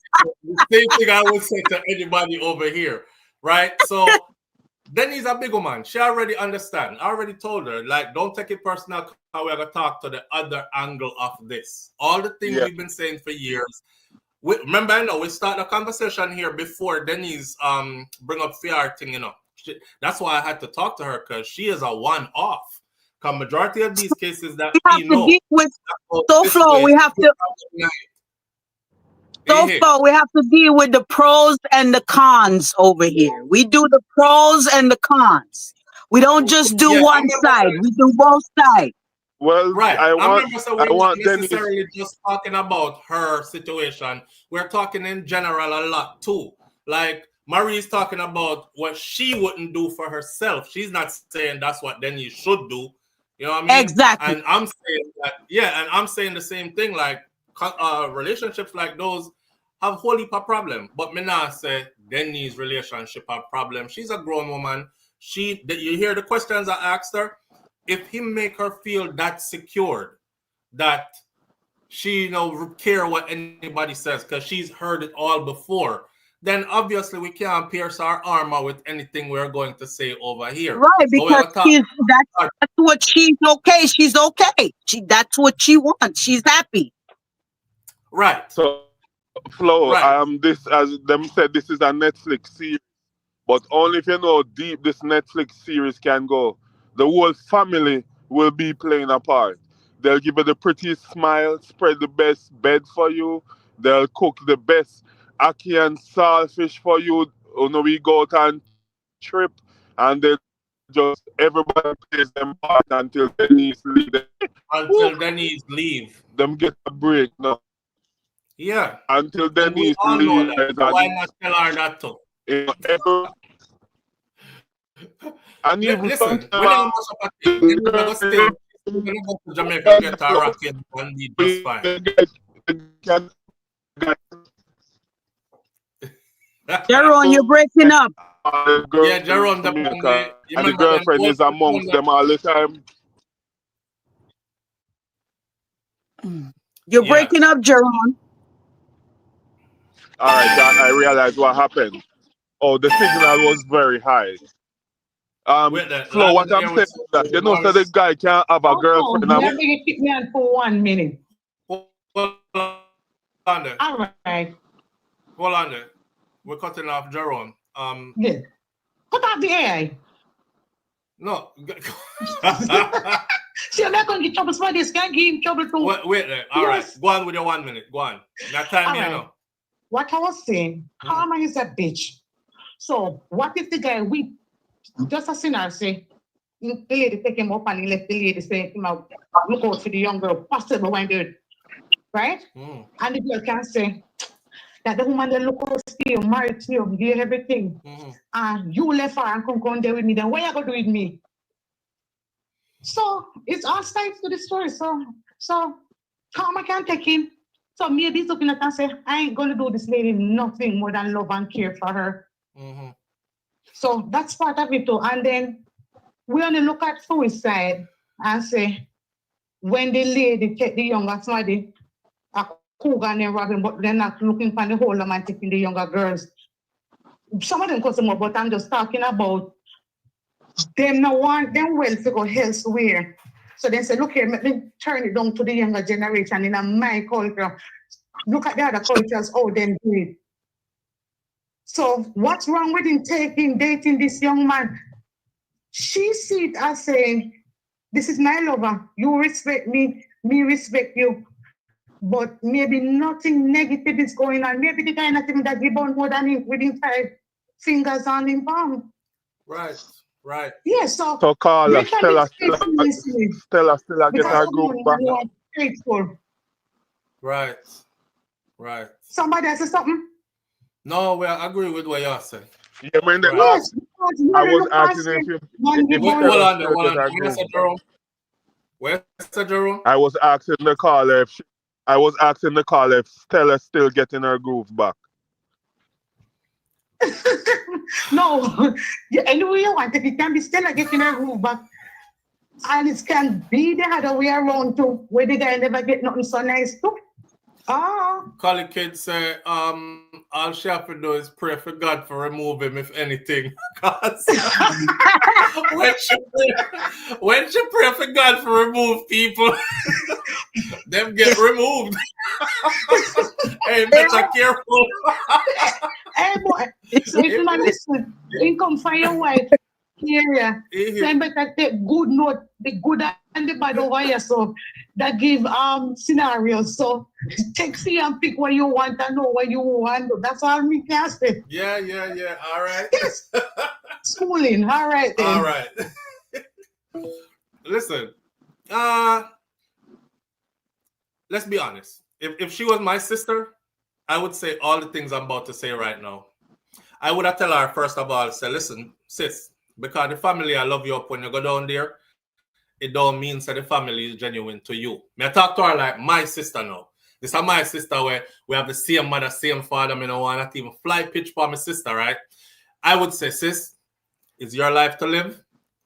say, to anybody over here, right? So Denise a big woman. She already understand. I already told her, like, don't take it personal. How we're gonna talk to the other angle of this. All the things we've been saying for years. Remember, I know we started a conversation here before Denise bring up fear thing. That's why I had to talk to her, because she is a one-off. Because majority of these cases that we know, SouFLo, we have to. SouFLo, we have to deal with the pros and the cons over here. We do the pros and the cons. We don't just do one side. We do both sides. Well, right. I remember, so we're not necessarily Denise. just talking about her situation. We're talking in general a lot too. Like Marie's talking about what she wouldn't do for herself. She's not saying that's what Denise should do. You know what I mean? Exactly. And I'm saying that, and I'm saying the same thing. Like relationships like those have whole heap of problem. But me not say Denise relationship have problem. She's a grown woman. You hear the questions I asked her. If he make her feel that secured, that she care what anybody says because she's heard it all before, then obviously we can't pierce our armor with anything we're going to say over here. Right, because that's what she's okay. She's okay. That's what she wants. She's happy. Right. So Flo, this, as them said, this is a Netflix series, but only if you know deep this Netflix series can go. The whole family will be playing a part. They'll give you the prettiest smile, spread the best bed for you. They'll cook the best ackee and saltfish for you. We go out on trip, and they just everybody plays them part until Denise leave. Denise leave. Them get a break now. Yeah. Until Denise leave. Why not tell her that too? And even listen, we're going to go to Jamaica and get our rocket and be just fine. Jaron, you're breaking up. Yeah, Jaron, and the girlfriend is amongst them all the time. You're breaking up, Jaron. All right, I realized what happened. Oh, the signal was very high. Flo, what I'm saying is that so the guy can't have a girlfriend. Let me keep me on for 1 minute. Hold on there. All right. Hold on there. We're cutting off Jerome. Yeah. Cut off the AI. No. See, I'm not going to get trouble for this. Can't give him trouble too. Wait there. All right. Go on with your 1 minute. Go on. That time here now. What I was saying, karma is a bitch. So what if the guy, we just a sinner say, The lady take him up and he left the lady saying, look out for the young girl, possible when they right? And the girl can say that the woman that look out for you, married to you, give everything. And you left her and come there with me, then what you gonna do with me? So it's all sides to the story. So karma can take him. So maybe he's looking at and say, I ain't gonna do this lady nothing more than love and care for her. So that's part of it too. And then we only look at suicide and say, when the lady take the younger somebody, a cougar and then robbing, but they're not looking for the whole of and taking the younger girls. Some of them cause them up, but I'm just talking about them no want them well to go elsewhere. So they say, look here, let me turn it down to the younger generation in my culture. Look at the other cultures, how them do it. So what's wrong with him dating this young man? She see it as saying, this is my lover. You respect me, me respect you. But maybe nothing negative is going on. Maybe the kind of thing that he born more than him within 5 fingers on him palm. Right. Yeah, so Carla, Stella get her group back. Right. Somebody else say something? No, well, I agree with what y'all saying. Yeah, when they yes, I was asking if you hold on. Where's Jerome? I was asking the caller if Stella's still getting her groove back. No, anyway you want, if it can be Stella getting her groove back, and it can be the other way around too, where the guy never get nothing so nice too. Collie kids say, all she have to do is pray for God for remove him, if anything. Because when she pray for God for remove people, them get removed. Hey, better careful. Hey, boy, so if you not listen, you come find your wife. Here, then better take good note, the good and the bad over here. So that give scenarios. So see and pick what you want and know what you want. That's all me can say. Yeah. All right. Yes. Schooling. All right then. All right. Listen, let's be honest. If she was my sister, I would say all the things I'm about to say right now. I would have tell her first of all, say, listen, sis. Because the family I love you up when you go down there, it don't mean that the family is genuine to you. I talk to her like my sister now. This is my sister where we have the same mother, same father. I don't want to even fly pitch for my sister, right? I would say, sis, it's your life to live.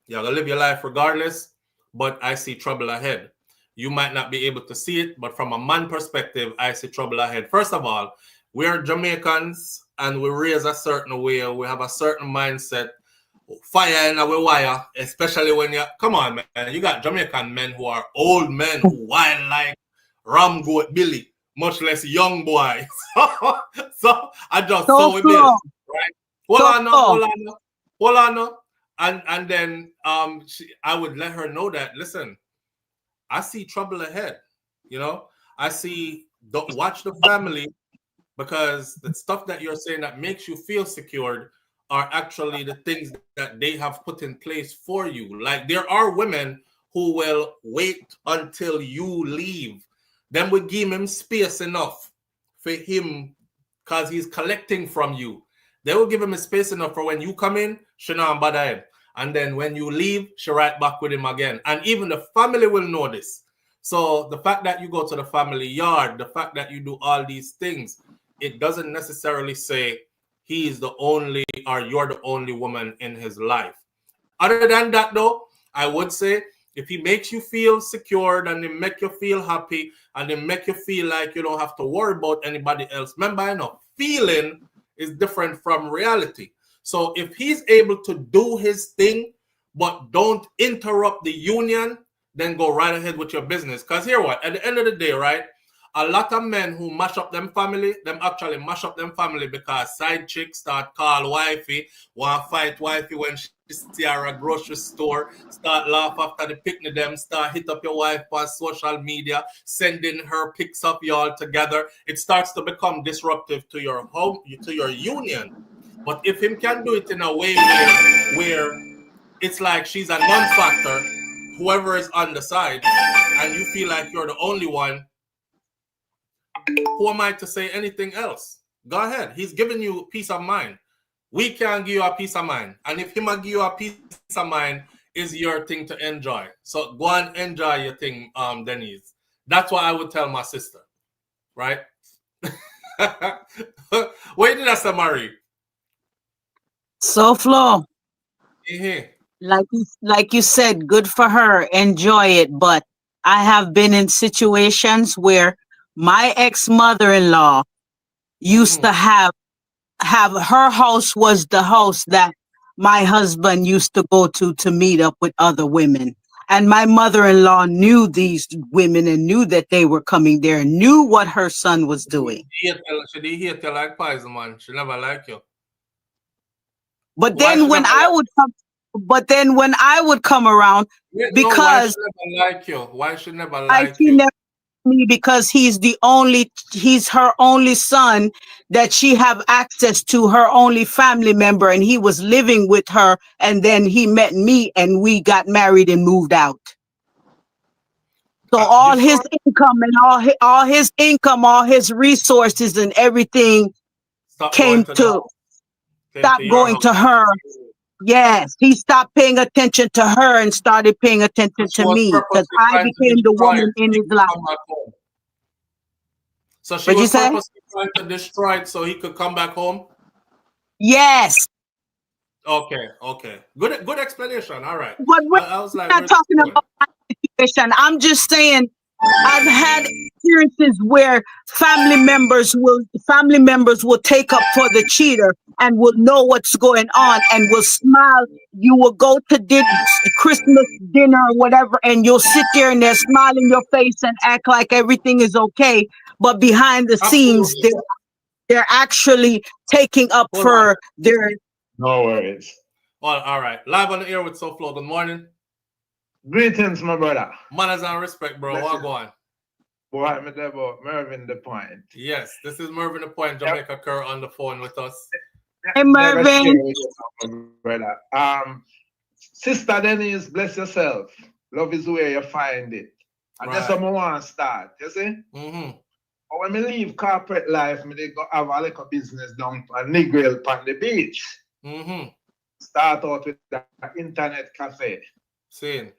You're going to live your life regardless, but I see trouble ahead. You might not be able to see it, but from a man perspective, I see trouble ahead. First of all, we're Jamaicans and we raise a certain way. We have a certain mindset. Fire in our wire, especially when you come on, man. You got Jamaican men who are old men who wild like Ram Goat Billy, much less young boys. so I just saw it, right? Hold on. And then I would let her know that, listen, I see trouble ahead. You know, I see, don't watch the family, because the stuff that you're saying that makes you feel secured are actually the things that they have put in place for you. Like, there are women who will wait until you leave. Then we give him space enough for him, because he's collecting from you. They will give him a space enough for when you come in, she not bother him. And then when you leave, she right back with him again. And even the family will know this. So the fact that you go to the family yard, the fact that you do all these things, it doesn't necessarily say he is the only, or you're the only woman in his life. Other than that, though, I would say if he makes you feel secured and they make you feel happy and they make you feel like you don't have to worry about anybody else. Remember, I know feeling is different from reality. So if he's able to do his thing, but don't interrupt the union, then go right ahead with your business. Because here what? At the end of the day, right? A lot of men who mash up them family, them actually mash up them family because side chicks start call wifey, want fight wifey when she see her at a grocery store, start laugh after the picnic them, start hit up your wife on social media, sending her pics of y'all together. It starts to become disruptive to your home, to your union. But if him can do it in a way where it's like she's a non-factor, whoever is on the side, and you feel like you're the only one, who am I to say anything else? Go ahead. He's giving you peace of mind. We can give you a peace of mind. And if him give you a peace of mind, is your thing to enjoy. So go and enjoy your thing, Denise. That's what I would tell my sister. Right? Wait did I say, Marie? SouFLo. Mm-hmm. Like you said, good for her. Enjoy it. But I have been in situations where my ex-mother-in-law used to have her house was the house that my husband used to go to meet up with other women. And my mother-in-law knew these women and knew that they were coming there, knew what her son was doing. She hate you like poison, man. She never like you. But then when I would come around, because why she never like she you? never me because he's her only son that she have access to, her only family member, and he was living with her, and then he met me and we got married and moved out. So all his income and all his income, all his resources and everything stop going to her. Yes, he stopped paying attention to her and started paying attention to me because I became the woman in his life. So she was purposely trying to destroy it so he could come back home? Yes. Okay. Good explanation. All right. But I was like, not talking about my situation. I'm just saying I've had experiences where family members will take up for the cheater and will know what's going on and will smile. You will go to Christmas dinner or whatever, and you'll sit there and they'll smile in your face and act like everything is okay. But behind the scenes, they're actually taking up for their. No worries. Well, all right. Live on the air with SouFLo. Good morning. Greetings, my brother. Manners and respect, bro. What go on? Boy, I'm about Mervyn the Point. Yes, this is Mervyn the Point, Jamaica Kerr on the phone with us. Hey, Mervyn. Brother. Sister Denise, bless yourself. Love is where you find it. And that's what I want to start, you see? Mm-hmm. But when I leave corporate life, I go have a little business down a Negril on the beach. Mm-hmm. Start out with the internet cafe. Same.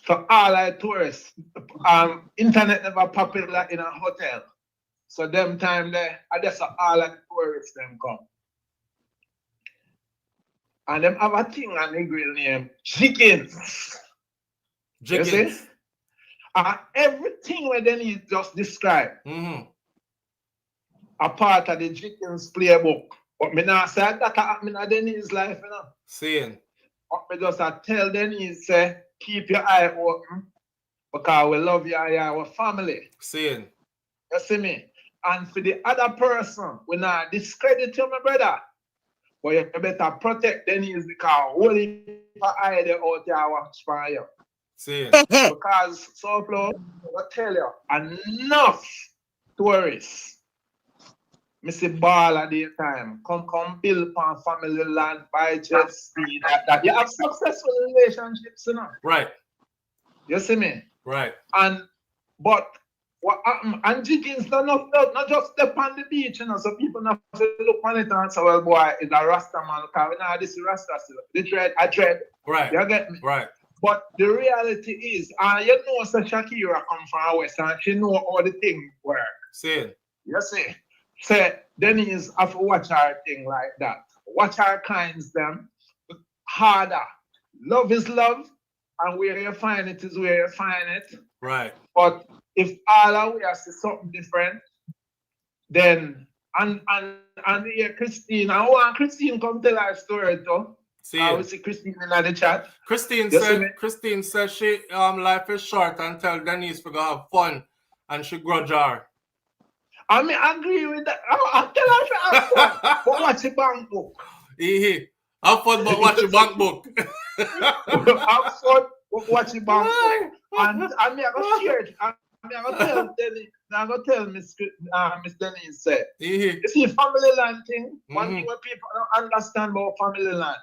For all our tourists, internet never popular in a hotel. So them time there, I just all the tourists them come. And them have a thing on the grill named chickens. You see? Everything where Denise just described, a part of the chickens playbook. But me not say that happened in Denise's life, you know. Same. But me just tell Denise, say, keep your eye open because we love you and you're our family. Same. You see me? And for the other person, we not discredit you, my brother. But you better protect Denise because only for eye they out there watch for you. Same. Because SouFLo, I tell you, enough tourists. I see ball at the time. Come build upon family land, buy jet ski, that. You have successful relationships, you know. Right. You see me? Right. But what happened? And chickens not just step on the beach, you know. So people not look on it and say, well, boy, it's a Rasta man. Because we know this is Rasta still. I dread. Right. You get me? Right. But the reality is, you know, so Shakira come from West and she know all the things work. See. You see? Say, Denise have to watch her thing like that. Watch her kinds them harder. Love is love, and where you find it is where you find it. Right. But if all of we see something different, then and here Christine, I want Christine come tell her story too. I will see Christine in the chat. Christine said she life is short and tell Denise to go have fun and she grudge her. I mean, I agree with that. I tell her to have fun, but watch the bank book. Have fun, but watch the bank book. Have fun, but watch the bank book. And I mean, I go share it. I go tell Denise. I go tell Miss Denise said. You see, family land thing. One thing what people don't understand about family land.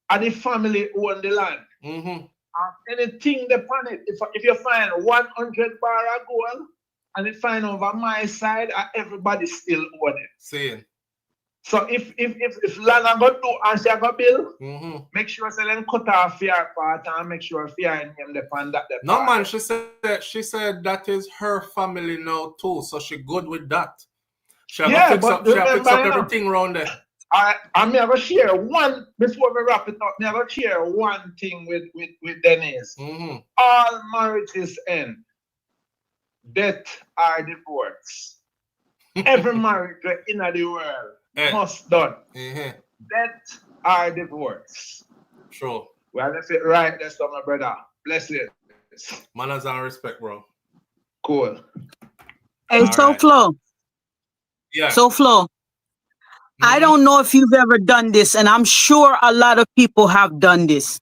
and the family own the land. Mm-hmm. Anything upon it, if you find 100 bar of gold and you find over my side, everybody still own it. Seeing. So if Lana got do and she got bill, make sure say then cut off your part and make sure fear name depend that. No man, she said that is her family now too, so she good with that. She have to fix up everything around there. I'm going to share one, before we wrap it up, I'm going to share one thing with Denise. All marriages end. Death or divorce. Every marriage in the world must done. Death or divorce. Sure. Well, let's it right there, so my brother. Bless it. Manners and respect, bro. Cool. Hey, SouFLo. Yeah. SouFLo. I don't know if you've ever done this, and I'm sure a lot of people have done this.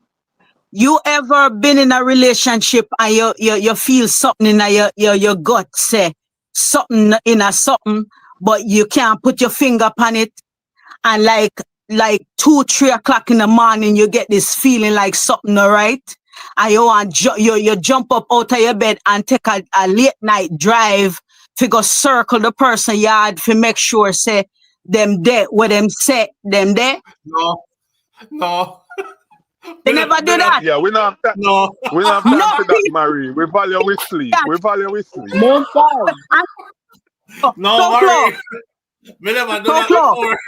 You ever been in a relationship and you feel something in your gut, say something in a something, but you can't put your finger upon it, and like 2-3 o'clock in the morning you get this feeling like something alright, and you jump up out of your bed and take a late night drive to go circle the person yard to make sure say them there, what them say, them there? No. They never do that. Yeah, we not have No. We not have time for that, Marie. We value with sleep. We value with sleep. No, Marie. Me never do that before.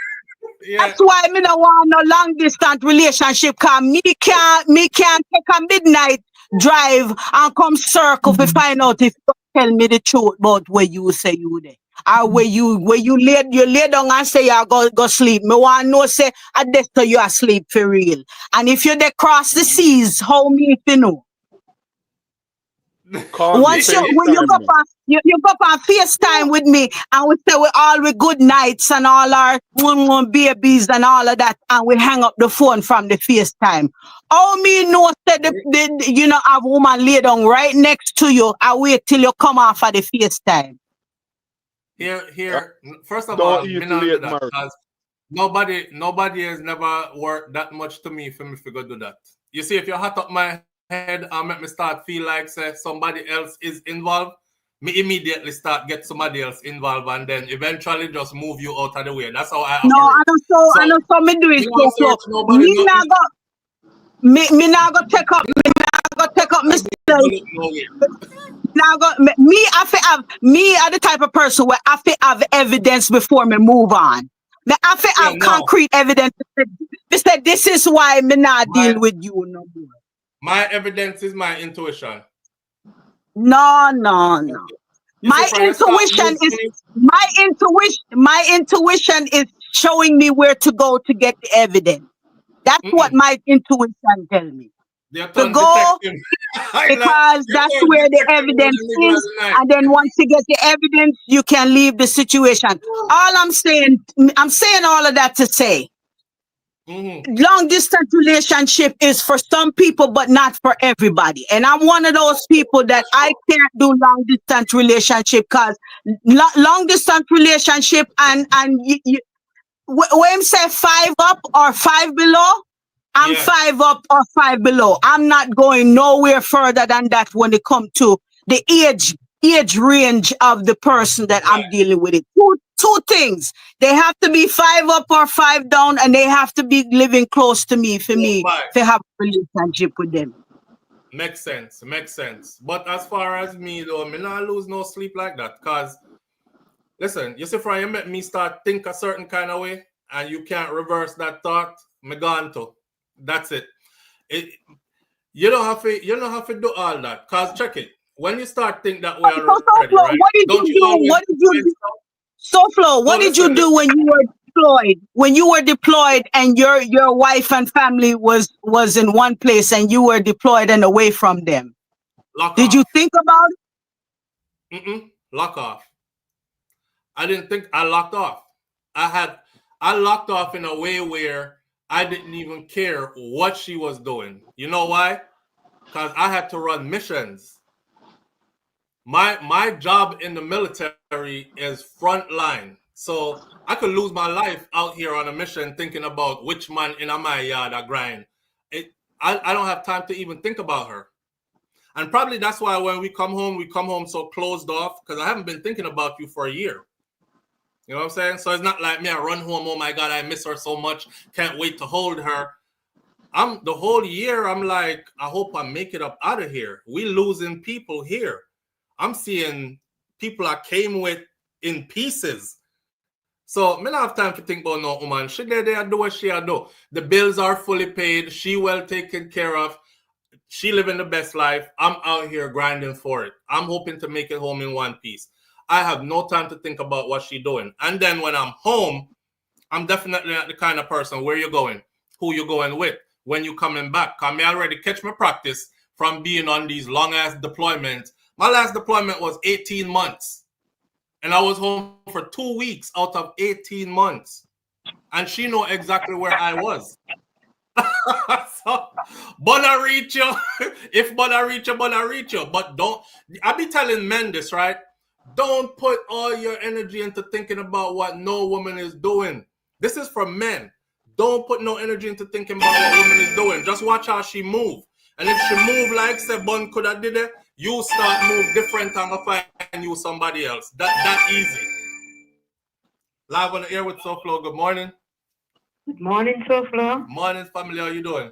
Yeah. That's why me don't want no long distance relationship, cause me can't take a midnight drive and come circle to find out if you tell me the truth about where you say you there. Or where you lay down and say you go sleep. Me want know say at this time you asleep for real. And if you dey cross the seas, how me if you know? Once you go on FaceTime with me and we say we good nights and all our babies and all of that, and we hang up the phone from the FaceTime. How me know that you know have woman lay down right next to you and wait till you come off of the FaceTime? Here. First of all, me not do that because nobody has never worked that much to me for me to go do that. You see, if you hot up my head and make me start feel like say somebody else is involved, me immediately start get somebody else involved and then eventually just move you out of the way. That's how I operate. I know so me do it so me now go take up myself. Now me are the type of person where I feel have evidence before me move on. Now I feel have concrete evidence. They said this is why me not deal with you no more. My evidence is my intuition. No. My intuition is showing me where to go to get the evidence. That's what my intuition tells me. To go because that's where the evidence is, and then once you get the evidence, you can leave the situation. All I'm saying all of that to say, long distance relationship is for some people, but not for everybody. And I'm one of those people that I can't do long distance relationship because long distance relationship and when say 5 up or 5 below. I'm 5 up or 5 below. I'm not going nowhere further than that when it comes to the age range of the person that I'm dealing with. It two things. They have to be 5 up or 5 down, and they have to be living close to me for me to have a relationship with them. Makes sense. But as far as me though, me not lose no sleep like that. Cause listen, you see, Fry, you make me start think a certain kind of way, and you can't reverse that thought. Me gone to. That's it. You don't have to do all that. Cause check it. When you start think that way already, right? What did you do? SouFLo, what did you do when you were deployed? When you were deployed and your wife and family was in one place and you were deployed and away from them? Did you think about it? Lock off. I didn't think I locked off. I locked off in a way where I didn't even care what she was doing. You know why? Because I had to run missions. My job in the military is front line. So I could lose my life out here on a mission thinking about which man in my yard I grind I don't have time to even think about her. And probably that's why when we come home so closed off, because I haven't been thinking about you for a year. You know what I'm saying? So it's not like me, I run home, oh my God, I miss her so much, can't wait to hold her. The whole year, I'm like, I hope I make it up out of here. We losing people here. I'm seeing people I came with in pieces. So I don't have time to think about no woman. She there do what she do. The bills are fully paid. She well taken care of. She living the best life. I'm out here grinding for it. I'm hoping to make it home in one piece. I have no time to think about what she's doing. And then when I'm home, I'm definitely not the kind of person, where you going, who you going with, when you coming back. Because me already catch my practice from being on these long-ass deployments. My last deployment was 18 months. And I was home for 2 weeks out of 18 months. And she know exactly where I was. So, Bona reach you. If Bona reach you. But don't, I be telling men this, right? Don't put all your energy into thinking about what no woman is doing. This is for men. Don't put no energy into thinking about what woman is doing. Just watch how she move. And if she move like say Bun could have did it, you start move different and go find you somebody else. That easy. Live on the air with SouFLo. Good morning. Good morning, SouFLo. Morning, family. How you doing?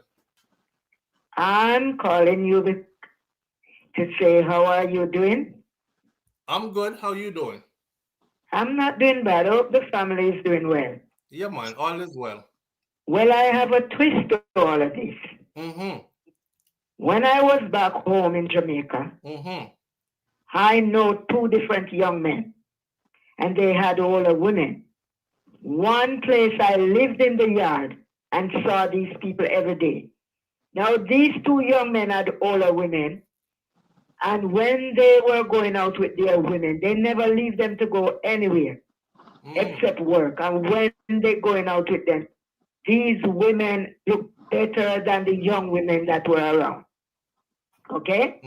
I'm calling you to say, how are you doing? I'm good. How you doing? I'm not doing bad. I hope the family is doing well. Yeah, man. All is well. Well, I have a twist to all of this. Mm-hmm. When I was back home in Jamaica, I know 2 different young men, and they had older women. One place I lived in the yard and saw these people every day. Now, these 2 young men had older women, and when they were going out with their women, they never leave them to go anywhere except work. And when they're going out with them, these women look better than the young women that were around. Okay?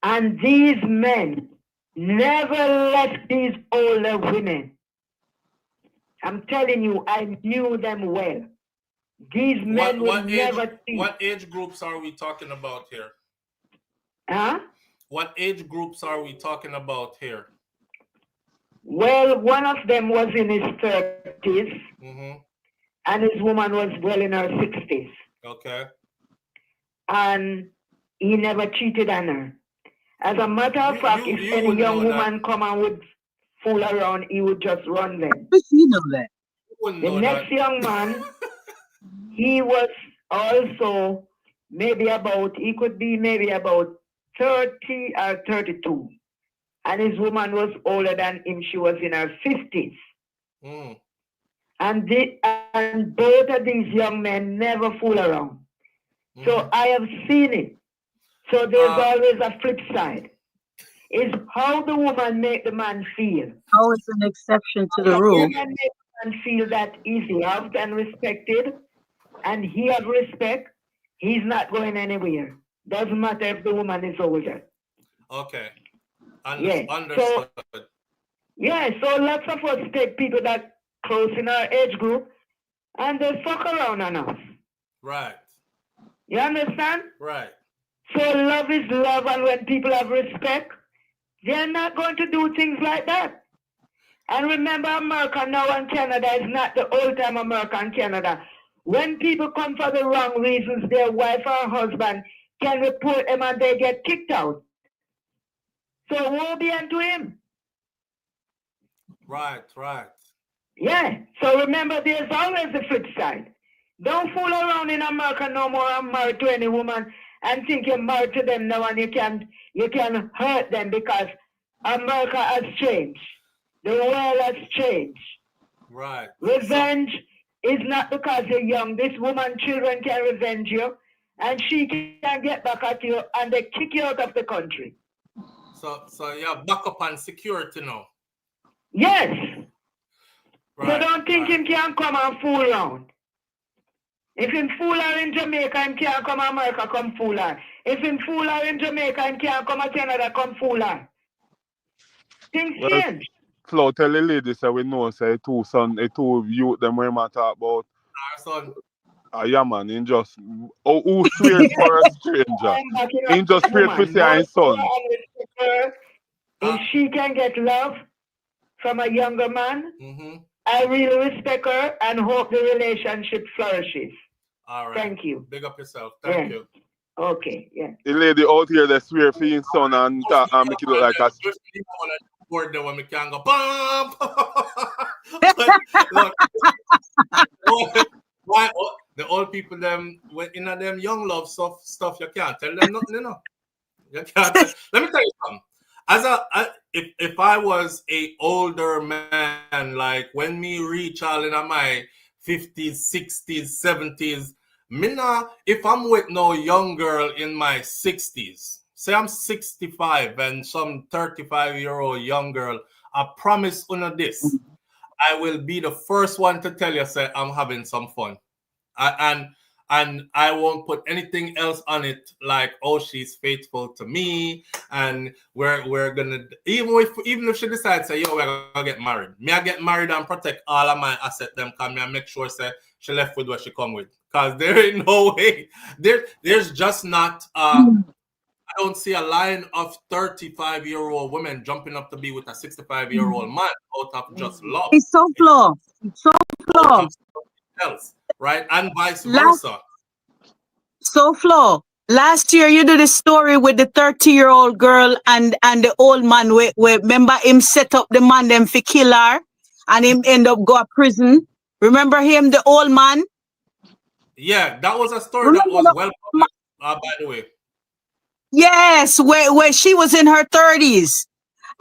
And these men never left these older women. I'm telling you, I knew them well. These men would never see. What age groups are we talking about here? Huh? What age groups are we talking about here? Well, one of them was in his 30s, and his woman was well in her 60s. Okay. And he never cheated on her. As a matter of fact, if any young woman come and would fool around, he would just run them. You know that. The next young man, he was also he could be maybe about 30 or 32. And his woman was older than him. She was in her 50s. And both of these young men never fool around. So I have seen it. So there's always a flip side. Is how the woman make the man feel. How it's an exception to the rule. The woman make the man feel that he's loved and respected, and he have respect. He's not going anywhere. Doesn't matter if the woman is older. Okay. Understood. So lots of us take people that close in our age group and they fuck around on us. Right. You understand? Right. So love is love, and when people have respect, they're not going to do things like that. And remember, America now and Canada is not the old time America and Canada. When people come for the wrong reasons, their wife or husband can report them and they get kicked out. So woe be unto him. Right. Yeah. So remember, there's always the flip side. Don't fool around in America no more and married to any woman and think you're married to them now and you can hurt them, because America has changed. The world has changed. Right. Revenge is not because you're young. This woman, children can revenge you, and she can get back at you and they kick you out of the country. So you have backup and security now. Yes. Right. So don't think him can come and fool around. If him fool her in Jamaica, him can't come to America, come fool her. If him fool her in Jamaica, him can't come to Canada, come fool her. Things change. Flo, tell the ladies that we know, say two youth them we might talk about. Our son. Yeah, man. He just who swear for a stranger. He just straight for say his son. If she can get love from a younger man, I really respect her and hope the relationship flourishes. All right. Thank you. Big up yourself. Thank you. Okay, yeah. The lady out here that swear for his son and make it look like a Word there when we can go bam. Look, why the old people them when in them young love stuff you can't tell them nothing, you know. You can't tell. Let me tell you something. If I was a older man, like when me reach all in my 50s, 60s, 70s, if I'm with no young girl in my 60s, say I'm 65 and some 35-year-old young girl, I promise you this, I will be the first one to tell you, say, I'm having some fun. And I won't put anything else on it like, oh, she's faithful to me, and we're gonna even if she decides say, yo, we're gonna get married. Me I get married and protect all of my assets them, come me and make sure say she left with what she come with. Cause there ain't no way. There's just not I don't see a line of 35-year-old women jumping up to be with a 65-year-old man out of just love. It's SouFLo. It's SouFLo. Else, right? And vice versa. SouFLo. Last year you did a story with the 30-year-old girl and the old man where remember him set up the man them for kill her and him end up go to prison. Remember him, the old man? Yeah, that was a story that was well published, by the way. Yes, where she was in her 30s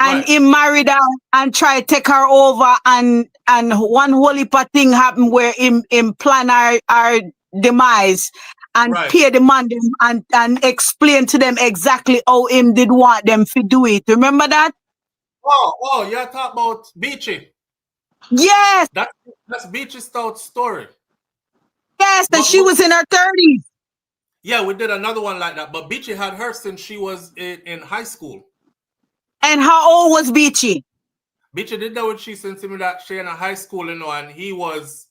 and he married her and tried to take her over and one whole heap of thing happened where him plan our demise and pay the man them and explain to them exactly how him did want them to do it. Remember that? Oh, you're talking about Beachy. Yes. That's Beachy Stout's story. Yes, and she was in her 30s. Yeah, we did another one like that. But Beachy had her since she was in high school. And how old was Beachy? Beachy did that with she since him that she in a high school, you know, and he was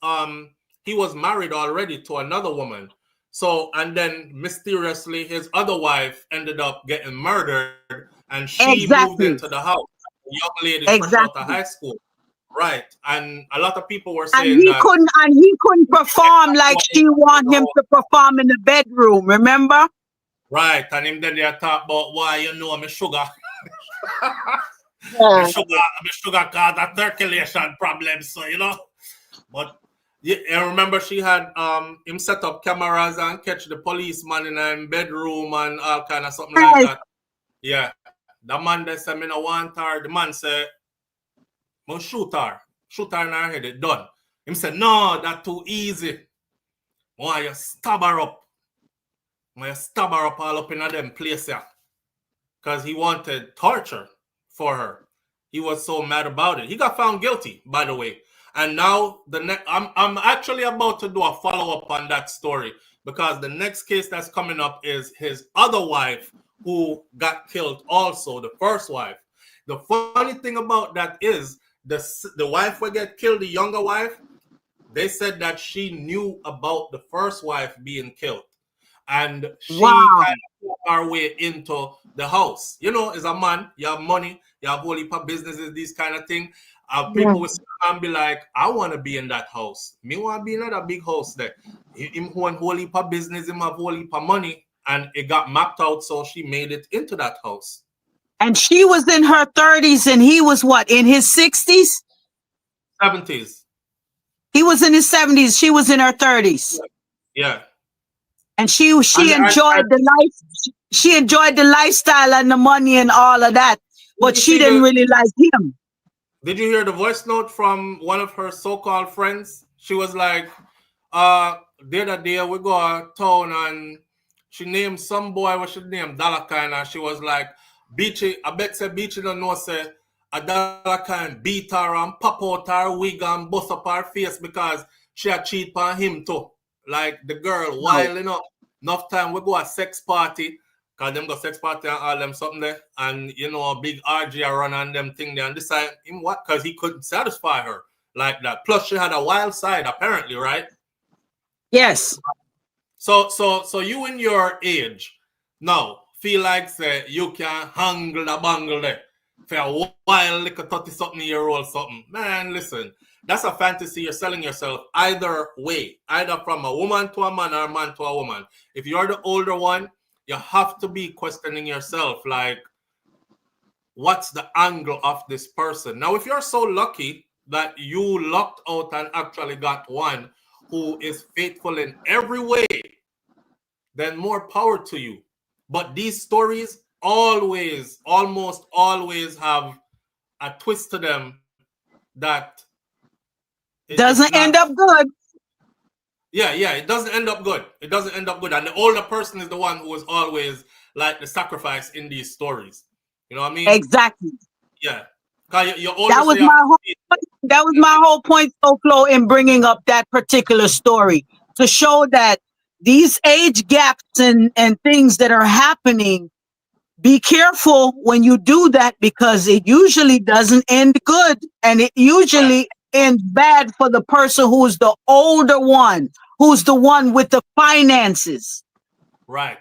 married already to another woman. So and then mysteriously his other wife ended up getting murdered and she moved into the house. A young lady fresh out of high school. Right. And a lot of people were saying and he couldn't perform like she want him to perform in the bedroom, remember? Right. And him then they talk about why you know me sugar. me sugar cause a circulation problem, so you know. But yeah, remember she had him set up cameras and catch the policeman in a bedroom and all kind of something like that. Yeah. The man that said me no want her, the man said, "Mo shoot her in her head, it done." Him said, "No, that's too easy. Why you stab her up? Why you stab her up all up in them place here?" Because he wanted torture for her. He was so mad about it. He got found guilty, by the way. And now I'm actually about to do a follow-up on that story because the next case that's coming up is his other wife who got killed also, the first wife. The funny thing about that is the wife will get killed, the younger wife, they said that she knew about the first wife being killed. And she kind of put her way into the house. You know, as a man, you have money, you have whole heap of businesses, these kind of thing. People will sit and be like, I want to be in that house. Me want to be in that big house there. Him want whole heap of business, him have whole heap of money. And it got mapped out, so she made it into that house. And she was in her 30s and he was what, in his 60s? 70s. He was in his 70s. She was in her 30s. Yeah. And she enjoyed the life. She enjoyed the lifestyle and the money and all of that, but she didn't really like him. Did you hear the voice note from one of her so-called friends? She was like, the other day we go to town and she named some boy what she named Dalakan, and she was like, Beachy, I bet say Beachy don't know say a Dalakan beat her and pop out her wig and bust up her face because she had cheat on him too. Like the girl wilding up. Enough time we go a sex party, cause them go sex party and all them something there, and you know a big RG run on them thing there and decide him what, cause he couldn't satisfy her like that. Plus she had a wild side apparently, right? Yes. So you in your age now feel like say you can handle the bangle there for a while, like a 30-something-year-old something. Man, listen, that's a fantasy. You're selling yourself either way, either from a woman to a man or a man to a woman. If you're the older one, you have to be questioning yourself, like, what's the angle of this person? Now, if you're so lucky that you lucked out and actually got one who is faithful in every way, then more power to you. But these stories almost always have a twist to them that doesn't end up good. Yeah, it doesn't end up good. It doesn't end up good. And the older person is the one who is always like the sacrifice in these stories. You know what I mean? Exactly. Yeah. You're older, that was my whole point, SouFLo, in bringing up that particular story, to show that these age gaps and things that are happening, be careful when you do that, because it usually doesn't end good, and it usually ends bad for the person who's the older one, who's the one with the finances. Right.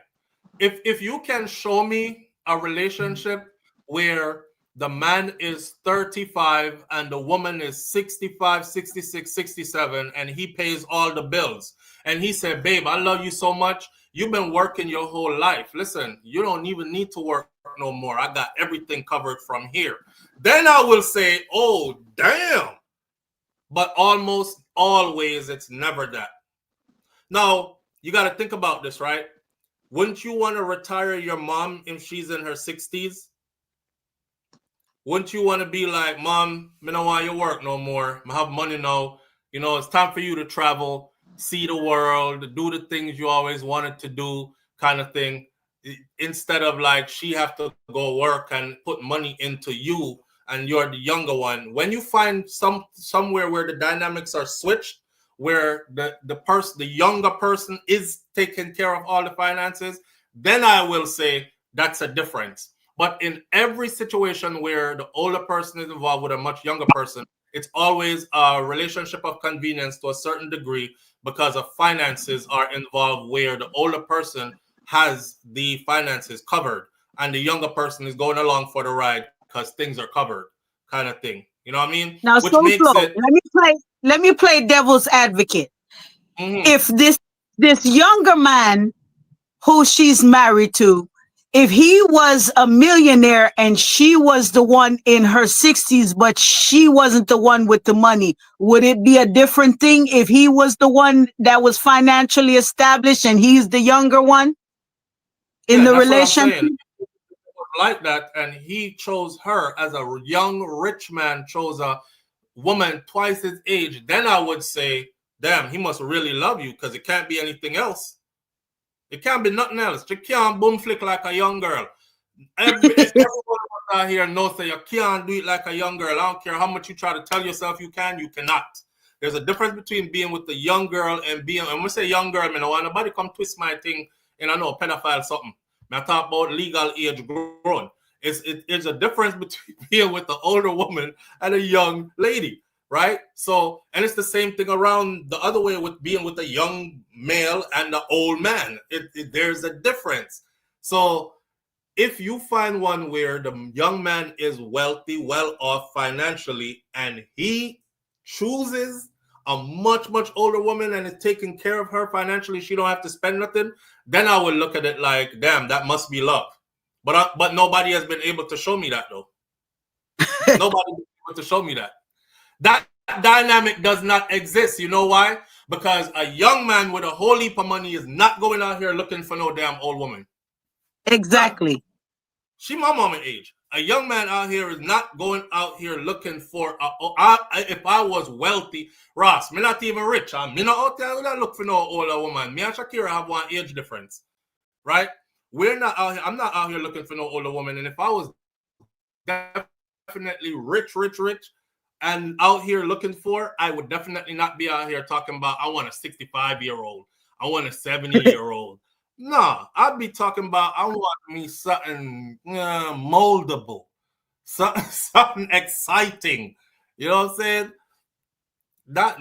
If you can show me a relationship where the man is 35 and the woman is 65, 66, 67, and he pays all the bills, and he said, babe, I love you so much. You've been working your whole life. Listen, you don't even need to work no more. I got everything covered from here. Then I will say, oh, damn. But almost always it's never that. Now, you got to think about this, right? Wouldn't you want to retire your mom if she's in her 60s? Wouldn't you want to be like, Mom, I don't want you to work no more. I have money now. You know, it's time for you to travel, see the world, do the things you always wanted to do, kind of thing. Instead of like she have to go work and put money into you and you're the younger one. When you find somewhere where the dynamics are switched, where the younger person is taking care of all the finances, then I will say that's a difference. But in every situation where the older person is involved with a much younger person, it's always a relationship of convenience to a certain degree, because of finances are involved, where the older person has the finances covered and the younger person is going along for the ride because things are covered, kind of thing. You know what I mean? Now, which makes it. Let me play devil's advocate. If this younger man who she's married to, if he was a millionaire and she was the one in her 60s, but she wasn't the one with the money, would it be a different thing if he was the one that was financially established and he's the younger one in the relationship? Like that, and he chose her as a young rich man chose a woman twice his age, then I would say, damn, he must really love you, because it can't be anything else. It can't be nothing else. You can't boom flick like a young girl. Everyone out here knows that you can't do it like a young girl. I don't care how much you try to tell yourself you can, you cannot. There's a difference between being with the young girl and being, and when we say young girl, I don't want nobody come twist my thing and I know pedophile something. I talk about legal age grown. It's a difference between being with the older woman and a young lady, right? So, and it's the same thing around the other way with being with a young male and the old man. There's a difference. So if you find one where the young man is wealthy, well off financially, and he chooses a much, much older woman and is taking care of her financially, she don't have to spend nothing, then I would look at it like, damn, that must be love. But nobody has been able to show me that, though. Nobody has been able to show me that. That dynamic does not exist. You know why? Because a young man with a whole heap of money is not going out here looking for no damn old woman. Exactly. She my mama age. A young man out here is not going out here looking for if I was wealthy, Ross, me not even rich. Me not out there not look for no older woman. Me and Shakira have one age difference. Right? We're not out here. I'm not out here looking for no older woman. And if I was definitely rich, and out here looking for, I would definitely not be out here talking about I want a 65-year-old. I want a 70-year-old. Nah, I'd be talking about I want me something moldable, something exciting. You know what I'm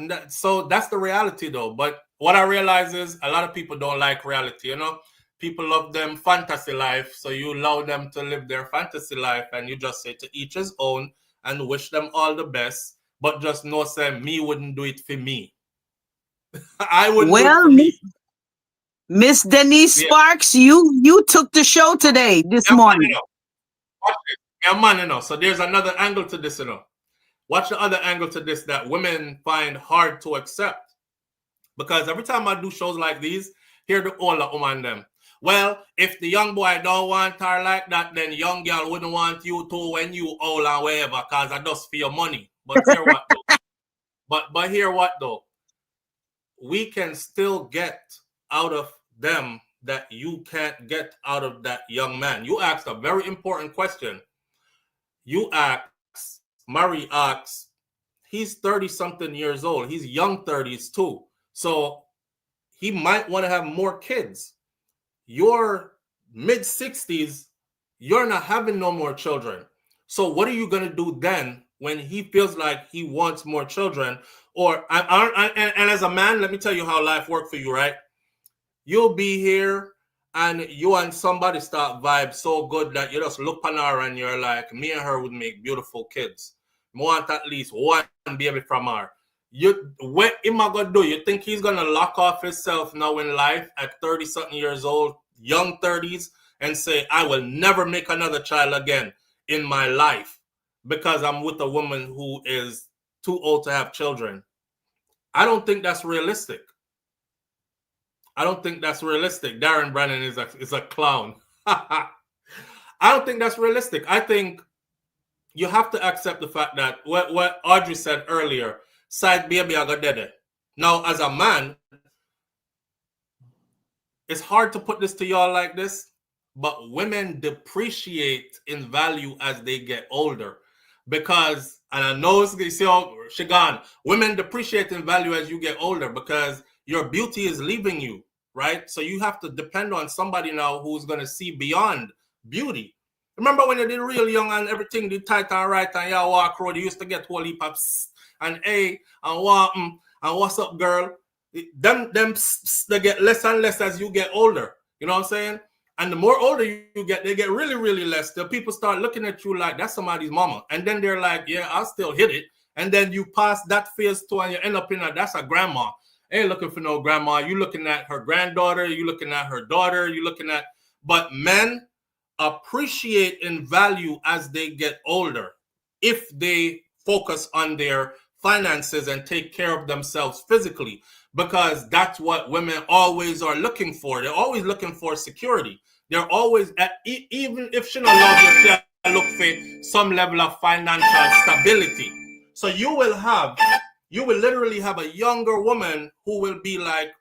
saying? So that's the reality, though. But what I realize is a lot of people don't like reality, you know. People love them fantasy life, so you allow them to live their fantasy life, and you just say to each his own and wish them all the best. But just know, say, me wouldn't do it for me. I wouldn't do it for me. Miss Denise Sparks, you took the show today, this morning. Man, you know. So there's another angle to this, you know. Watch the other angle to this that women find hard to accept. Because every time I do shows like these, hear the older woman them. Well, if the young boy don't want her like that, then young girl wouldn't want you to when you old and whatever, because I just for your money. But hear what though? But hear what though? We can still get out of them that you can't get out of that young man. You asked a very important question. You asked, Murray asked, he's 30-something years old. He's young 30s too. So he might want to have more kids. You're mid-60s, you're not having no more children. So what are you going to do then when he feels like he wants more children? Or and as a man, let me tell you how life works for you, right? You'll be here and you and somebody start vibe so good that you just look on her and you're like, me and her would make beautiful kids. I want at least one baby from her. What am I gonna do? You think he's gonna lock off himself now in life at 30-something years old, young 30s, and say, I will never make another child again in my life because I'm with a woman who is too old to have children? I don't think that's realistic. I don't think that's realistic. Darren Brennan is a clown. I don't think that's realistic. I think you have to accept the fact that what Audrey said earlier, side baby I got dead. Now, as a man, it's hard to put this to y'all like this, but women depreciate in value as they get older. Because, and I know it's, you see how she gone, women depreciate in value as you get older because your beauty is leaving you, right? So you have to depend on somebody now who's going to see beyond beauty. Remember when you did real young and everything did tight and right and you walk road, you used to get whole heap of and hey, and what, and what's up, girl? Them they get less and less as you get older. You know what I'm saying? And the more older you get, they get really, really less. The people start looking at you like that's somebody's mama. And then they're like, yeah, I'll still hit it. And then you pass that phase too and you end up in that's a grandma. Ain't looking for no grandma. You looking at her granddaughter. You looking at her daughter. You looking at, but men appreciate in value as they get older if they focus on their finances and take care of themselves physically, because that's what women always are looking for. They're always looking for security. They're always even if she don't love you, she look for some level of financial stability. So you will literally have a younger woman who will be like,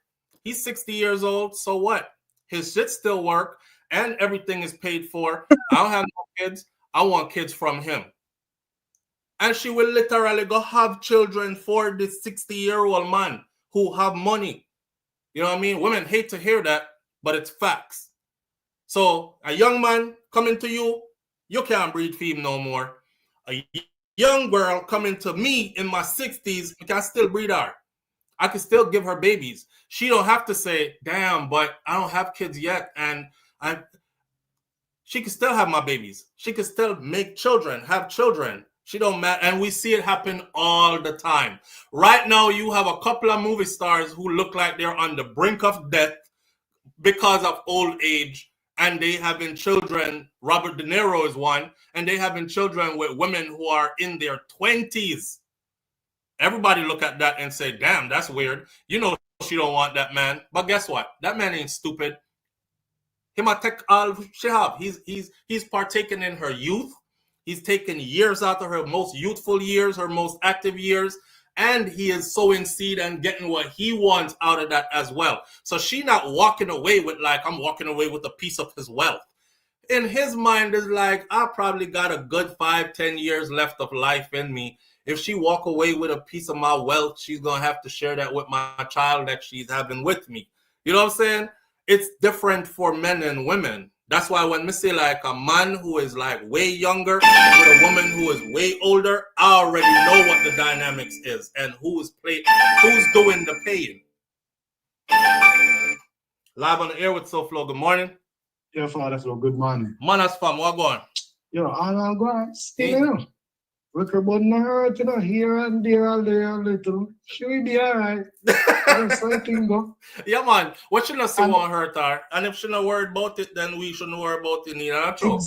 he's 60 years old, so what? His shit still work and everything is paid for. I don't have no kids. I want kids from him. And she will literally go have children for this 60-year-old man who have money. You know what I mean? Women hate to hear that, but it's facts. So a young man coming to you, you can't breed for him no more. A young girl coming to me in my 60s, I can still breed her. I can still give her babies. She don't have to say, damn, but I don't have kids yet. And she can still have my babies. She can still make children, have children. She don't matter. And we see it happen all the time. Right now, you have a couple of movie stars who look like they're on the brink of death because of old age. And they having children. Robert De Niro is one. And they having children with women who are in their 20s. Everybody look at that and say, damn, that's weird. You know she don't want that man. But guess what? That man ain't stupid. He might take all she have. He's partaken in her youth. He's taken years out of her most youthful years, her most active years, and he is sowing seed and getting what he wants out of that as well. So she not walking away with like, I'm walking away with a piece of his wealth. In his mind is like, I probably got a good 5-10 years left of life in me. If she walk away with a piece of my wealth, she's going to have to share that with my child that she's having with me. You know what I'm saying? It's different for men and women. That's why when we say like a man who is like way younger with a woman who is way older, I already know what the dynamics is and who's doing the paying. Live on the air with SouFLo. Good morning. Your father Flo, good morning. Manas fam, what going? Yo, all I'm going, still, you know. Little but not hurt, you know, here and there, a little. She will be all right. That's how it can go. Yeah, man. What she not say won't hurt her? And if she not worried about it, then we shouldn't worry about it. You know,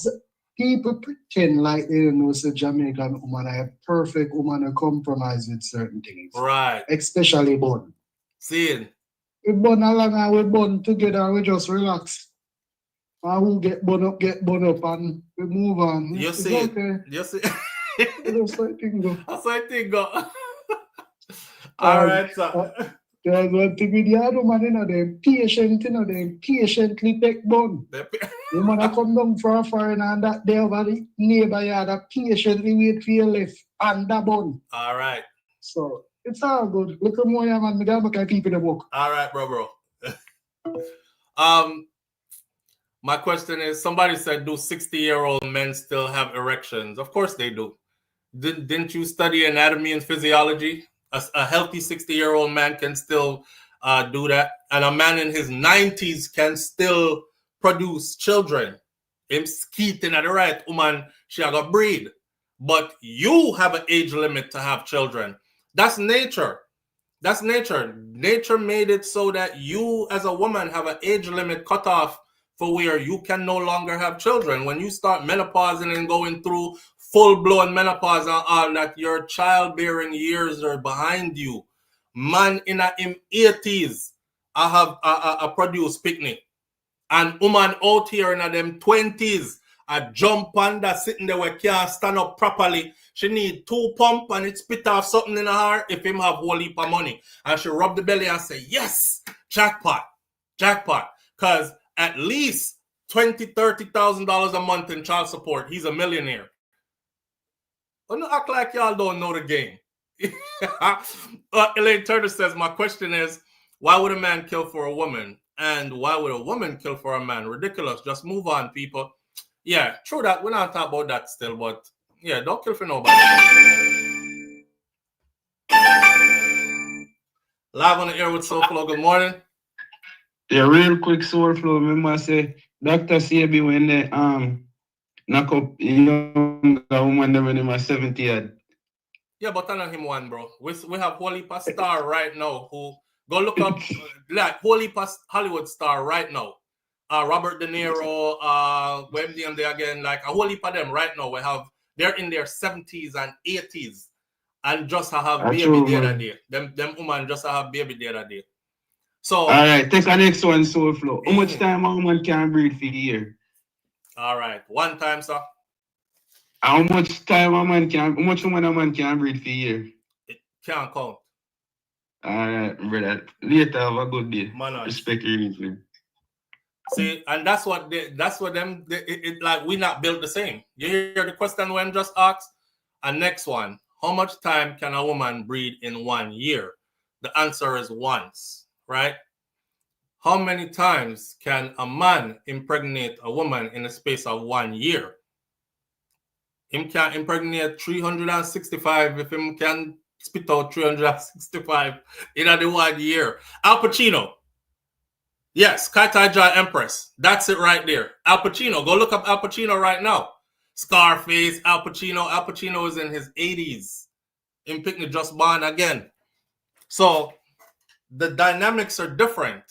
people pretend like they don't know it's a Jamaican woman, a perfect woman to compromise with certain things. Right. Especially bun. See. We bun along and we bun together and we just relax. And who get bun up, and we move on. You see it. Okay. You see That's how it can go. That's how it go. All right, sir. There's one thing with the other man, you know, them patient, you know, them patiently take bun. You man come down for a foreigner and that day over the neighbor yard that patiently wait for your left and the bun. All right. So it's all good. Look at more man, me gotta keep in the book. All right, bro. My question is, somebody said, do 60-year-old men still have erections? Of course they do. Didn't you study anatomy and physiology? A healthy 60-year-old man can still do that. And a man in his 90s can still produce children. Him skeeting at the right woman, she got breed. But you have an age limit to have children. That's nature. That's nature. Nature made it so that you as a woman have an age limit cut off for where you can no longer have children. When you start menopausing and going through full-blown menopause and all that, your childbearing years are behind you. Man in him 80s, I have a produce picnic. And woman out here in them 20s, a jump on that sitting there where can't stand up properly. She need 2 pump and it spit off something in her if him have whole heap of money. And she rub the belly and say, yes, jackpot. Because at least $20,000, $30,000 a month in child support. He's a millionaire. Don't act like y'all don't know the game. Elaine Turner says, my question is, why would a man kill for a woman? And why would a woman kill for a man? Ridiculous. Just move on, people. Yeah, true that. We're not talking about that still, but yeah, don't kill for nobody. Live on the air with SouFLo. Good morning. Yeah, real quick, SouFLo. Remember I say, Dr. CB when they knock up young woman them when they were 70 yard. Yeah, but I know him one, bro. We have whole heap of star right now who go look up like whole heap of Hollywood star right now. Robert De Niro, when they again, like a whole heap of them right now. They're in their 70s and 80s and just have baby the other day. Them woman just have baby the other day. So all right, take the next one, SouFLo. How much time a woman can breathe for a year? All right, one time, sir. How much woman a man can breathe for a year? It can't count. All right, brother. Later, have a good day. Respect your evening. See, and that's what them like we not built the same. You hear the question when just asked? And next one, how much time can a woman breed in 1 year? The answer is once, right? How many times can a man impregnate a woman in the space of 1 year? Him can impregnate 365 if him can spit out 365 in the 1 year. Al Pacino. Yes, Kaitai Jai Empress. That's it right there. Al Pacino. Go look up Al Pacino right now. Scarface, Al Pacino. Al Pacino is in his 80s. In Picnic Just Born again. So the dynamics are different,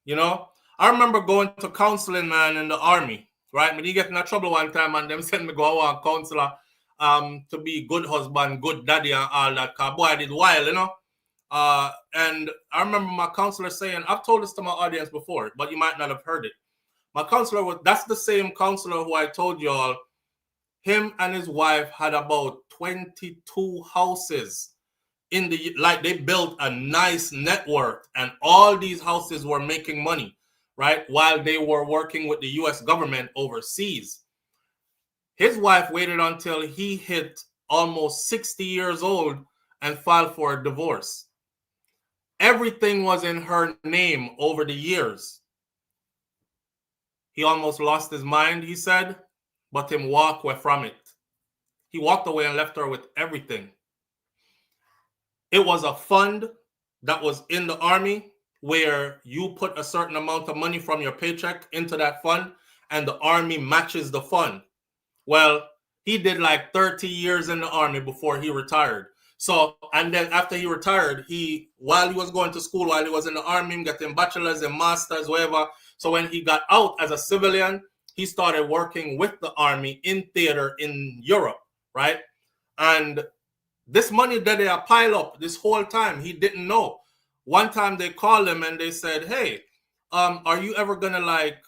you know? I remember going to counseling, man, in the army, right? When you get in trouble one time and them send me go on counselor to be good husband, good daddy and all that. Cause boy, I did wild, you know? And I remember my counselor saying, I've told this to my audience before, but you might not have heard it. My counselor that's the same counselor who I told y'all, him and his wife had about 22 houses they built a nice network and all these houses were making money, right? While they were working with the US government overseas. His wife waited until he hit almost 60 years old and filed for a divorce. Everything was in her name over the years. He almost lost his mind, he said, but him walk away from it. He walked away and left her with everything. It was a fund that was in the army where you put a certain amount of money from your paycheck into that fund and the army matches the fund. Well, he did like 30 years in the army before he retired. So, and then after he retired, while he was going to school, while he was in the army, getting bachelor's and master's, whatever. So when he got out as a civilian, he started working with the army in theater in Europe, right? And this money that they pile up this whole time, he didn't know. One time they called him and they said, hey, are you ever gonna like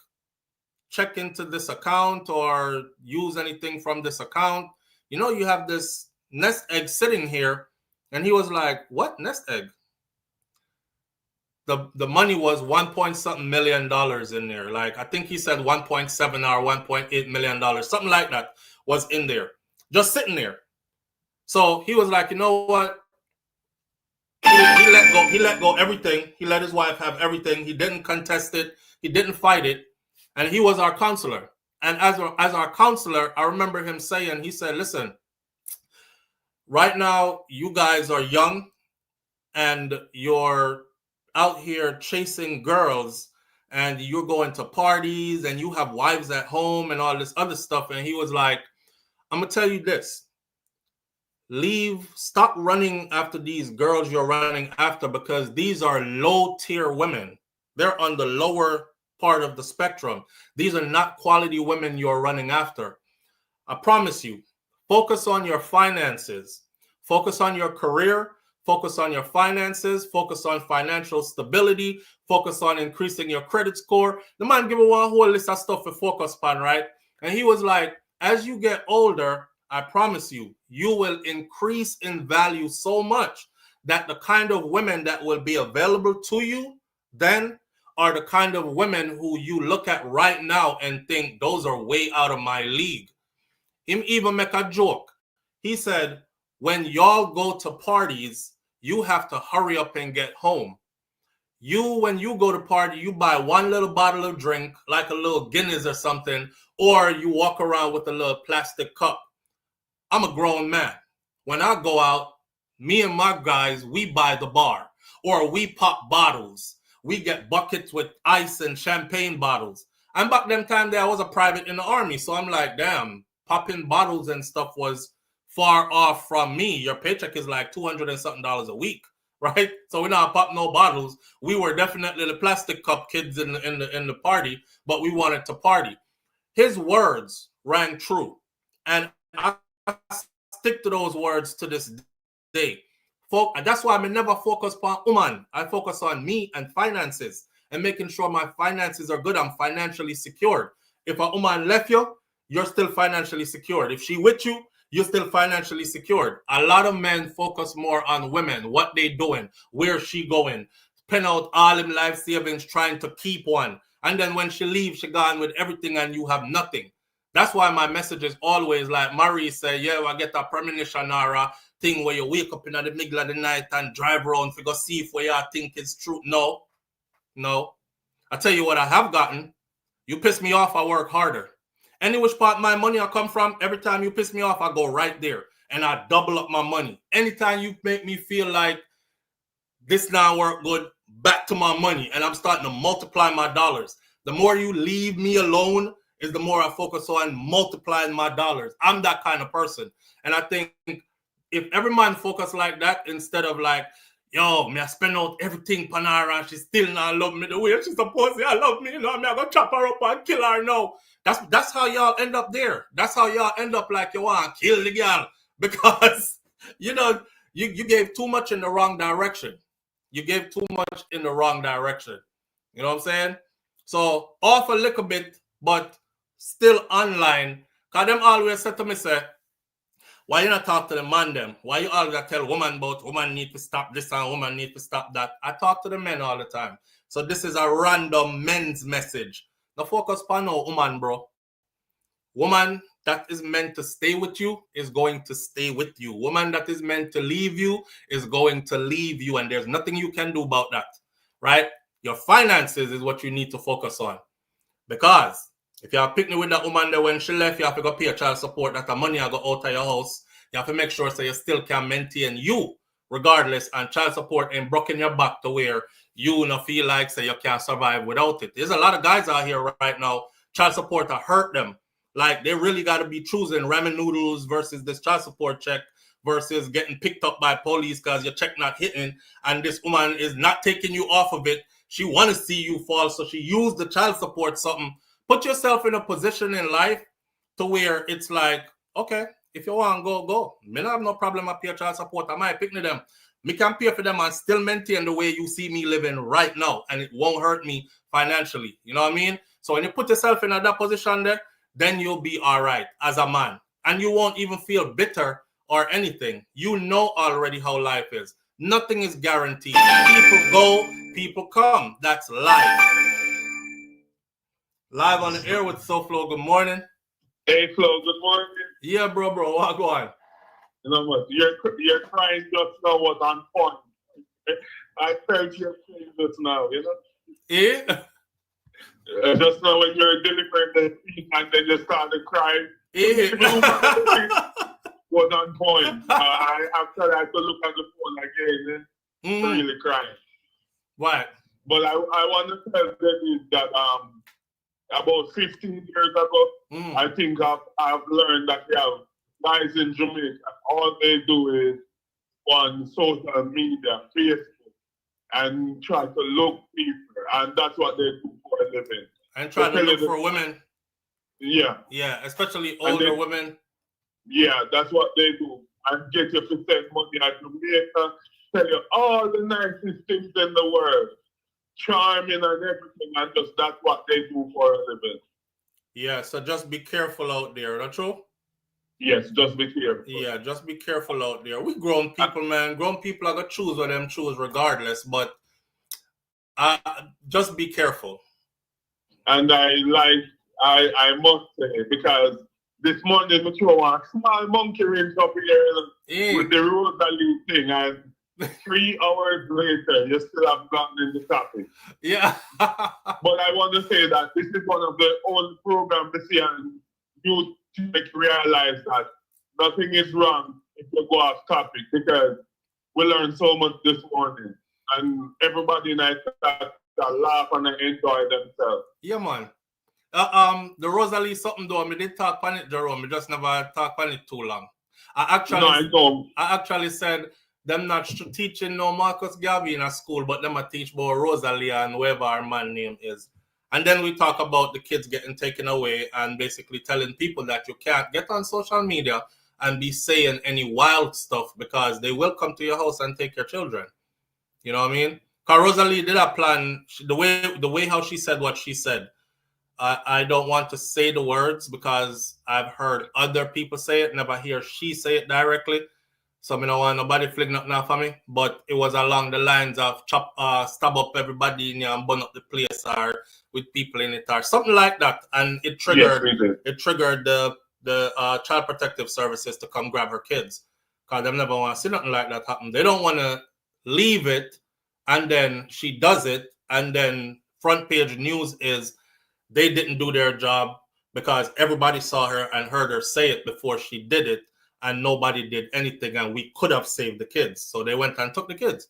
check into this account or use anything from this account? You know, you have this nest egg sitting here. And he was like, what nest egg? The money was $1.something million in there. Like, I think he said 1.7 or $1.8 million, something like that was in there, just sitting there. So he was like, you know what? He let go everything. He let his wife have everything. He didn't contest it. He didn't fight it. And he was our counselor. And as our counselor, I remember him saying, he said, listen, right now, you guys are young and you're out here chasing girls and you're going to parties and you have wives at home and all this other stuff. And he was like, I'm going to tell you this. Stop running after these girls you're running after, because these are low tier women. They're on the lower part of the spectrum. These are not quality women you're running after. I promise you, focus on your finances, focus on your career, focus on your finances, focus on financial stability, focus on increasing your credit score. The man gave me one whole list of stuff to focus on, right? And he was like, as you get older, I promise you, you will increase in value so much that the kind of women that will be available to you then are the kind of women who you look at right now and think those are way out of my league. Him even make a joke. He said, when y'all go to parties, you have to hurry up and get home. When you go to party, you buy one little bottle of drink, like a little Guinness or something, or you walk around with a little plastic cup. I'm a grown man. When I go out, me and my guys, we buy the bar, or we pop bottles. We get buckets with ice and champagne bottles. And back them time there, I was a private in the army. So I'm like, damn, popping bottles and stuff was far off from me. Your paycheck is like $200 and something a week, right? So we not pop no bottles. We were definitely the plastic cup kids in the party, but we wanted to party. His words rang true. And I stick to those words to this day. And that's why I never focus on woman. I focus on me and finances and making sure my finances are good. I'm financially secured. If a woman left you, you're still financially secured. If she with you, you're still financially secured. A lot of men focus more on women, what they doing, where she going, pen out all them life savings trying to keep one. And then when she leaves, she gone with everything and you have nothing. That's why my message is always like Marie said, yeah, I get a premonition or a thing where you wake up in the middle of the night and drive around to go see if what you think is true. No. I tell you what I have gotten. You piss me off, I work harder. Any which part my money I come from, every time you piss me off, I go right there and I double up my money. Anytime you make me feel like this now work good, back to my money, and I'm starting to multiply my dollars. The more you leave me alone is the more I focus on multiplying my dollars. I'm that kind of person. And I think if every man focus like that instead of like, yo, me I spend out everything on her and she still not love me the way she's supposed to love me, you know, I'm gonna chop her up and kill her now. That's how y'all end up there. That's how y'all end up like you want to kill the girl. Because, you know, you gave too much in the wrong direction. You gave too much in the wrong direction. You know what I'm saying? So off a little bit, but still online. Because them always said to me, say, why you not talk to the man them? Why you always tell woman about woman need to stop this and woman need to stop that? I talk to the men all the time. So this is a random men's message. Now focus on no woman, bro. Woman that is meant to stay with you is going to stay with you. Woman that is meant to leave you is going to leave you. And there's nothing you can do about that, right? Your finances is what you need to focus on. Because if you're picking with that woman there when she left, you have to go pay a child support, that the money will go out of your house. You have to make sure so you still can maintain you regardless, and child support ain't broken your back to where you no feel like say you can't survive without it. There's a lot of guys out here right now, child support to hurt them. Like they really got to be choosing ramen noodles versus this child support check versus getting picked up by police because your check not hitting, and this woman is not taking you off of it. She want to see you fall, so she used the child support something. Put yourself in a position in life to where it's like, okay, if you want to go. Me not have no problem I pay child support. I might pick them. Me can pay for them and still maintain the way you see me living right now, and it won't hurt me financially. You know what I mean? So when you put yourself in that position there, then you'll be all right as a man. And you won't even feel bitter or anything. You know already how life is. Nothing is guaranteed. People go, people come. That's life. Live on the air with SouFLo. Good morning. Hey, Flo. Good morning. Yeah, bro. What go on? You know what? Your crying just now was on point. I felt your pain just now, you know? Yeah? Just now when you're delivering the speech and then you started crying. Yeah. Was on point. I after I had to look at the phone again to really crying. Right. But I want to tell Denise that about 15 years ago, I think I've learned that guys in Jamaica, all they do is on social media, Facebook, and try to look people, and that's what they do for a living. And try to look for women. Yeah. Yeah, especially older women. Yeah, that's what they do. And get you to send money at Jamaica, tell you all the nicest things in the world, charming and everything, and just that's what they do for a living. Yeah, so just be careful out there, not true? Yes, just be careful. Yeah, just be careful out there. We grown people, man. Grown people are going to choose what them choose regardless, but just be careful. And I must say, because this morning we throw a small monkey wrench up here with the Rosali thing, and 3 hours later, you still have gotten in the topic. Yeah. But I want to say that this is one of the only programs this year, and you make realize that nothing is wrong if you go off topic, because we learned so much this morning, and everybody in that laugh and enjoy themselves. Yeah, man. The Rosali something though, I did talk on it, Jerome. I just never talk on it too long. I actually said them not teaching no Marcus Garvey in a school, but them a teach about Rosali and whoever our man name is. And then we talk about the kids getting taken away and basically telling people that you can't get on social media and be saying any wild stuff because they will come to your house and take your children. You know what I mean? Because Rosali did a plan, the way how she said what she said. I don't want to say the words because I've heard other people say it, never hear she say it directly. So I don't want nobody fling up now for me. But it was along the lines of stab up everybody in here and burn up the place or with people in it or something like that. And it triggered the Child Protective Services to come grab her kids. Because they never want to see nothing like that happen. They don't want to leave it and then she does it and then front page news is they didn't do their job because everybody saw her and heard her say it before she did it, and nobody did anything, and we could have saved the kids. So they went and took the kids.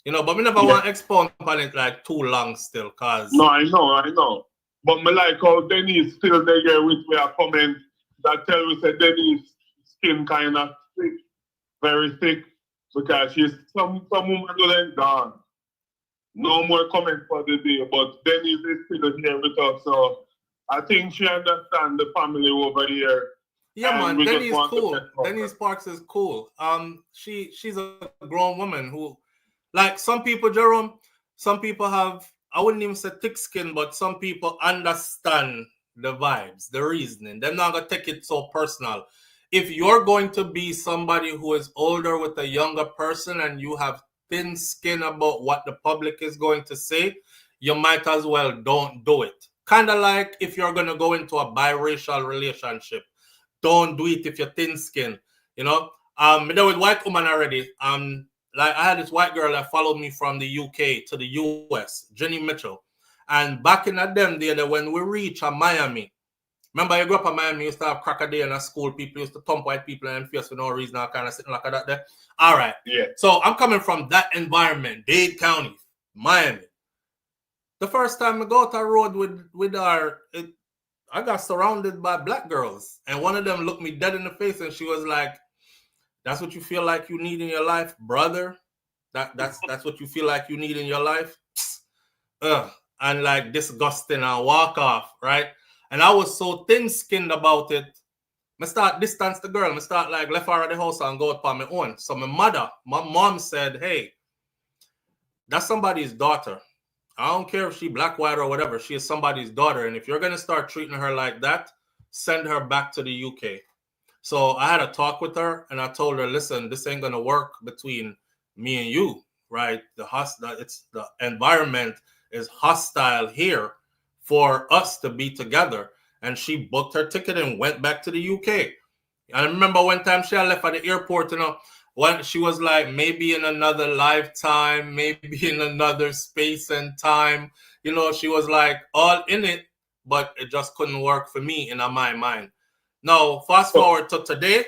You know, but we never want to expound on it like too long still, cause no, I know. But me like how Denise still there with me a comment that tell me that Denise skin kind of thick, very thick, because she's some woman who then gone. No more comment for the day, but Denise is still here with us, so I think she understands the family over here. Yeah, man, Denise cool. Denise Parks is cool. She's a grown woman who, like some people, Jerome, some people have, I wouldn't even say thick skin, but some people understand the vibes, the reasoning. They're not gonna take it so personal. If you're going to be somebody who is older with a younger person and you have thin skin about what the public is going to say, you might as well don't do it. Kind of like if you're going to go into a biracial relationship, don't do it if you're thin skin. You know, I'm there with white woman already. Like I had this white girl that followed me from the UK to the US, Jenny Mitchell. And back in that them day, when we reach Miami, Remember, you grew up in Miami, you used to have crack a day in a school, people used to thump white people in the face for no reason, all kind of sitting like that there. All right. Yeah. So I'm coming from that environment, Dade County, Miami. The first time I go out the road with I got surrounded by black girls. And one of them looked me dead in the face and she was like, that's what you feel like you need in your life, brother? That's what you feel like you need in your life? And like disgusting and walk off, right? And I was so thin-skinned about it. I start distance the girl. I start like left her at the house and go out on my own. So my mom said, hey, that's somebody's daughter. I don't care if she black, white, or whatever. She is somebody's daughter. And if you're going to start treating her like that, send her back to the UK. So I had a talk with her and I told her, listen, this ain't going to work between me and you, right? The environment is hostile here for us to be together. And she booked her ticket and went back to the UK. I remember one time she had left at the airport, when she was like, maybe in another lifetime, maybe in another space and time, she was like all in it, but it just couldn't work for me in my mind. Now, fast forward to today.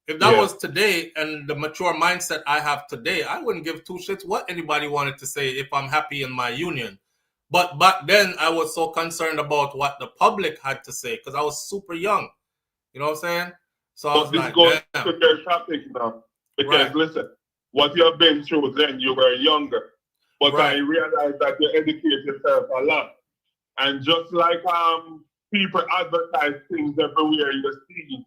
If that was today and the mature mindset I have today, I wouldn't give two shits what anybody wanted to say if I'm happy in my union. But back then, I was so concerned about what the public had to say because I was super young. You know what I'm saying? So I was this like, goes damn. to their topic now. Because listen, what you have been through then, you were younger. But I realized that you educate yourself a lot. And just like people advertise things everywhere you see,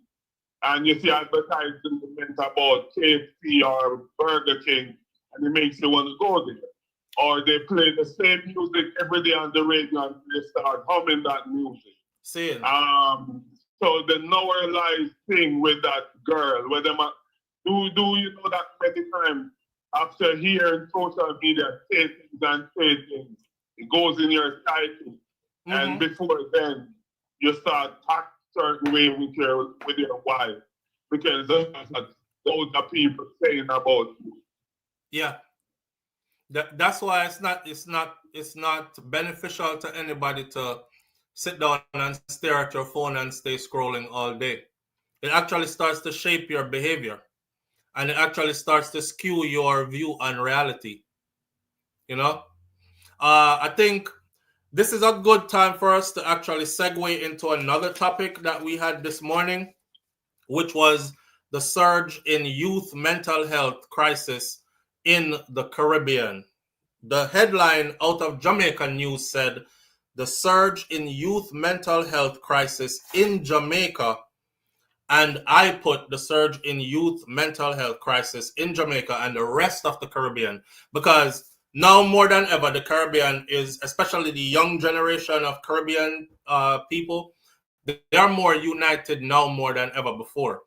and you see advertisements about KFC or Burger King, and it makes you want to go there. Or they play the same music every day on the radio and they start humming that music. See. So the nowhere lies thing with that girl, where them do you know that many times after hearing social media say things, it goes in your psyche. And before then you start act certain way with your wife because those are people saying about you. Yeah. That's why it's not beneficial to anybody to sit down and stare at your phone and stay scrolling all day. It actually starts to shape your behavior. And it actually starts to skew your view on reality. I think this is a good time for us to actually segue into another topic that we had this morning, which was the surge in youth mental health crisis in the Caribbean. The headline out of Jamaican news said, the surge in youth mental health crisis in Jamaica. And I put the surge in youth mental health crisis in Jamaica and the rest of the Caribbean, because now more than ever, the Caribbean is, especially the young generation of Caribbean people, they are more united now more than ever before.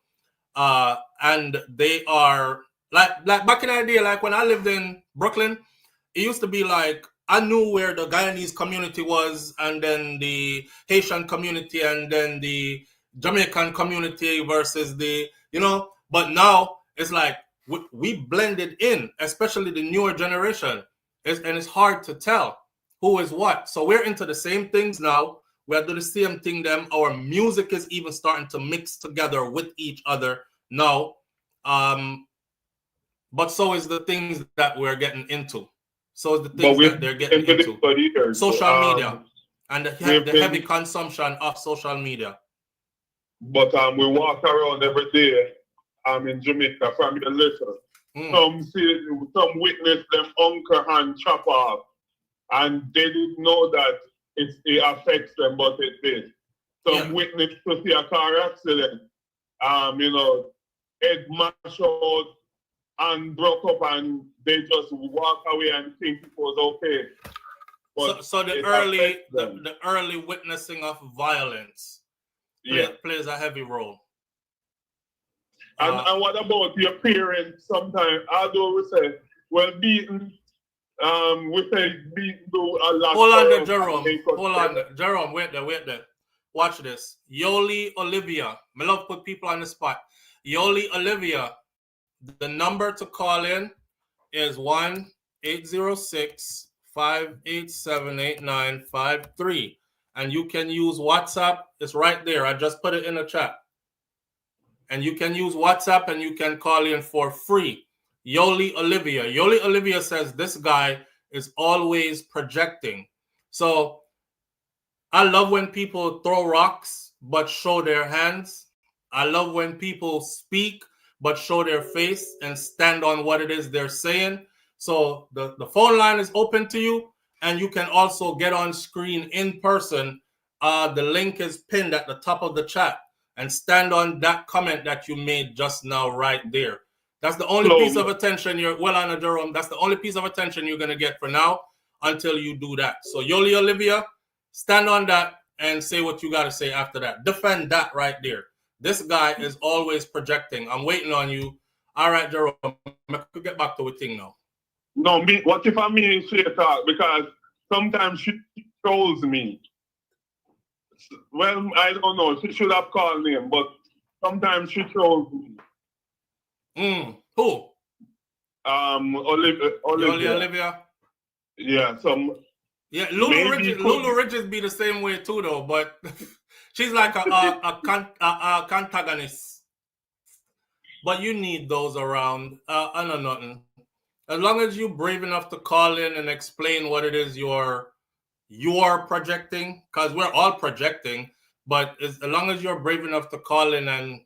And they are, like back in the day, like when I lived in Brooklyn, it used to be like, I knew where the Guyanese community was, and then the Haitian community, and then the Jamaican community versus but now it's like we blended in, especially the newer generation, and it's hard to tell who is what. So we're into the same things now. We're doing the same thing. Our music is even starting to mix together with each other now. But so is the things that we're getting into. So is the things that they're getting into. Social media and the heavy consumption of social media. But we walk around every day in Jamaica from your little. Some witness them uncle hand chop off, and they didn't know that it affects them, but it did. Some witness to see a car accident, head mash out and broke up, and they just walk away and think it was okay. But so the early witnessing of violence plays a heavy role. And what about your parents? Sometimes, although we say, well, beaten, we say beaten do a lot. Hold on there, Jerome. Hold on there. Jerome, wait there. Watch this. Yoli Olivia. I love put people on the spot. Yoli Olivia. The number to call in is 1-806-587-8953. and you can use WhatsApp. It's right there. I just put it in the chat. And you can use WhatsApp and you can call in for free. Yoli Olivia says this guy is always projecting. So I love when people throw rocks but show their hands. I love when people speak but show their face and stand on what it is they're saying. So the phone line is open to you, and you can also get on screen in person. The link is pinned at the top of the chat, and stand on that comment that you made just now right there. That's the only piece of attention Jerome. That's the only piece of attention you're going to get for now until you do that. So Yoli Olivia, stand on that and say what you got to say after that. Defend that right there. This guy is always projecting. I'm waiting on you. All right, Jerome, I could get back to a thing now. No, me. What if I mean she talk? Because sometimes she trolls me. Well, I don't know. She should have called him, but sometimes she trolls me. Who? Olivia. Yeah, Yeah, Lulu Ridges be the same way too, though. But she's like a antagonist. But you need those around. I know nothing. As long as you're brave enough to call in and explain what it is you're projecting, because we're all projecting, but as long as you're brave enough to call in and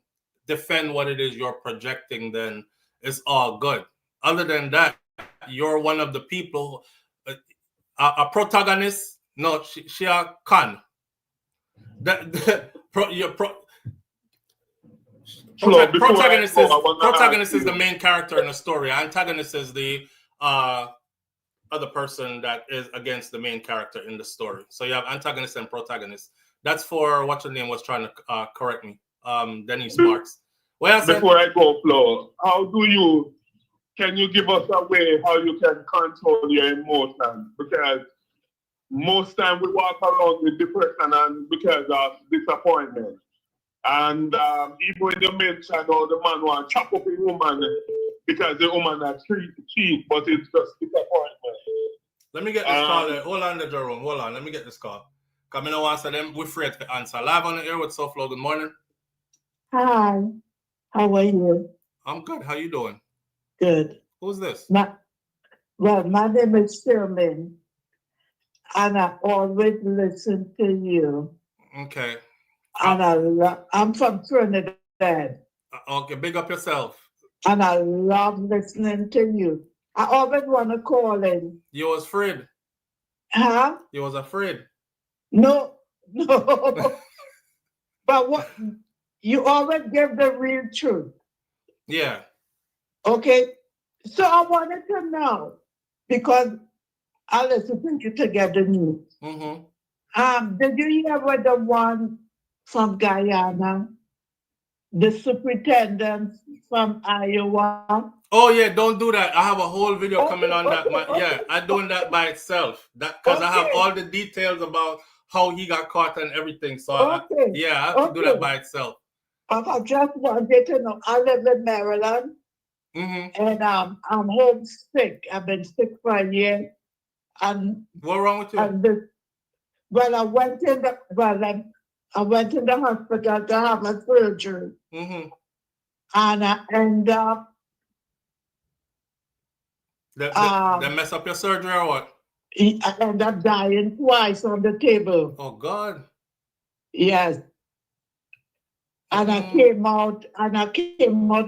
defend what it is you're projecting, then it's all good. Other than that, you're one of the people, a protagonist. No, she a con. Protagonist is the main character in the story. Antagonist is the other person that is against the main character in the story. So you have antagonist and protagonist. That's for what's her name was trying to correct me. Denise Marks. Before I go, Flo, can you give us a way how you can control your emotions? Because most time we walk around with depression and because of disappointment. And even when you mention how the man want to chop up a woman because the woman has cheat, but it's just disappointment. Let me get this call there. Hold on there, Jerome. Hold on. Let me get this call. Come in and answer them. We're free to answer. Live on the air with SouFLo. Good morning. Hi. How are you? I'm good. How you doing? Good. Who's this? My name is Sherman, and I always listen to you. Okay. And I'm from Trinidad. Okay, big up yourself. And I love listening to you. I always want to call in. You was afraid? Huh? You was afraid? No. But what you always give the real truth. Yeah. Okay. So I wanted to know, because I listen to you together news. Mm-hmm. Did you hear what the one from Guyana, the superintendent from Iowa? Oh yeah, don't do that. I have a whole video coming on that. Yeah, I'm doing that by itself. Because I have all the details about how he got caught and everything. So I have to do that by itself. I just wanted to know. I live in Maryland, and I'm homesick. I've been sick for a year. And what wrong with you? I went in the hospital to have a surgery, and I end up. They mess up your surgery or what? I end up dying twice on the table. Oh God. Yes. And I came out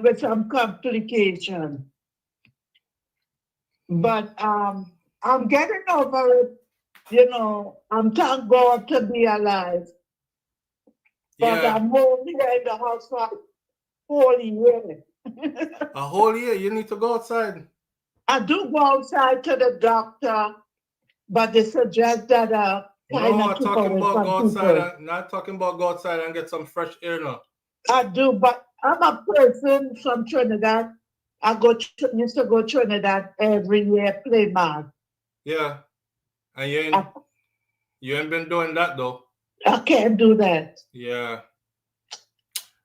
with some complications. But I'm getting over it. You know, I'm thank God to be alive. But I'm home here in the house for a whole year. A whole year? You need to go outside. I do go outside to the doctor, but they suggest that No, I'm talking about go outside. Not talking about go outside and get some fresh air now. I do, but I'm a person from Trinidad. I used to go to Trinidad every year, play math. Yeah. And you ain't been doing that though. I can't do that. Yeah.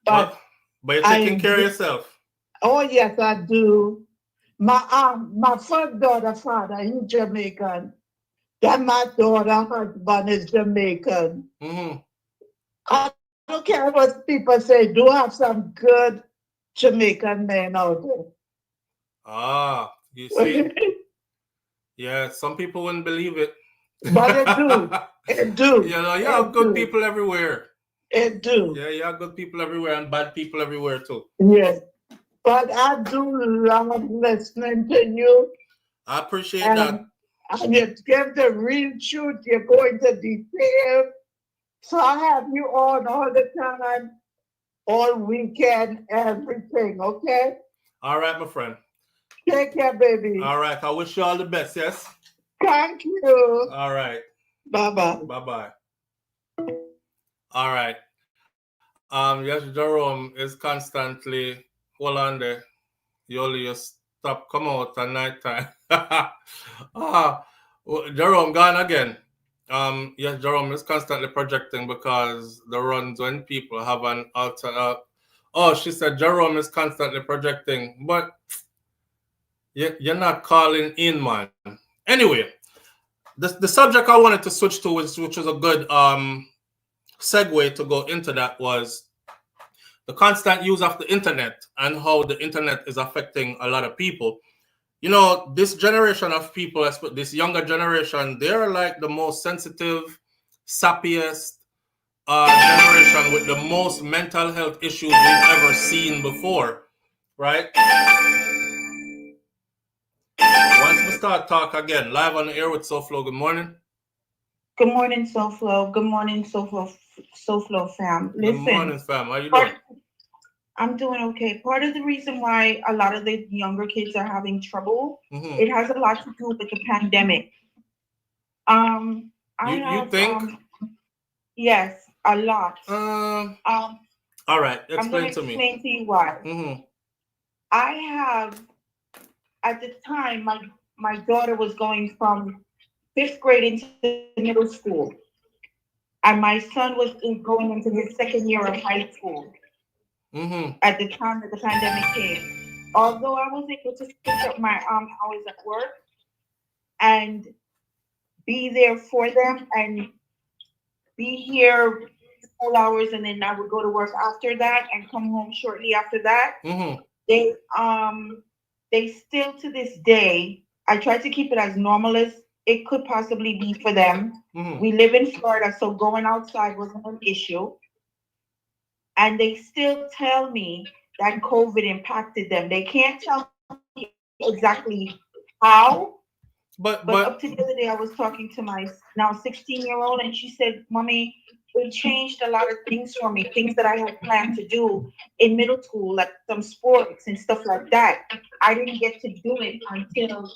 But you're taking care of yourself. Oh yes, I do. My first daughter father, he's Jamaican. that my daughter's husband is Jamaican. Mm-hmm. I don't care what people say. Do have some good Jamaican men out there. Ah, you see. Yeah, some people wouldn't believe it. But it do. It do. You know, you have good people everywhere. It do. Yeah, you have good people everywhere and bad people everywhere too. Yes. But I do love listening to you. I appreciate that. And you give the real truth. You're going to detail. So I have you on all the time, all weekend, everything, okay? All right, my friend. Take care, baby. All right. I wish you all the best, yes? Thank you. All right. Bye-bye. Bye-bye. All right. Yes, Jerome is constantly, hold on there. You only just stop, come out at night time. Jerome, gone again. Yes, Jerome is constantly projecting because the runs when people have an alter. She said Jerome is constantly projecting, but you're not calling in, man. Anyway, the subject I wanted to switch to, which was a good segue to go into that, was the constant use of the internet and how the internet is affecting a lot of people. You know, this generation of people, this younger generation, they're like the most sensitive, sappiest generation with the most mental health issues we've ever seen before, right? Once we start talk again, live on the air with SouFLo. Good morning. Good morning, SouFLo. Good morning, SouFLo fam. Listen, good morning, fam. How you doing? I'm doing okay. Part of the reason why a lot of the younger kids are having trouble, it has a lot to do with the pandemic. You think? Yes, a lot. All right, explain to me. I'm going to explain to you why. I have, at the time, my daughter was going from 5th grade into middle school, and my son was going into his 2nd year of high school. At the time that the pandemic came. Although I was able to switch up my hours at work and be there for them and be here school hours, and then I would go to work after that and come home shortly after that. They still to this day, I try to keep it as normal as it could possibly be for them. We live in Florida, so going outside wasn't an issue. And they still tell me that COVID impacted them. They can't tell me exactly how. But up to the other day, I was talking to my now 16-year-old, and she said, Mommy, it changed a lot of things for me, things that I had planned to do in middle school, like some sports and stuff like that. I didn't get to do it until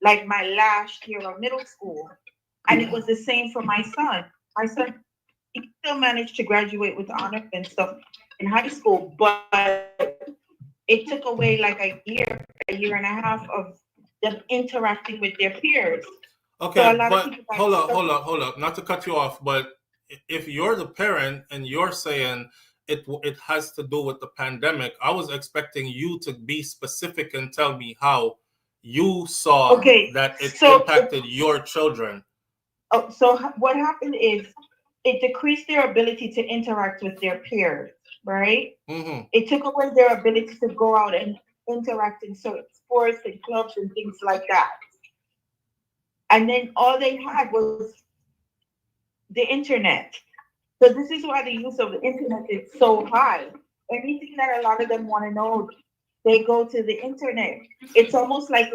like my last year of middle school. And it was the same for my son. My son, he still managed to graduate with honors and stuff in high school, but it took away like a year and a half of them interacting with their peers. Okay, so but hold up. Not to cut you off, but if you're the parent and you're saying it has to do with the pandemic, I was expecting you to be specific and tell me how you saw that it impacted your children. So what happened is, it decreased their ability to interact with their peers, right? It took away their ability to go out and interact in certain sports and clubs and things like that. And then all they had was the internet. So this is why the use of the internet is so high. Anything that a lot of them want to know, they go to the internet. It's almost like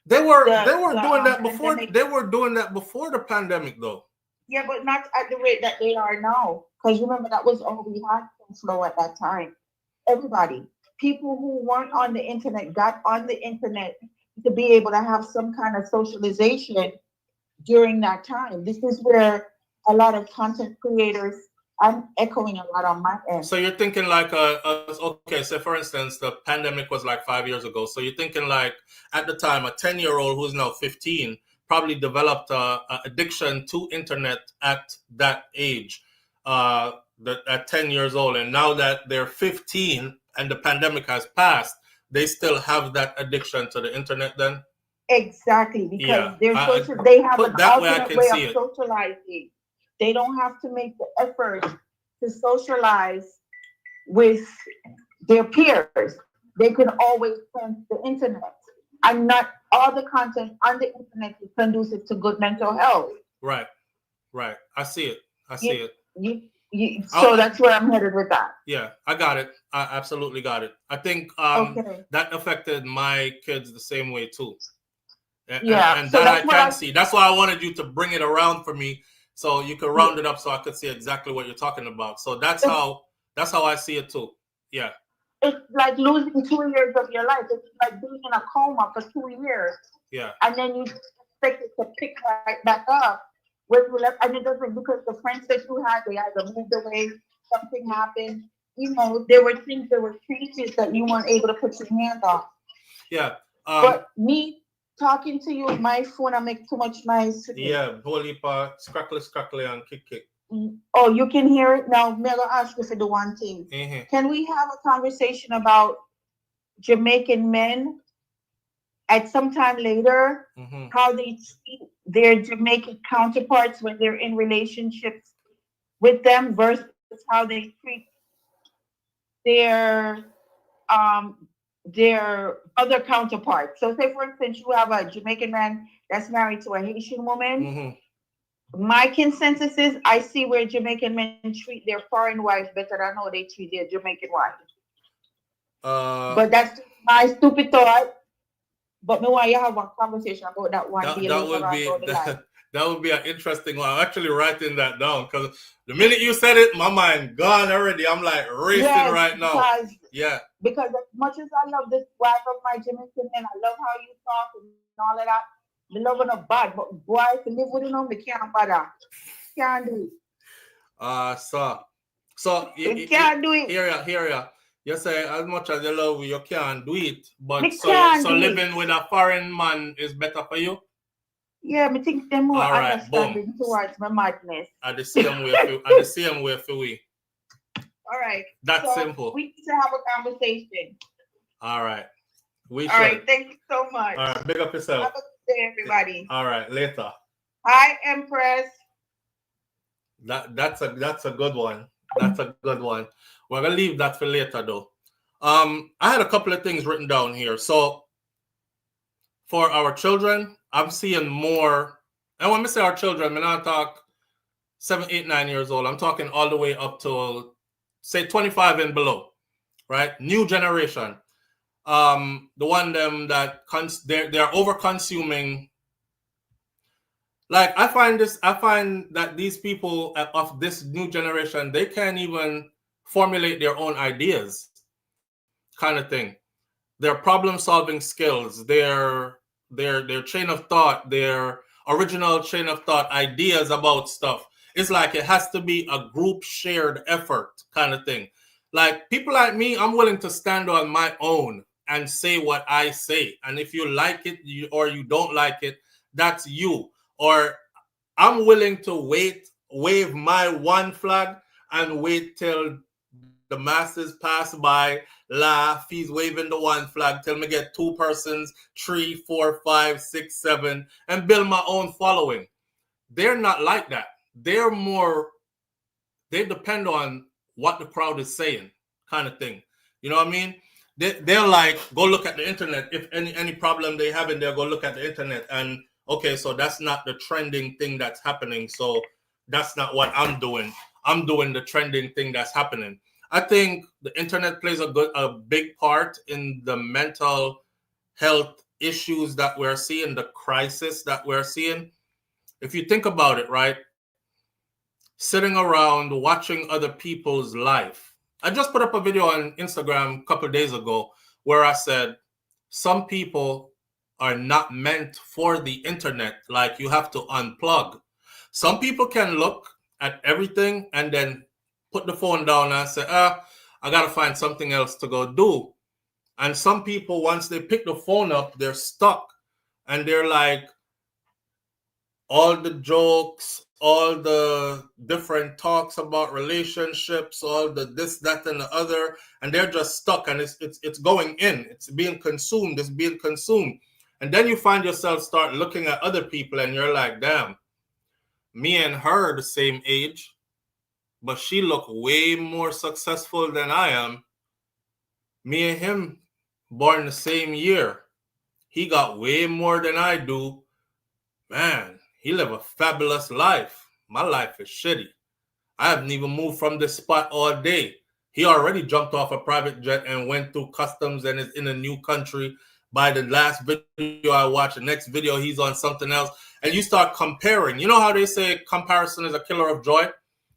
they were doing that before. They were doing that before the pandemic, though. Yeah, but not at the rate that they are now. Because remember, that was all we had flow at that time. Everybody, people who weren't on the internet got on the internet to be able to have some kind of socialization during that time. This is where a lot of content creators, I'm echoing a lot on my end. So you're thinking like, okay, so for instance, the pandemic was like 5 years ago. So you're thinking like, at the time, a 10-year-old who's now 15 probably developed an addiction to internet at that age, at 10 years old. And now that they're 15 and the pandemic has passed, they still have that addiction to the internet then? Exactly, because Yeah, they're social. They have an that way I alternate can way see of it. socializing. They don't have to make the effort to socialize with their peers. They can always turn to the internet, and not all the content on the internet is conducive to good mental health. Right. I see it. I see it. So that's where I'm headed with that. Yeah, I got it. I absolutely got it. I think that affected my kids the same way too. And so that I can see. That's why I wanted you to bring it around for me so you could round it up so I could see exactly what you're talking about. So that's how I see it too. Yeah. It's like losing 2 years of your life. It's like being in a coma for 2 years. Yeah. And then you expect it to pick right back up. And it doesn't, because the friends that you had, they either moved away, something happened. There were changes that you weren't able to put your hands on. Yeah. But me talking to you, my phone, I make too much noise. Yeah, whole heap scrackly and kick. Oh, you can hear it now. May I ask you for the one thing? Mm-hmm. Can we have a conversation about Jamaican men at some time later? Mm-hmm. How they treat their Jamaican counterparts when they're in relationships with them versus how they treat their other counterparts. So say, for instance, you have a Jamaican man that's married to a Haitian woman. Mm-hmm. My consensus is I see where Jamaican men treat their foreign wives better than how they treat their Jamaican wives. But that's my stupid thought. But me want you have a conversation about that one day. That would be an interesting one. I'm actually writing that down because the minute you said it, my mind gone already. I'm like racing right now. Because as much as I love this wife of my Jamaican man, I love how you talk and all of that. Me love her not bad, but boy, to live with him, me can't bother. Can't do it. So you can't do it. Here ya. You say as much as you love, you can't do it. But so living with a foreign man is better for you? Yeah, me think them more understanding towards my madness. At the same way for we. All right. That's simple. We need to have a conversation. All right. All right. Thank you so much. All right. Big up yourself. Have a good day, everybody. All right. Later. Hi, Empress. That's a good one. That's a good one. We're gonna leave that for later, though. I had a couple of things written down here. So for our children, I'm seeing more. And when I say our children, I'm not talk 7, 8, 9 years old. I'm talking all the way up to say 25 and below, right? New generation. The one them that they're over consuming. Like I find that these people of this new generation, they can't even formulate their own ideas, kind of thing. Their problem-solving skills, their chain of thought, their original chain of thought, ideas about stuff. It's like it has to be a group shared effort, kind of thing. Like people like me, I'm willing to stand on my own and say what I say. And if you like it or you don't like it, that's you. Or I'm willing to wave my one flag and wait till the masses pass by, laugh, he's waving the one flag till me get 2 persons, 3, 4, 5, 6, 7, and build my own following. They're not like that. They depend on what the crowd is saying, kind of thing. You know what I mean? They're like, go look at the internet. If any problem they have in there, go look at the internet. And okay, so that's not the trending thing that's happening. So that's not what I'm doing. I'm doing the trending thing that's happening. I think the internet plays a big part in the mental health issues that we're seeing, the crisis that we're seeing. If you think about it, right? Sitting around watching other people's life. I just put up a video on Instagram a couple of days ago where I said some people are not meant for the internet. Like you have to unplug. Some people can look at everything and then put the phone down and say, I got to find something else to go do. And some people, once they pick the phone up, they're stuck. And they're like, all the jokes, all the different talks about relationships, all the this, that, and the other, and they're just stuck. And it's going in. It's being consumed. It's being consumed. And then you find yourself start looking at other people and you're like, damn, me and her are the same age, but she look way more successful than I am. Me and him born the same year. He got way more than I do. Man, he live a fabulous life. My life is shitty. I haven't even moved from this spot all day. He already jumped off a private jet and went through customs and is in a new country. By the last video I watched, the next video he's on something else. And you start comparing. You know how they say comparison is a killer of joy?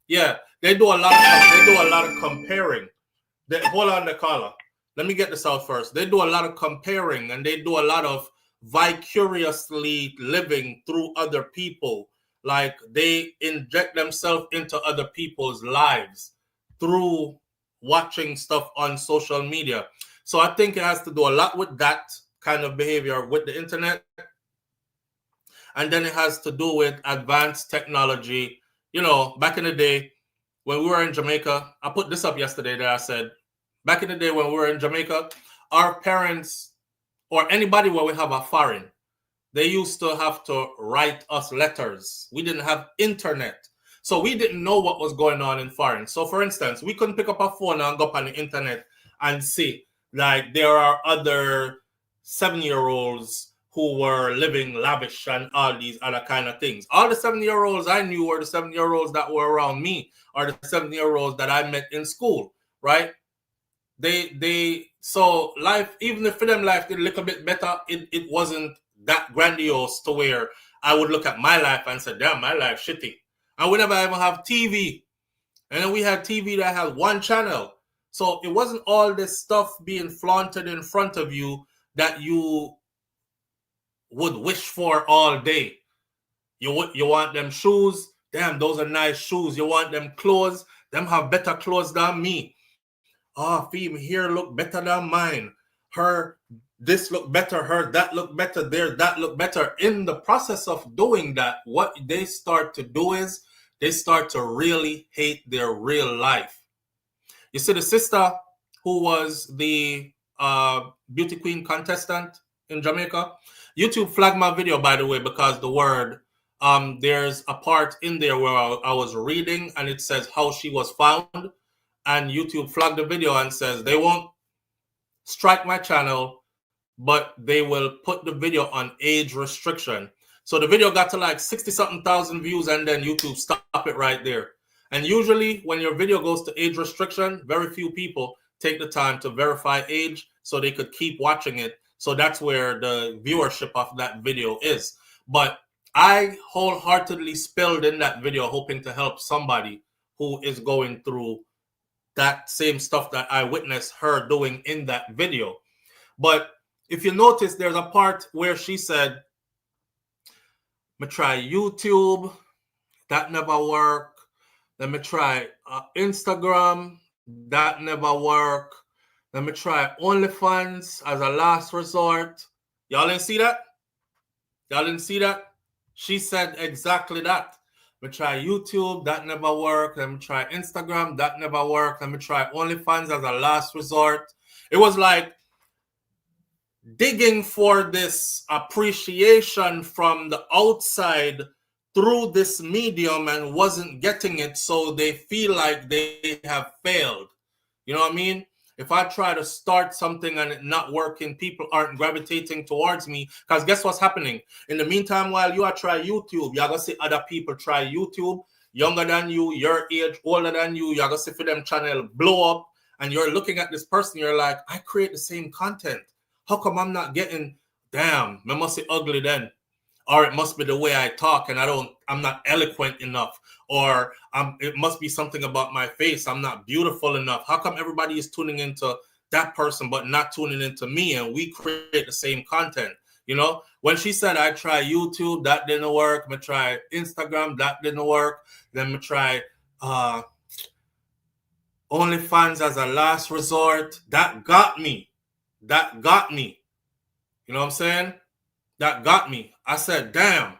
Yeah, they do a lot of comparing. Hold on, the caller. Let me get this out first. They do a lot of comparing and they do a lot of vicariously living through other people. Like they inject themselves into other people's lives through watching stuff on social media. So I think it has to do a lot with that kind of behavior with the internet. And then it has to do with advanced technology. You know, back in the day when we were in Jamaica, I put this up yesterday that I said, back in the day when we were in Jamaica, our parents or anybody where we have a foreign, they used to have to write us letters. We didn't have internet. So we didn't know what was going on in foreign. So for instance, we couldn't pick up a phone and go up on the internet and see like there are other 7-year-olds who were living lavish and all these other kind of things. All the 7-year-olds I knew were the 7-year-olds that were around me or the 7-year-olds that I met in school, right? So life, even if for them life did a little bit better, it wasn't that grandiose to where I would look at my life and say, damn, my life shitty. And we never even have TV. And then we had TV that had one channel. So it wasn't all this stuff being flaunted in front of you that you would wish for all day. You want them shoes? Damn, those are nice shoes. You want them clothes? Them have better clothes than me. Oh, Phoebe, here look better than mine. Her, this look better. Her, that look better. There, that look better. In the process of doing that, what they start to do is they start to really hate their real life. You see, the sister who was the beauty queen contestant in Jamaica, YouTube flagged my video, by the way, because the word, there's a part in there where I was reading and it says how she was found. And YouTube flagged the video and says they won't strike my channel, but they will put the video on age restriction. So the video got to like 60-something thousand views and then YouTube stopped it right there. And usually when your video goes to age restriction, very few people take the time to verify age so they could keep watching it. So that's where the viewership of that video is. But I wholeheartedly spilled in that video hoping to help somebody who is going through that same stuff that I witnessed her doing in that video. But if you notice, there's a part where she said, "Me try YouTube, that never work. Let me try Instagram, that never work. Let me try OnlyFans as a last resort." Y'all didn't see that? Y'all didn't see that? She said exactly that. Let me try YouTube, that never worked. Let me try Instagram, that never worked. Let me try OnlyFans as a last resort. It was like digging for this appreciation from the outside through this medium and wasn't getting it, so they feel like they have failed. You know what I mean? If I try to start something and it not working, people aren't gravitating towards me. Because guess what's happening? In the meantime, while you are trying YouTube, you're going to see other people try YouTube, younger than you, your age, older than you. You're going to see for them channel blow up. And you're looking at this person, you're like, I create the same content. How come I'm not getting, damn, I must be ugly then. Or it must be the way I talk and I'm not eloquent enough. Or it must be something about my face. I'm not beautiful enough. How come everybody is tuning into that person but not tuning into me and we create the same content? You know, when she said I try YouTube, that didn't work. I try Instagram, that didn't work. Then I try OnlyFans as a last resort. That got me. That got me. You know what I'm saying? That got me. I said, damn.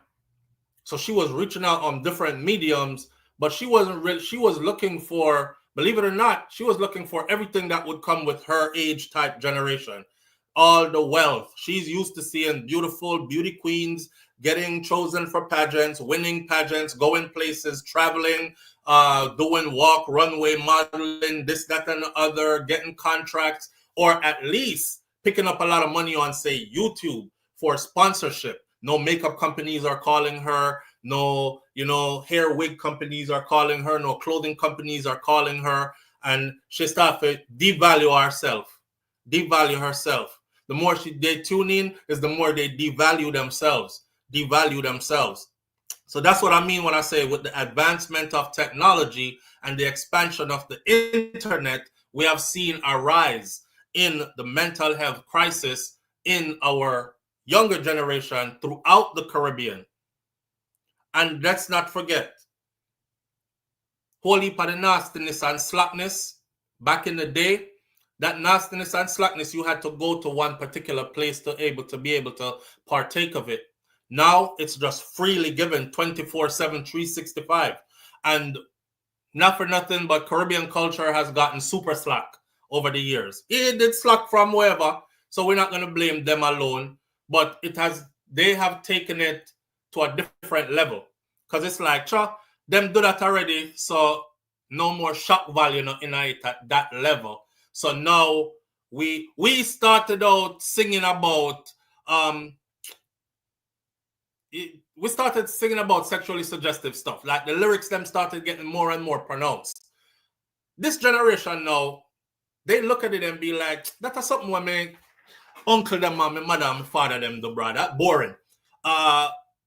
So she was reaching out on different mediums, but she wasn't really, she was looking for, believe it or not, she was looking for everything that would come with her age type generation. all the wealth. She's used to seeing beautiful beauty queens getting chosen for pageants, winning pageants, going places, traveling, doing walk, runway, modeling, this, that, and the other, getting contracts, or at least picking up a lot of money on, say, YouTube for sponsorship. No makeup companies are calling her. No, hair wig companies are calling her. No clothing companies are calling her. And she started to devalue herself. Devalue herself. The more they tune in, is the more they devalue themselves. So that's what I mean when I say with the advancement of technology and the expansion of the internet, we have seen a rise in the mental health crisis in our younger generation throughout the Caribbean. And let's not forget, whole heap of the nastiness and slackness back in the day, that nastiness and slackness, you had to go to one particular place to be able to partake of it. Now it's just freely given 24/7, 365. And not for nothing, but Caribbean culture has gotten super slack over the years. It did slack from wherever, so we're not going to blame them alone. But they have taken it to a different level. Because it's like, them do that already, so no more shock value in it at that level. So now we started out singing about sexually suggestive stuff. Like the lyrics them started getting more and more pronounced. This generation now, they look at it and be like, that's something when my uncle them and my mother and my father them do, bro. That boring.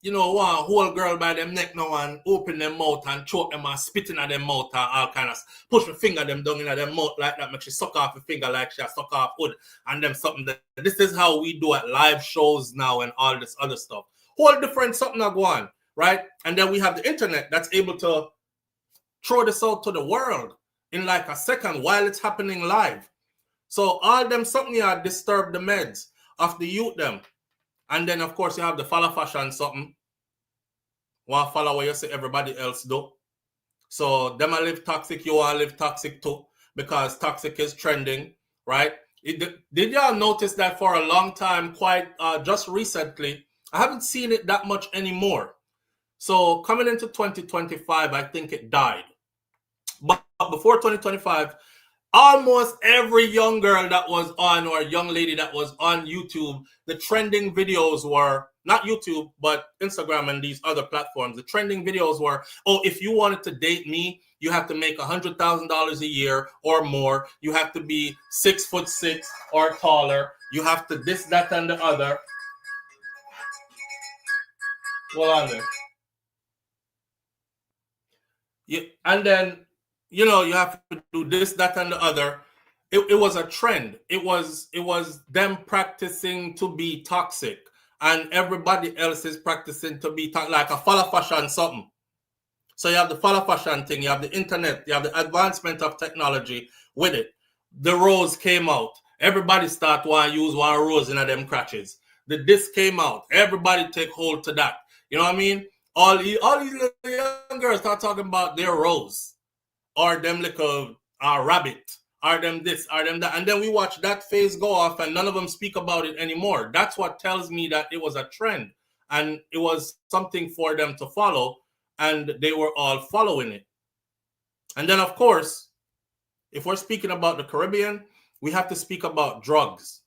One whole girl by them neck now and open them mouth and choke them and spitting at them mouth and all kind of push my finger them down in them mouth like that, make she suck off the finger like she suck off wood and them something that this is how we do at live shows now and all this other stuff. Whole different something that go on, right? And then we have the internet that's able to throw this out to the world in like a second while it's happening live. So all them something here disturb the meds of the youth them. And then, of course, you have the follow fashion something. Want to follow what you say everybody else do. So them I live toxic, you want to live toxic too. Because toxic is trending, right? Did y'all notice that for a long time, quite just recently, I haven't seen it that much anymore. So coming into 2025, I think it died. But before 2025, almost every young girl that was on, or young lady that was on YouTube, the trending videos were, not YouTube, but Instagram and these other platforms. The trending videos were, if you wanted to date me, you have to make $100,000 a year or more. You have to be 6'6" or taller. You have to this, that, and the other. Hold on there. And then, you have to do this, that, and the other. It was a trend. It was them practicing to be toxic, and everybody else is practicing to be like a follow fashion something. So you have the follow fashion thing, you have the internet, you have the advancement of technology with it. The rose came out. Everybody start want to use one rose in them crutches. The disc came out. Everybody take hold to that. You know what I mean? All these little young girls start talking about their rose, or them little rabbit, or them this, or them that. And then we watch that phase go off and none of them speak about it anymore. That's what tells me that it was a trend and it was something for them to follow, and they were all following it. And then, of course, if we're speaking about the Caribbean, we have to speak about drugs.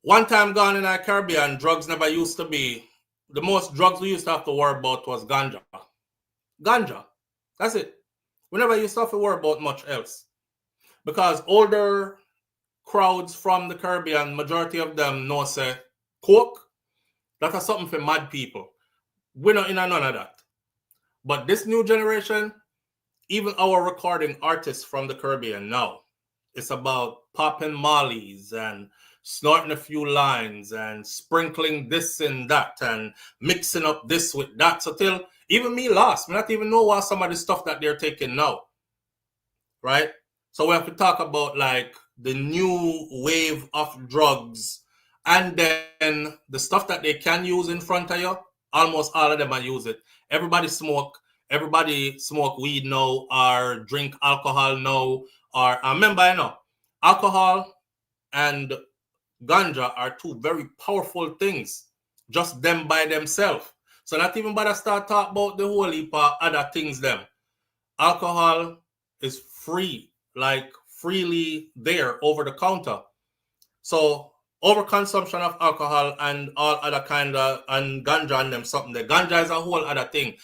One time gone in our Caribbean, drugs never used to be. The most drugs we used to have to worry about was ganja. Ganja. That's it. We never used to have to worry about much else. Because older crowds from the Caribbean, majority of them know say, coke, that's something for mad people. We're not in none of that. But this new generation, even our recording artists from the Caribbean now, it's about popping mollies and snorting a few lines and sprinkling this and that and mixing up this with that. So till even me lost. I not even know what some of the stuff that they're taking now. Right? So we have to talk about like the new wave of drugs, and then the stuff that they can use in front of you, almost all of them are use it. Everybody smoke weed now, or drink alcohol now, or remember, alcohol and ganja are two very powerful things, just them by themselves. So not even bother start talk about the whole heap of other things them. Alcohol is free, like freely there over the counter. So overconsumption of alcohol and all other kind of, and ganja and them something. The ganja is a whole other thing.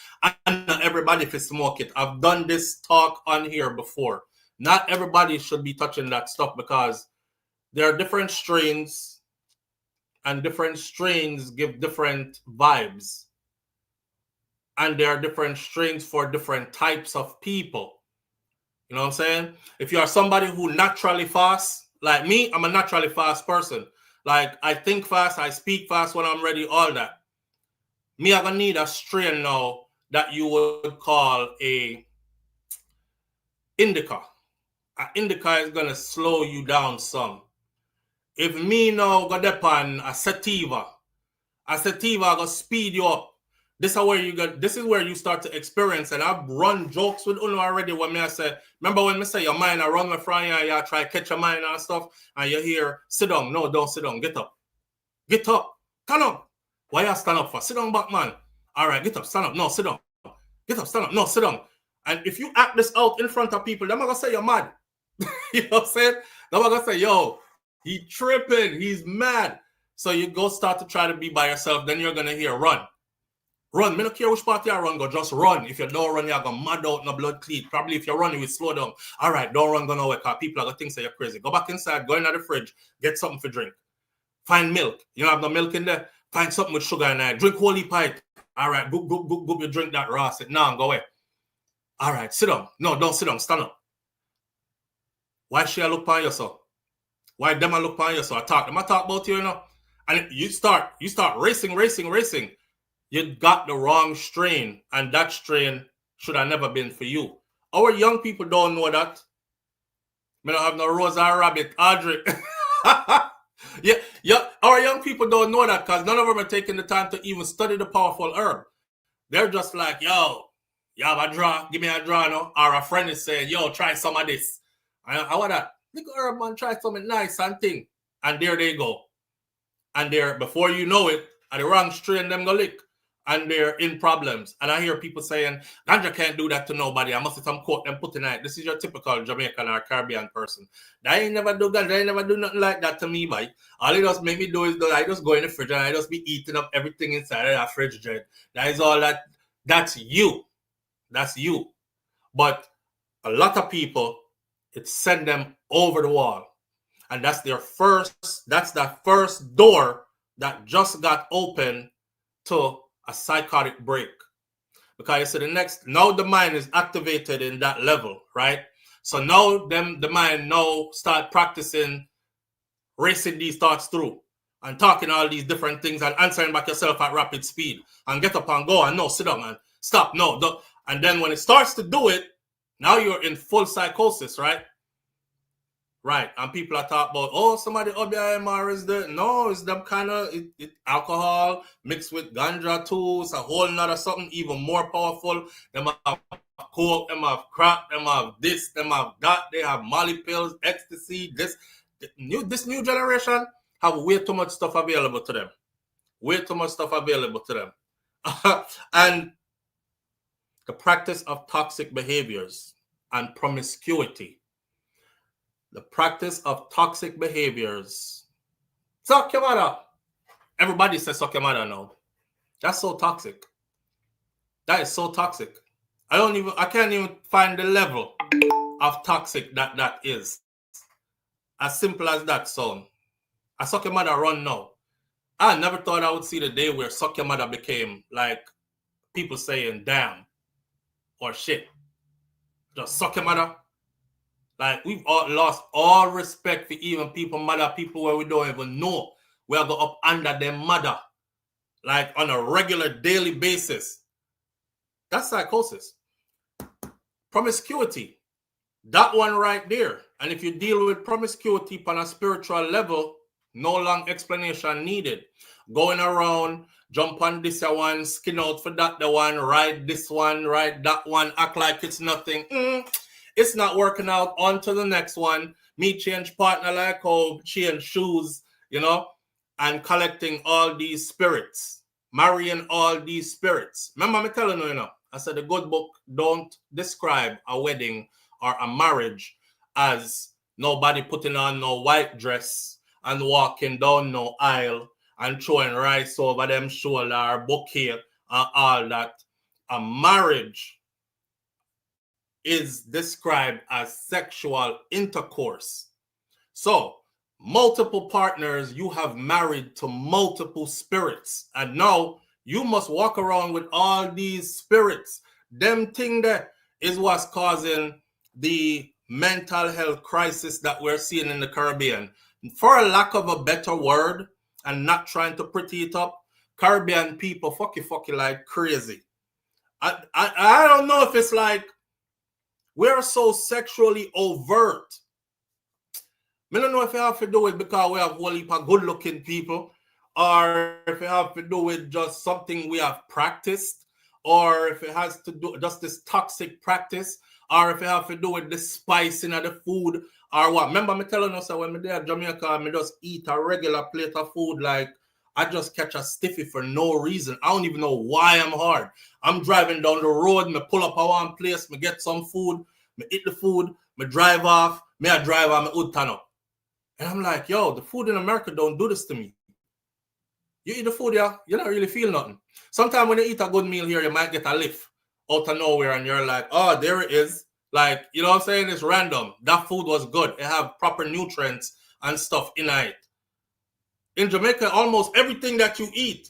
And not everybody can smoke it. I've done this talk on here before. Not everybody should be touching that stuff because there are different strains and different strains give different vibes. And there are different strains for different types of people. You know what I'm saying? If you are somebody who naturally fast, like me, I'm a naturally fast person. Like I think fast, I speak fast when I'm ready, all that. Me, I'm gonna need a strain now that you would call a indica. An indica is gonna slow you down some. If me now go depend a sativa gonna speed you up. This is where you start to experience, and I've run jokes with Uno already when I say, remember when I say your mind I run my front and you try to catch your mind and stuff, and you hear, sit down, no, don't sit down, get up. Get up, stand up. Why you stand up for? Sit down back, man. All right, get up, stand up, no, sit down. Get up, stand up, no, sit down. And if you act this out in front of people, they're not gonna say you're mad. You know what I'm saying? They're not gonna say, yo, he tripping, he's mad. So you go start to try to be by yourself, then you're gonna hear run. Run. Me don't care which part you run, go just run. If you don't run, you're gonna mad out, no blood clean. Probably if you run, you will slow down. All right, don't run, go nowhere, because people are gonna think you're crazy. Go back inside, go into the fridge, get something to drink. Find milk. You don't have no milk in there? Find something with sugar in there. Drink holy pint. All right, go, you drink that raw. Sit down, go away. All right, sit down. No, don't sit down, stand up. Why should I look upon you, so? Why them I look upon you, so? I talk about you, you know? And you start racing. You got the wrong strain, and that strain should have never been for you. Our young people don't know that. We don't have no Rosali rabbit, Audrey. Yeah. Our young people don't know that because none of them are taking the time to even study the powerful herb. They're just like, yo, you have a draw, give me a draw, no? Or a friend is saying, yo, try some of this. I want that. Little herb, man, try something nice and thing. And there they go. And they're, before you know it, at the wrong strain, them go lick. And they're in problems. And I hear people saying, ganja can't do that to nobody. I must have some quote them put in it. This is your typical Jamaican or Caribbean person. That ain't never do ganja. Ain't never do nothing like that to me, boy. All it does make me do is I just go in the fridge and I just be eating up everything inside of that fridge, Jed. That is all that. That's you. That's you. But a lot of people, it send them over the wall. And that's that first door that just got open to a psychotic break. Because you see now the mind is activated in that level, right? So now the mind now start practicing racing these thoughts through and talking all these different things and answering back yourself at rapid speed and get up and go and no, sit down and stop, no, don't. And then when it starts to do it, now you're in full psychosis, right? Right, and people are talking about, oh, somebody OBIMR is there. No, it's them kind of alcohol mixed with ganja too. It's a whole nother something even more powerful. Them have coke, them have crack, them have this, them have that. They have Molly pills, ecstasy. This new generation have way too much stuff available to them. Way too much stuff available to them. And the practice of toxic behaviors and promiscuity. The practice of toxic behaviors. Suck your mother. Everybody says suck your mother now. That's so toxic. That is so toxic. I can't even find the level of toxic that is. As simple as that sound. I suck your mother run now. I never thought I would see the day where suck your mother became like people saying damn or shit. Just suck your mother. Like, we've all lost all respect for even people where we don't even know. We'll go up under their mother, like on a regular daily basis. That's psychosis. Promiscuity. That one right there. And if you deal with promiscuity on a spiritual level, no long explanation needed. Going around, jump on this one, skin out for that one, ride this one, ride that one, act like it's nothing. It's not working out, on to the next one. Me change partner like how change shoes. you know, and collecting all these spirits, marrying all these spirits. Remember me telling you, you know, I said the good book don't describe a wedding or a marriage as nobody putting on no white dress and walking down no aisle and throwing rice over them shoulder or bouquet and all that. A marriage is described as sexual intercourse. So, multiple partners, you have married to multiple spirits. And now you must walk around with all these spirits. Them thing that is what's causing the mental health crisis that we're seeing in the Caribbean. For a lack of a better word and not trying to pretty it up, Caribbean people fucky like crazy. I don't know if it's like we're so sexually overt. I don't know if it have to do with because we have a whole heap of good-looking people, or if it have to do with just something we have practiced, or if it has to do just this toxic practice, or if it have to do with the spicing of the food, or what. Remember me telling us that when I'm there in Jamaica, I just eat a regular plate of food, like I just catch a stiffy for no reason. I don't even know why I'm hard. I'm driving down the road, me pull up at one place, me get some food, me eat the food, me drive off, me I drive on my hood turn up. And I'm like, yo, the food in America don't do this to me. You eat the food, yeah, you don't really feel nothing. Sometimes when you eat a good meal here, you might get a lift out of nowhere and you're like, oh, there it is. Like, you know what I'm saying? It's random. That food was good. It have proper nutrients and stuff in it. In Jamaica, almost everything that you eat,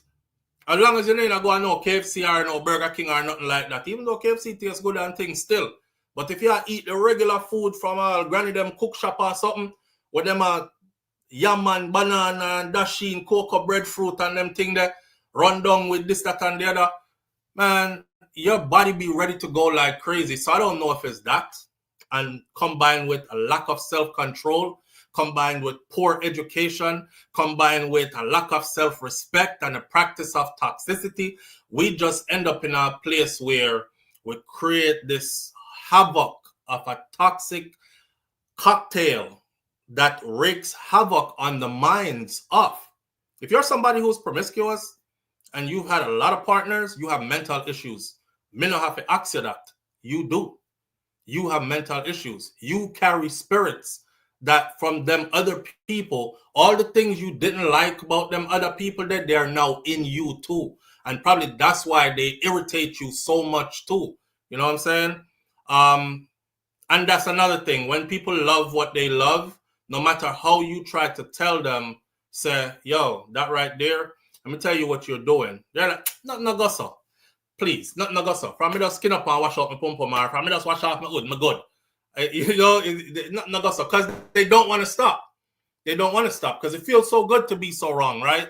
as long as you know, go no KFC or no Burger King or nothing like that, even though KFC tastes good and things still. But if you eat the regular food from a granny them cook shop or something, with them yam and banana and dasheen, cocoa, breadfruit and them thing that run down with this, that, and the other, man, your body be ready to go like crazy. So I don't know if it's that, and combined with a lack of self-control, combined with poor education, combined with a lack of self-respect and a practice of toxicity, we just end up in a place where we create this havoc of a toxic cocktail that wreaks havoc on the minds of. If you're somebody who's promiscuous and you've had a lot of partners, you have mental issues. Me not have to ask you that. You do. You have mental issues. You carry spirits that from them other people, all the things you didn't like about them other people, that they're now in you too. And probably that's why they irritate you so much too. You know what I'm saying? And that's another thing. When people love what they love, no matter how you try to tell them, say, yo, that right there, let me tell you what you're doing. They're like, no, go so. Please, not go so. From me just skin up and wash out my pum-pum, or from me just wash off my hood, my good. You know, not go so. Because they don't want to stop. They don't want to stop because it feels so good to be so wrong, right?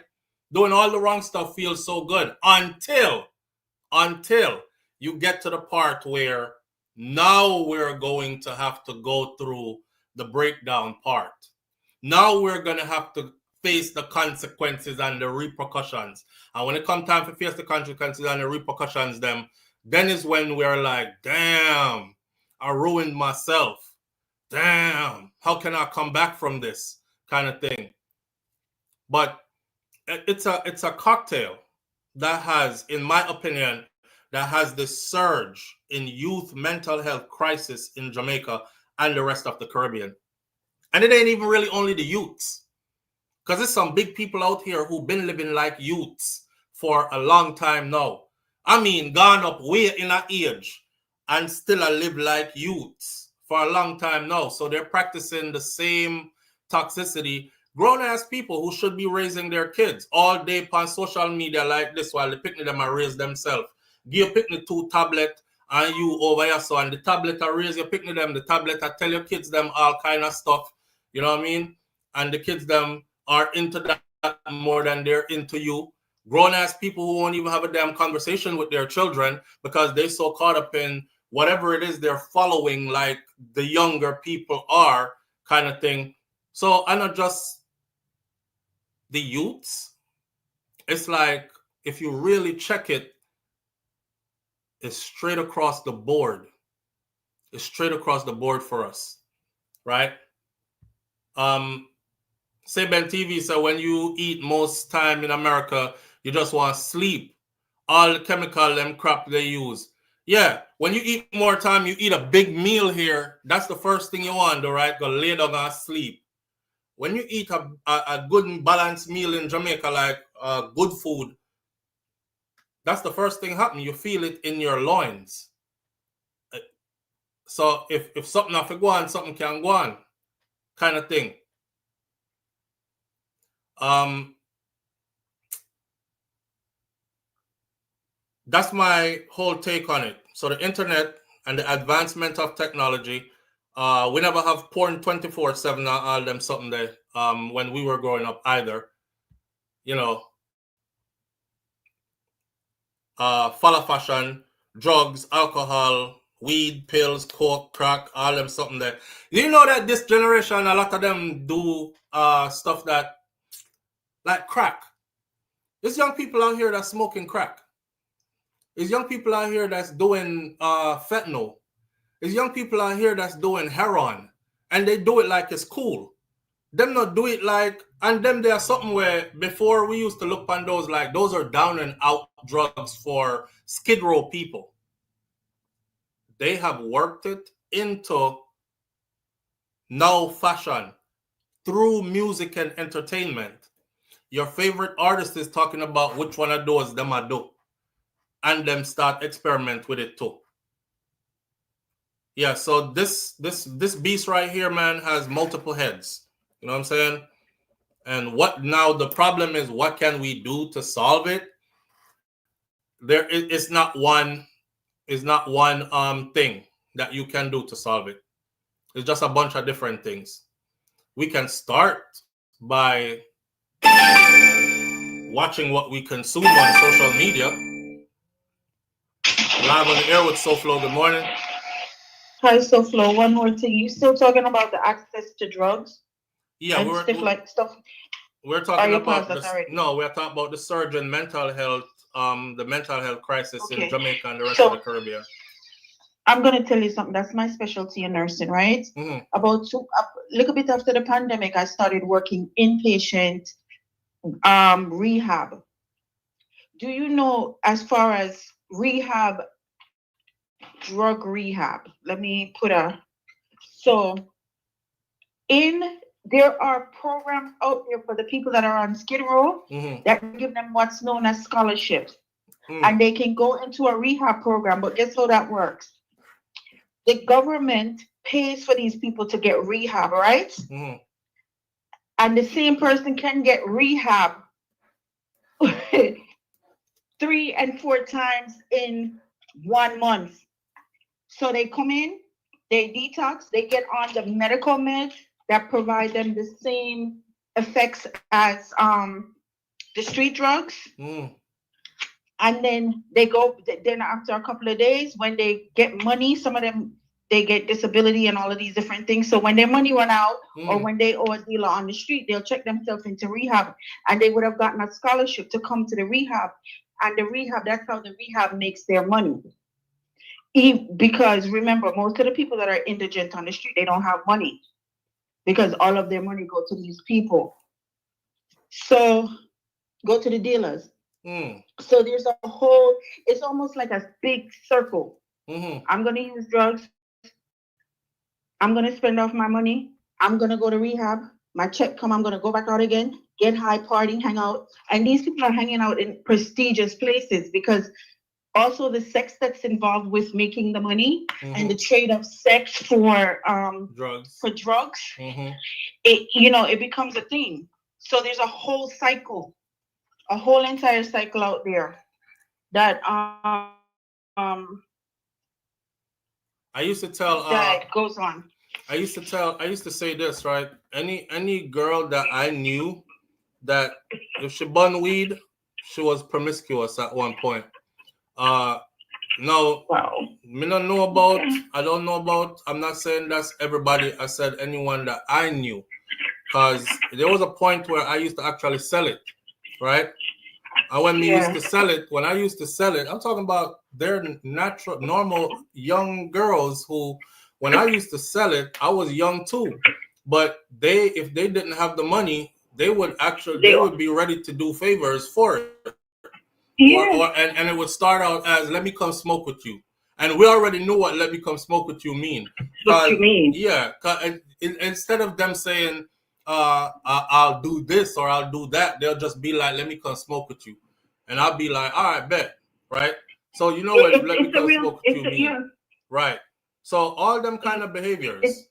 Doing all the wrong stuff feels so good until you get to the part where now we're going to have to go through the breakdown part. Now we're going to have to face the consequences and the repercussions. And when it comes time to face the consequences and the repercussions, then is when we're like, damn, I ruined myself. Damn, how can I come back from this kind of thing? But it's a cocktail that has, in my opinion, that has this surge in youth mental health crisis in Jamaica and the rest of the Caribbean. And it ain't even really only the youths. Because there's some big people out here who've been living like youths for a long time now. I mean, gone up way in a age and still live like youths for a long time now. So they're practicing the same toxicity. Grown-ass people who should be raising their kids all day on social media like this while the picnic them are raise themselves. Give your picnic 2 tablet and you over here so, and the tablet are raise your picnic them, the tablet are tell your kids them all kind of stuff. You know what I mean? And the kids them are into that more than they're into you. Grown-ass people who won't even have a damn conversation with their children because they're so caught up in whatever it is they're following, like the younger people are, kind of thing. So I'm not just the youths. It's like, if you really check it, it's straight across the board. It's straight across the board for us, right? Saban TV said when you eat most time in America, you just want to sleep. All the chemical them crap they use. Yeah, when you eat more time, you eat a big meal here. That's the first thing you want to do, right? Go lay down and sleep. When you eat a good and balanced meal in Jamaica, like good food, that's the first thing happening. You feel it in your loins. So if something have to go on, something can go on, kind of thing. That's my whole take on it. So the internet and the advancement of technology, we never have porn 24/7 and all them something there when we were growing up either. You know, follow fashion, drugs, alcohol, weed, pills, coke, crack, all them something there. You know that this generation, a lot of them do stuff that like crack. There's young people out here that's smoking crack. There's young people out here that's doing fentanyl. There's young people out here that's doing heroin. And they do it like it's cool. Them not do it like, and them there's something where before we used to look on those like those are down and out drugs for skid row people. They have worked it into now fashion through music and entertainment. Your favorite artist is talking about which one of those them I do. And them start experiment with it too. Yeah, so this beast right here, man, has multiple heads. You know what I'm saying? And what now the problem is, what can we do to solve it? It's not one thing that you can do to solve it. It's just a bunch of different things. We can start by watching what we consume on social media. Live on the air with SouFLo. Good morning. Hi, SouFLo. One more thing. You still talking about the access to drugs? Yeah, and stuff. We're talking about we're talking about the surge in mental health, the mental health crisis in Jamaica and the rest of the Caribbean. I'm gonna tell you something. That's my specialty in nursing, right? Mm-hmm. About a little bit after the pandemic, I started working inpatient rehab. Do you know, as far as rehab, drug rehab? Let me put there are programs out there for the people that are on Skid Row that give them what's known as scholarships. And they can go into a rehab program, but guess how that works? The government pays for these people to get rehab, right? And the same person can get rehab 3 and 4 times in 1 month. So they come in, they detox, they get on the medical meds that provide them the same effects as the street drugs. And then they go, then after a couple of days, when they get money, some of them, they get disability and all of these different things. So when their money run out or when they owe a dealer on the street, they'll check themselves into rehab, and they would have gotten a scholarship to come to the rehab. And the rehab, that's how the rehab makes their money. Because remember, most of the people that are indigent on the street, they don't have money because all of their money go to these people. So go to the dealers. So there's a whole, it's almost like a big circle. I'm going to use drugs. I'm going to spend off my money. I'm going to go to rehab. My check come, I'm going to go back out again, get high, party, hang out. And these people are hanging out in prestigious places because also the sex that's involved with making the money and the trade of sex for drugs. It becomes a thing. So there's a whole cycle, a whole entire cycle out there that I used to tell that goes on. I used to say this, right? Any girl that I knew that if she bun weed, she was promiscuous at one point. No, me don't know about, I don't know about, I'm not saying that's everybody, I said anyone that I knew. Because there was a point where I used to actually sell it, right? And when used to sell it, when I used to sell it, I'm talking about they're natural, normal young girls who, when I used to sell it, I was young too. But if they didn't have the money, they would be ready to do favors for it. Yeah. And it would start out as, let me come smoke with you. And we already knew what let me come smoke with you mean. What you mean? Yeah. Instead of them saying, I'll do this or I'll do that, they'll just be like, let me come smoke with you. And I'll be like, all right, bet. Right? So you know what let me come smoke with you mean. Yeah. Right. So all them kind of behaviors.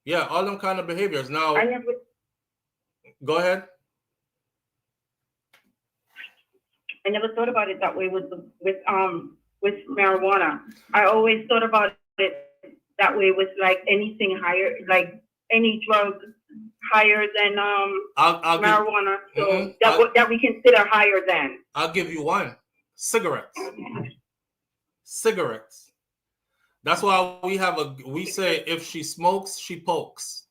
Yeah, all them kind of behaviors. Now, go ahead. I never thought about it that way with marijuana. I always thought about it that way with like anything higher, like any drug higher than marijuana. That we consider higher than. I'll give you one. Cigarettes. Cigarettes. That's why we say if she smokes, she pokes.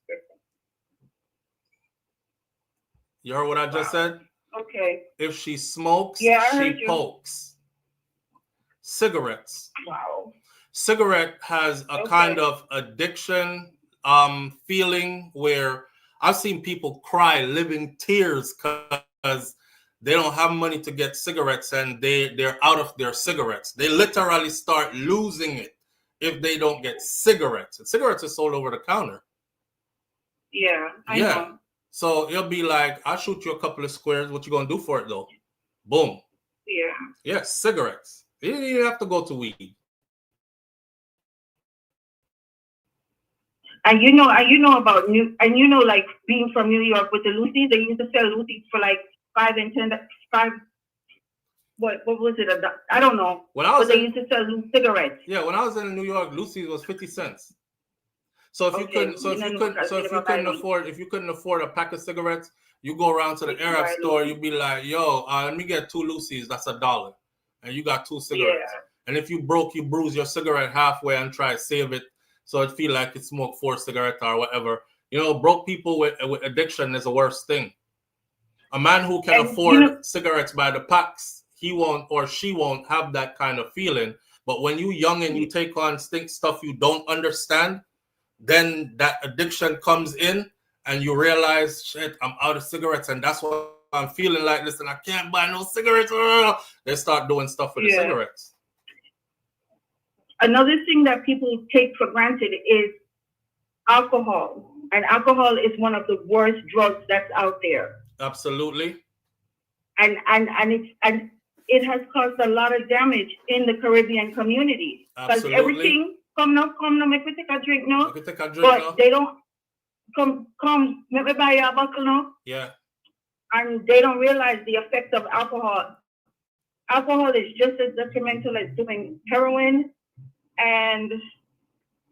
You heard what I just said? Okay. If she smokes, she pokes. Cigarettes. Wow. Cigarette has a kind of addiction feeling where I've seen people cry living tears because they don't have money to get cigarettes and they're out of their cigarettes. They literally start losing it if they don't get cigarettes. And cigarettes are sold over the counter. Yeah, I know. So it'll be like, I'll shoot you a couple of squares. What you gonna do for it though? Boom. Yeah. Yes, cigarettes. You didn't even have to go to weed. And you know about like being from New York with the Lucy's, they used to sell Lucy's for like 5 and 10, 5. What was it? I don't know. They used to sell cigarettes. Yeah, when I was in New York, Lucy's was 50 cents. So if you couldn't afford a pack of cigarettes, you go around to the Arab store, you be like, yo, let me get 2 Lucy's, that's $1. And you got 2 cigarettes. Yeah. And if you broke, you bruise your cigarette halfway and try to save it. So it feel like you smoke 4 cigarettes or whatever. You know, broke people with addiction is the worst thing. A man who can afford cigarettes by the packs, he won't or she won't have that kind of feeling. But when you young and you take on stuff you don't understand, then that addiction comes in and you realize, shit, I'm out of cigarettes and that's why I'm feeling like this and I can't buy no cigarettes. They start doing stuff with the cigarettes. Another thing that people take for granted is alcohol. And alcohol is one of the worst drugs that's out there. Absolutely. And it has caused a lot of damage in the Caribbean community. Because everything come now, make me take a drink now. But they don't come, let me buy you a bottle now. Yeah. And they don't realize the effect of alcohol. Alcohol is just as detrimental as doing heroin, and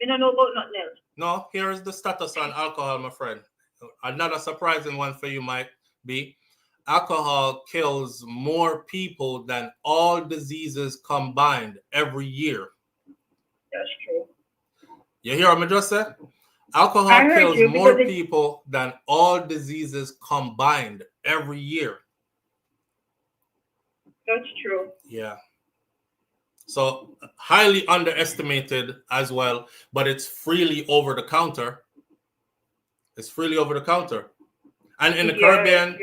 we don't know about nothing else. No, here is the status on alcohol, my friend. Another surprising one for you might be, alcohol kills more people than all diseases combined every year. That's true. You hear what I just said? Alcohol kills more people than all diseases combined every year. That's true. Yeah. So highly underestimated as well, but it's freely over the counter. It's freely over the counter. And in the Caribbean,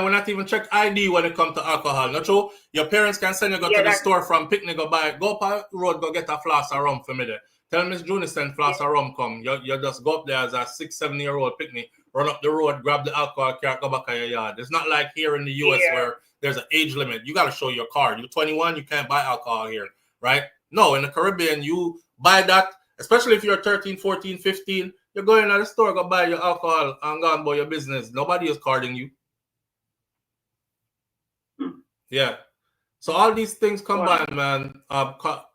we're not even check ID when it comes to alcohol. Not true? Your parents can send you go to the store from picnic, go up the road, go get a flask of rum for me there. Tell Miss Junior send flask of rum come. You just go up there as a 6-7 year old picnic, run up the road, grab the alcohol cart, go back in your yard. It's not like here in the US where there's an age limit. You got to show your card. You're 21, you can't buy alcohol here, right? No, in the Caribbean, you buy that, especially if you're 13, 14, 15, you're going to the store, go buy your alcohol and go about your business. Nobody is carding you. Yeah. So all these things combined, man,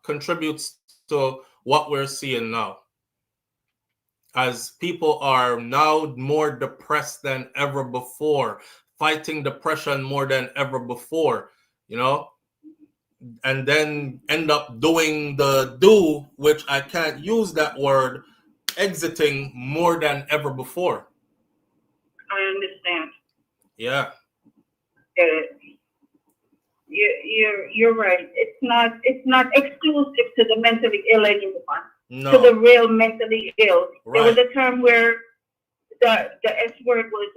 contributes to what we're seeing now. As people are now more depressed than ever before, fighting depression more than ever before, you know, and then end up doing which I can't use that word, exiting more than ever before. I understand. Yeah. You're right. It's not exclusive to the mentally ill anymore. No. To the real mentally ill. Right. There was a time where the S word was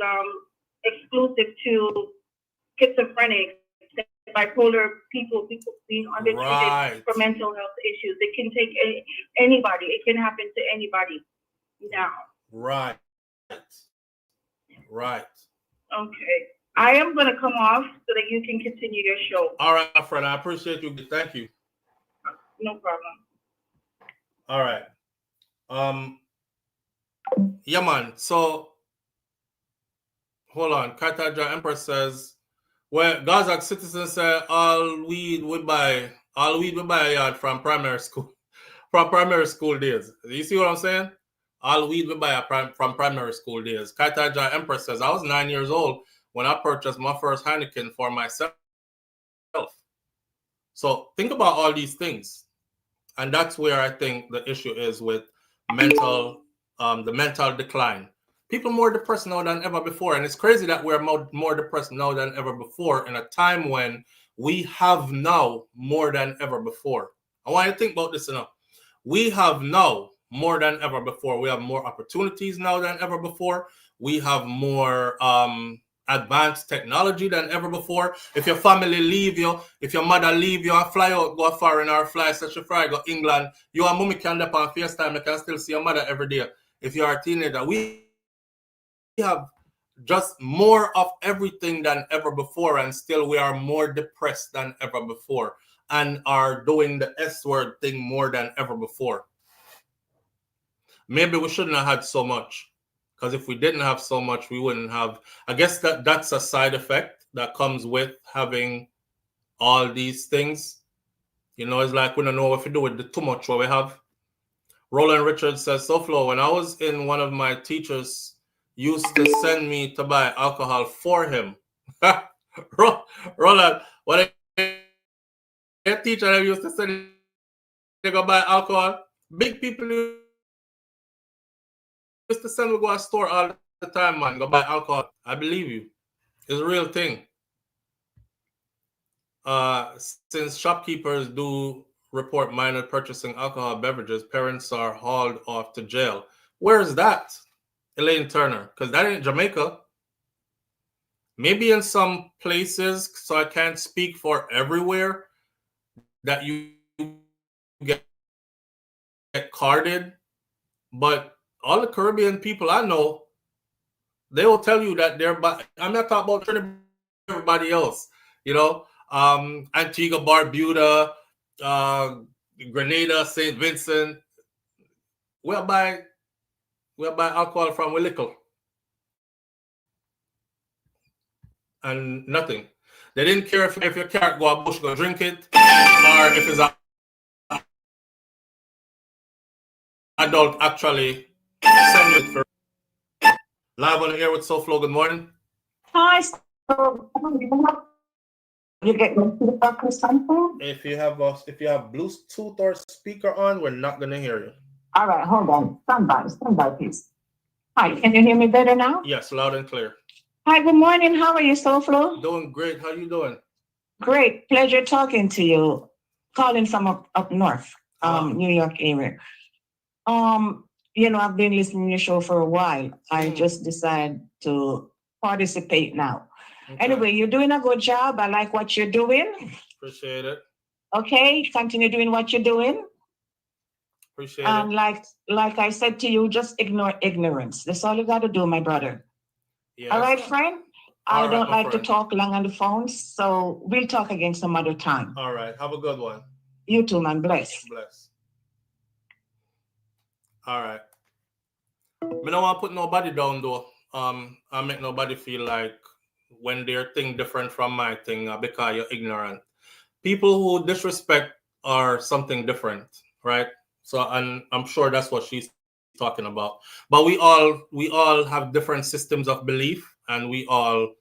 exclusive to schizophrenics, bipolar people being undertreated for mental health issues. It can take anybody. It can happen to anybody now. Right. Okay. I am going to come off so that you can continue your show. All right, my friend. I appreciate you. Thank you. No problem. All right. Yeah, man. So, hold on. Cartaja Empress says, well, Gaza citizens say all weed we buy a yard from primary school. From primary school days. You see what I'm saying? All weed we buy from primary school days. Cartaja Empress says, I was 9 years old when I purchased my first Heineken for myself. So think about all these things. And that's where I think the issue is with the mental decline. People more depressed now than ever before. And it's crazy that we're more depressed now than ever before in a time when we have now more than ever before. I want you to think about this enough. We have now more than ever before. We have more opportunities now than ever before. We have more advanced technology than ever before. If your family leave you, if your mother leave you, fly out, go foreign or fly such a fly, go England, you and mommy can up on FaceTime, you can still see your mother every day. If you are a teenager, we have just more of everything than ever before, and still we are more depressed than ever before and are doing the S word thing more than ever before. Maybe we shouldn't have had so much. Because if we didn't have so much, we wouldn't have. I guess that's a side effect that comes with having all these things. You know, it's like we don't know what to do with the too much what we have. Roland Richards says, SouFlo, when I was in, one of my teachers used to send me to buy alcohol for him. Roland, what a teacher used to send you to go buy alcohol. Big people used to send me to go to a store all the time, man, go buy alcohol. I believe you. It's a real thing. Since shopkeepers do report minor purchasing alcohol beverages, parents are hauled off to jail. Where is that, Elaine Turner? Because that ain't Jamaica. Maybe in some places, so I can't speak for everywhere, that you get carded. But all the Caribbean people I know, they will tell you that they're, I'm not talking about everybody else, you know, Antigua, Barbuda, Grenada, St. Vincent. We'll buy alcohol from Willico. And nothing. They didn't care if your cat go a bush, go drink it, or if it's a adult actually send it for. Live on the air with SouFlo. Good morning. Hi. You get me to the back or something? If you have Bluetooth or speaker on, we're not gonna hear you. All right, hold on. Stand by, please. Hi, can you hear me better now? Yes, loud and clear. Hi, good morning. How are you, SouFlo? Doing great. How you doing? Great. Pleasure talking to you. Calling from up north, New York area. You know, I've been listening to your show for a while. I just decided to participate now. Okay. Anyway, you're doing a good job. I like what you're doing. Appreciate it. Okay, continue doing what you're doing. Appreciate it. Like I said to you, just ignore ignorance. That's all you got to do, my brother. Yes. All right, friend? I don't like to talk long on the phone, so we'll talk again some other time. All right. Have a good one. You too, man. Bless. Bless. All right. I don't want to put nobody down, though. I make nobody feel like when their thing different from my thing because you're ignorant. People who disrespect are something different, right? So, and I'm sure that's what she's talking about. But we all have different systems of belief, and we all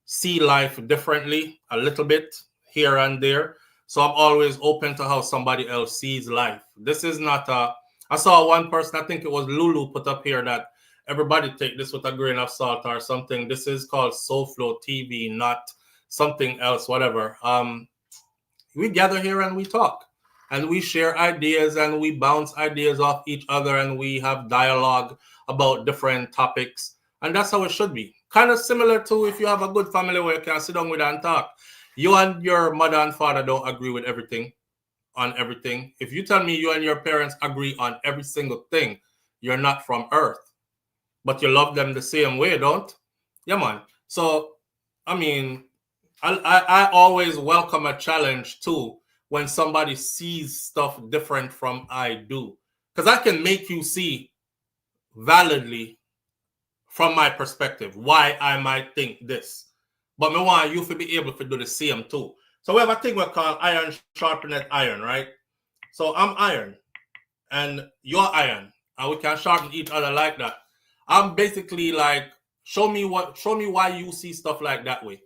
see life differently a little bit here and there. So I'm always open to how somebody else sees life. This is not I saw one person, I think it was Lulu, put up here that everybody take this with a grain of salt or something. This is called SouFLoTV, not something else, whatever. We gather here and we talk. And we share ideas and we bounce ideas off each other and we have dialogue about different topics. And that's how it should be. Kind of similar to if you have a good family where you can sit down with and talk. You and your mother and father don't agree with everything, on everything. If you tell me you and your parents agree on every single thing, you're not from Earth. But you love them the same way, don't? Yeah, man. So, I mean, I always welcome a challenge too when somebody sees stuff different from I do. Because I can make you see validly from my perspective why I might think this. But I want you to be able to do the same too. So we have a thing we call iron sharpened iron, right? So I'm iron and you're iron, and we can sharpen each other like that. I'm basically like, show me why you see stuff like that way.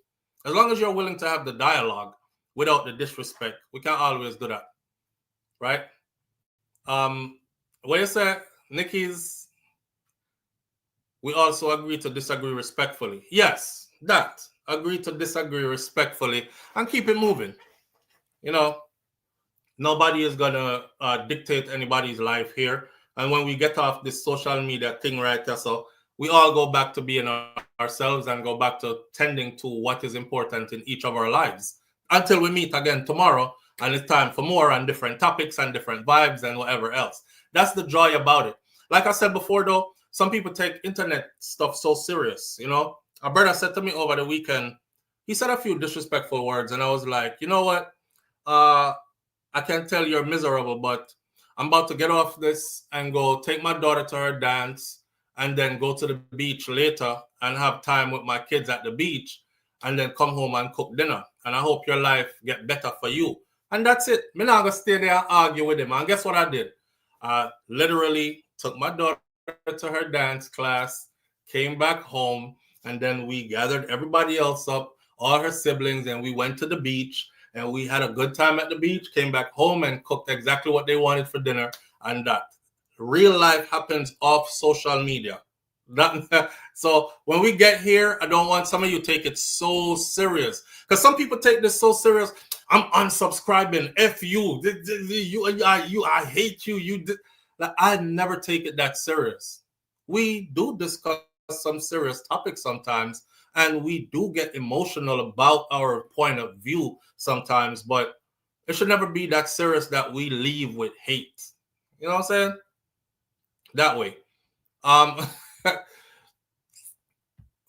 As long as you're willing to have the dialogue without the disrespect, we can always do that, right? What you say, Nikki's, we also agree to disagree respectfully. Yes, that. Agree to disagree respectfully and keep it moving. You know, nobody is going to dictate anybody's life here. And when we get off this social media thing right there, so we all go back to being ourselves and go back to tending to what is important in each of our lives until we meet again tomorrow. And it's time for more on different topics and different vibes and whatever else. That's the joy about it. Like I said before, though, some people take internet stuff so serious. You know, a brother said to me over the weekend, he said a few disrespectful words. And I was like, you know what? I can tell you're miserable, but I'm about to get off this and go take my daughter to her dance and then go to the beach later and have time with my kids at the beach and then come home and cook dinner. And I hope your life get better for you. And that's it. Me not gonna stay there and argue with him. And guess what I did? I literally took my daughter to her dance class, came back home, and then we gathered everybody else up, all her siblings, and we went to the beach. And we had a good time at the beach, came back home and cooked exactly what they wanted for dinner. And that real life happens off social media. So when we get here, I don't want some of you take it so serious. Because some people take this so serious. I'm unsubscribing. F you. I hate you. I never take it that serious. We do discuss some serious topics sometimes. And we do get emotional about our point of view sometimes, but it should never be that serious that we leave with hate. You know what I'm saying? That way.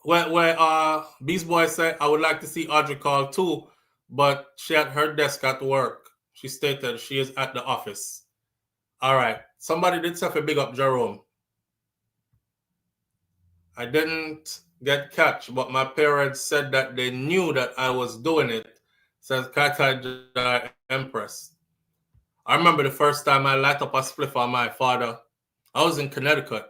Where Beast Boy said, I would like to see Audrey call too, but she at her desk at work. She stated she is at the office. All right. Somebody did say a big up Jerome. I didn't get catch, but my parents said that they knew that I was doing it, says Katai Empress. I remember the first time I light up a spliff on my father. I was in Connecticut,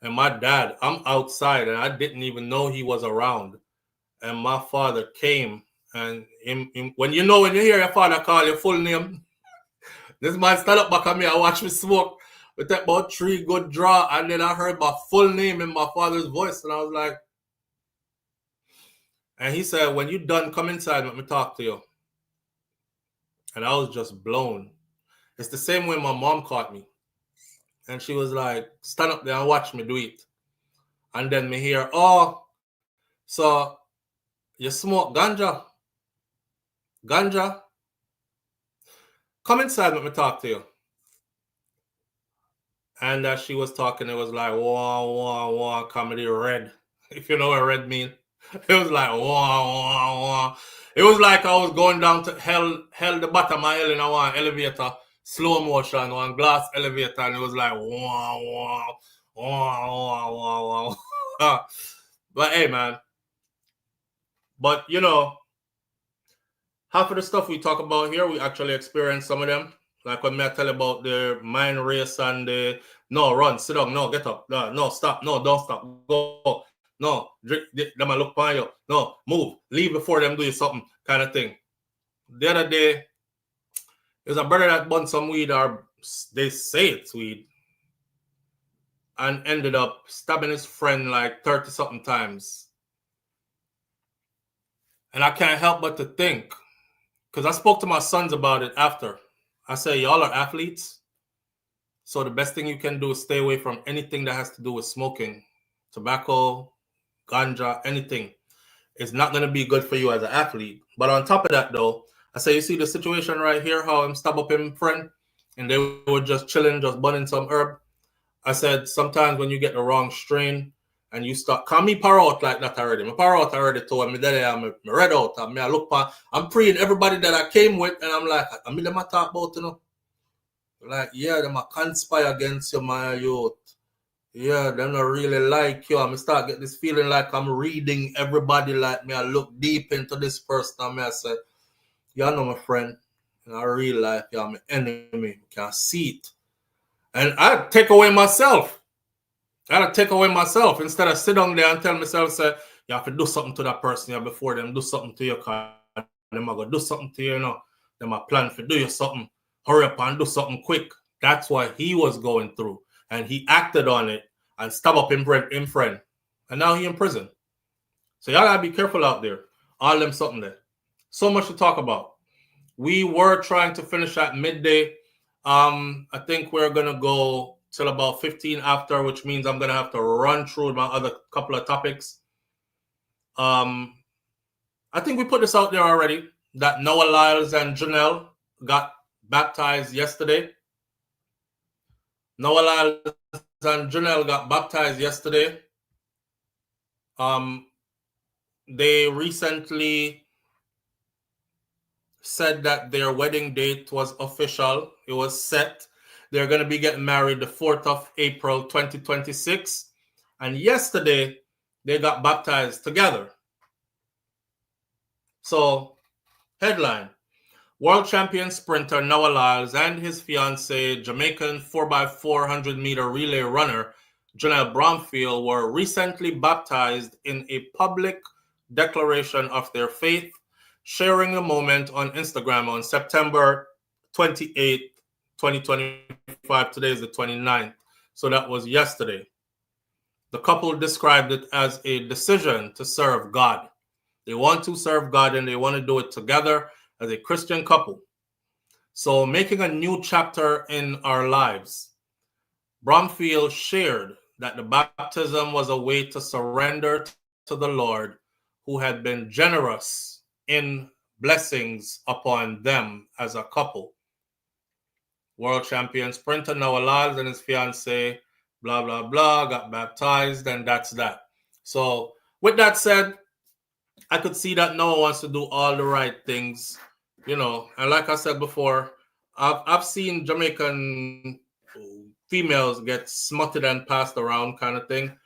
and my dad, I'm outside, and I didn't even know he was around. And my father came, and when you hear your father call your full name, this man stand up back at me and watch me smoke. We take about 3 good draw, and then I heard my full name in my father's voice, and I was like, and he said, when you done, come inside, let me talk to you. And I was just blown. It's the same way my mom caught me. And she was like, stand up there and watch me do it. And then me hear, oh, so you smoke ganja? Ganja? Come inside, let me talk to you. And as she was talking, it was like, wah, wah, wah, comedy red. If you know what red mean. It was like, wah, wah, wah. It was like I was going down to hell the bottom of hell in one elevator, slow motion, one glass elevator, and it was like, wah, wah, wah, wah, wah, wah. But hey, man. But, half of the stuff we talk about here, we actually experience some of them. Like when I tell you about the mind race and the, no, run, sit down, no, get up, no, stop, no, don't stop, go, no, drink, them a look on you, no, move, leave before them do something, kind of thing. The other day, there's a brother that bought some weed, or they say it's weed, and ended up stabbing his friend like 30-something times. And I can't help but to think, because I spoke to my sons about it after. I say, y'all are athletes. So the best thing you can do is stay away from anything that has to do with smoking. tobacco, ganja, anything. It's not going to be good for you as an athlete. But on top of that, though, I say, you see the situation right here, how I'm stab up him friend, and they were just chilling, just burning some herb. I said, sometimes when you get the wrong strain and you start, call me par out like that already. My par out already told me that I'm red out. I look, I'm praying everybody that I came with, and I'm like, I mean, them I talk about, you know. Like, yeah, them I conspire against you, my youth. Yeah, they don't really like you. I'm start get this feeling like I'm reading everybody like me. I look deep into this person and I say, you know my friend. In real life, you're my enemy. You can't see it. And I take away myself. Instead of sit down there and tell myself, say, you have to do something to that person here before them do something to you. Because them are going to do something to you, you know. Them are planning to do you something. Hurry up and do something quick. That's what he was going through. And he acted on it and stab up him friend. And now he in prison. So y'all gotta be careful out there. All them something there. So much to talk about. We were trying to finish at midday. I think we're gonna go till about 15 after, which means I'm gonna have to run through my other couple of topics. I think we put this out there already, that Noah Lyles and Junelle got baptized yesterday. Noah Lyles and Junelle got baptized yesterday. They recently said that their wedding date was official. It was set. They're going to be getting married the 4th of April, 2026. And yesterday, they got baptized together. So, headline. World champion sprinter Noah Lyles and his fiancée, Jamaican 4x400-meter relay runner Junelle Bromfield, were recently baptized in a public declaration of their faith, sharing the moment on Instagram on September 28, 2025. Today is the 29th, so that was yesterday. The couple described it as a decision to serve God. They want to serve God and they want to do it together as a Christian couple. So making a new chapter in our lives. Bromfield shared that the baptism was a way to surrender to the Lord, who had been generous in blessings upon them as a couple. World champion sprinter Noah Lyles and his fiancée, blah, blah, blah, got baptized, and that's that. So with that said, I could see that Noah wants to do all the right things, you know. And like I said before, I've seen Jamaican females get smutted and passed around kind of thing.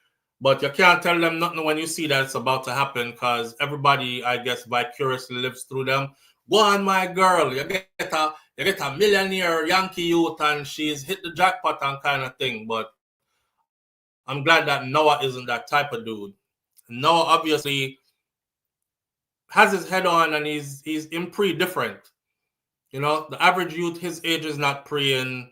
But you can't tell them nothing when you see that it's about to happen, because everybody, I guess, vicariously lives through them. Go on, my girl. You get a millionaire Yankee youth and she's hit the jackpot and kind of thing. But I'm glad that Noah isn't that type of dude. Noah obviously has his head on and he's in pre-different. You know, the average youth his age is not pre-in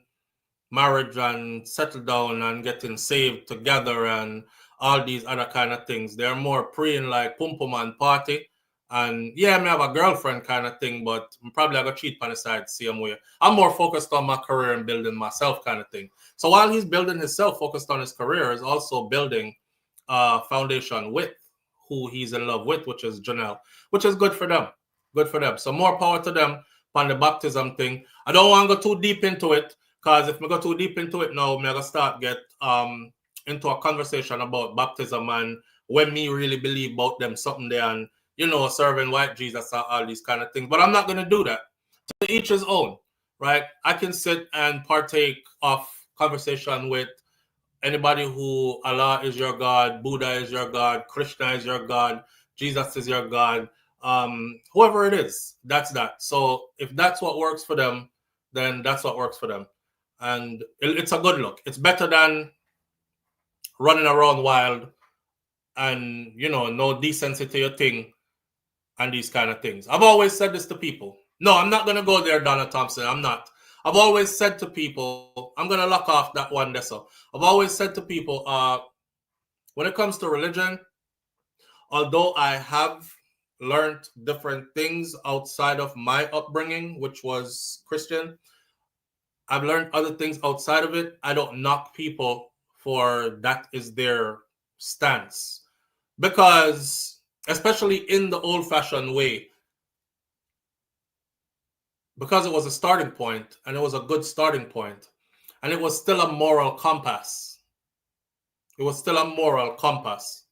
marriage and settle down and getting saved together and all these other kind of things. They're more pre-in like pum pum and party. And yeah, I may have a girlfriend kind of thing, but I'm probably going to cheat on the side the same way. I'm more focused on my career and building myself kind of thing. So while he's building himself, focused on his career, is also building a foundation with who he's in love with, which is Junelle, which is good for them. Good for them. So more power to them on the baptism thing. I don't want to go too deep into it, because if we go too deep into it now, I'm going to start get into a conversation about baptism and when me really believe about them something there and, you know, serving white Jesus and all these kind of things. But I'm not going to do that. To each his own, right? I can sit and partake of conversation with anybody who Allah is your God, Buddha is your God, Krishna is your God, Jesus is your God, whoever it is, that's that. So if that's what works for them, then that's what works for them. And it's a good look. It's better than running around wild and, you know, no decency to your thing and these kind of things. I've always said this to people. No, I'm not going to go there, Donna Thompson. I'm not. I've always said to people, I'm going to lock off that one there. So I've always said to people, when it comes to religion, although I have learned different things outside of my upbringing, which was Christian, I've learned other things outside of it. I don't knock people for that is their stance. Because, especially in the old-fashioned way, because it was a starting point, and it was a good starting point, and it was still a moral compass. It was still a moral compass.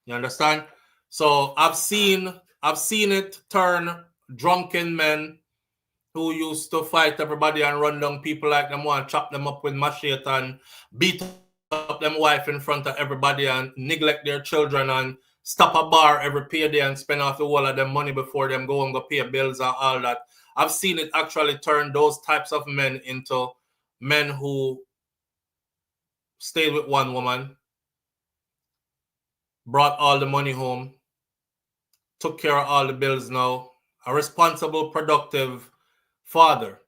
You understand? So I've seen it turn drunken men who used to fight everybody and run down people like them, want to chop them up with machete and beat up them wife in front of everybody and neglect their children and stop a bar every payday and spend off the whole of their money before them go and go pay bills and all that. I've seen it actually turn those types of men into men who stayed with one woman, brought all the money home, took care of all the bills now, a responsible, productive father,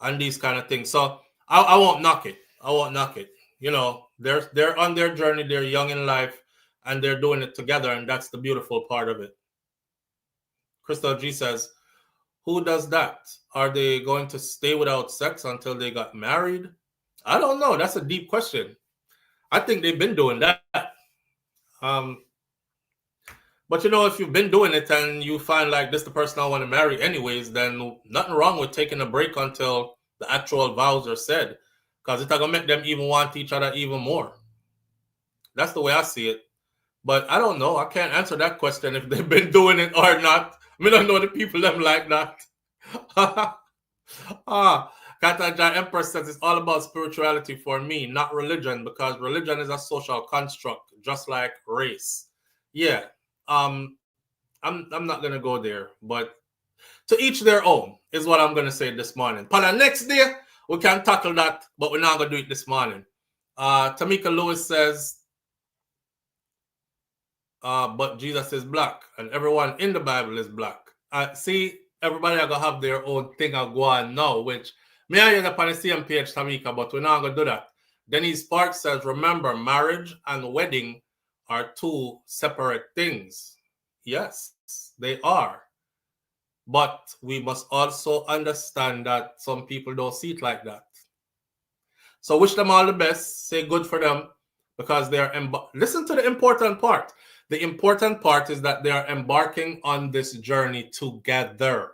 and these kind of things. So I won't knock it. I won't knock it. You know, they're on their journey, they're young in life, and they're doing it together, and that's the beautiful part of it. Crystal G says, who does that? Are they going to stay without sex until they got married? I don't know. That's a deep question. I think they've been doing that. But you know, if you've been doing it and you find like this the person I want to marry anyways, then nothing wrong with taking a break until the actual vows are said. Because it's going to make them even want each other even more. That's the way I see it. But I don't know. I can't answer that question if they've been doing it or not. I don't know the people them like that. Kata John Empress says it's all about spirituality for me, not religion, because religion is a social construct, just like race. Yeah. I'm not gonna go there, but to each their own is what I'm gonna say this morning. For the next day, we can tackle that, but we're not gonna do it this morning. Tamika Lewis says, but Jesus is black, and everyone in the Bible is black. See, everybody are gonna have their own thing I go on now, which me and you up on the same page, Tamika, but we're not gonna do that. Denise Park says, remember, marriage and wedding are two separate things. Yes, they are. But we must also understand that some people don't see it like that. So wish them all the best. Say good for them, because they're listen to the important part. The important part is that they are embarking on this journey together.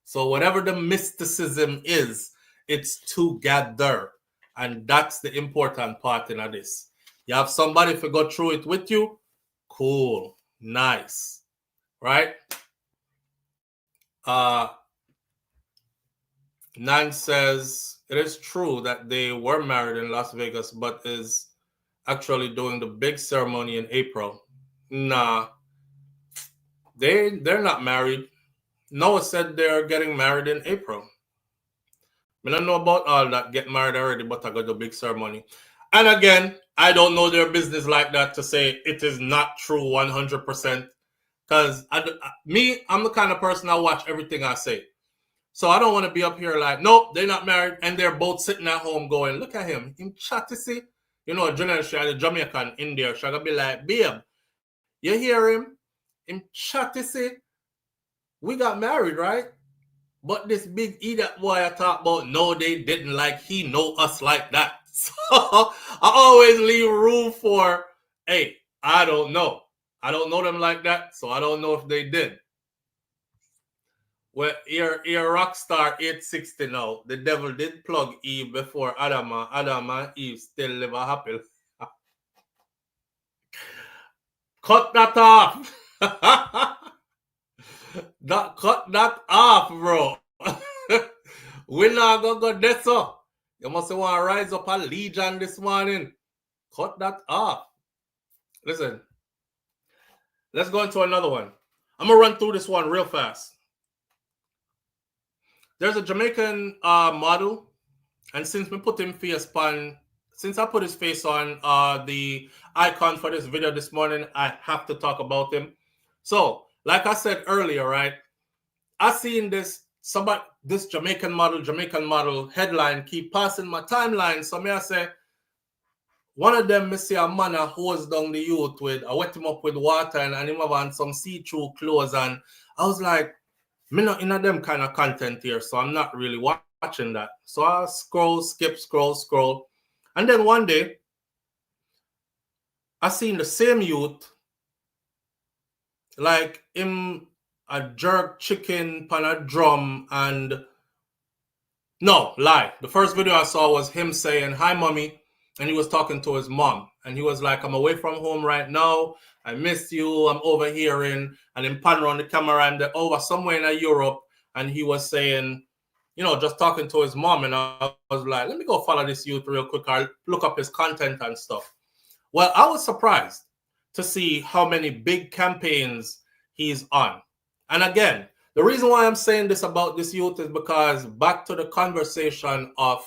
So whatever the mysticism is, it's together. And that's the important part in this. You have somebody to go through it with you. Cool. Nice. Right? Nan says, it is true that they were married in Las Vegas, but is actually doing the big ceremony in April. Nah. They're not married. Noah said they're getting married in April. I don't know about all that, get married already, but I got the big ceremony. And again, I don't know their business like that to say it is not true 100%. Because I'm the kind of person I watch everything I say. So I don't want to be up here like, nope, they're not married, and they're both sitting at home going, look at him chatty, see? You know, Junelle, she had a Jamaican in there. She's going to be like, babe, you hear him chatty, see? We got married, right? But this big idiot boy I talk about, no, they didn't, like he know us like that. So I always leave room for, hey, I don't know. I don't know them like that, so I don't know if they did. Well, you're Rockstar 860 now. The devil did plug Eve before Adam and Eve still live a happy. Cut that off. Cut that off, bro. We're not gonna go there, so. You must want to rise up a legion this morning. Cut that off. Listen. Let's go into another one. I'm gonna run through this one real fast. There's a Jamaican model, and since I put his face on the icon for this video this morning, I have to talk about him. So, like I said earlier, right? I seen this Jamaican model headline keep passing my timeline. So I say, one of them, I see a man who hose down the youth with, I wet him up with water and him have on some see-through clothes, and I was like, I'm not in them kind of content here, so I'm not really watching that. So I scroll. And then one day, I seen the same youth like him a jerk chicken pan a drum and no, lie. The first video I saw was him saying, "Hi, mommy," and he was talking to his mom. And he was like, "I'm away from home right now. I miss you. I'm over here in," and then pan around the camera and over somewhere in Europe. And he was saying, just talking to his mom. And I was like, let me go follow this youth real quick. I'll look up his content and stuff. Well, I was surprised to see how many big campaigns he's on. And again, the reason why I'm saying this about this youth is because back to the conversation of,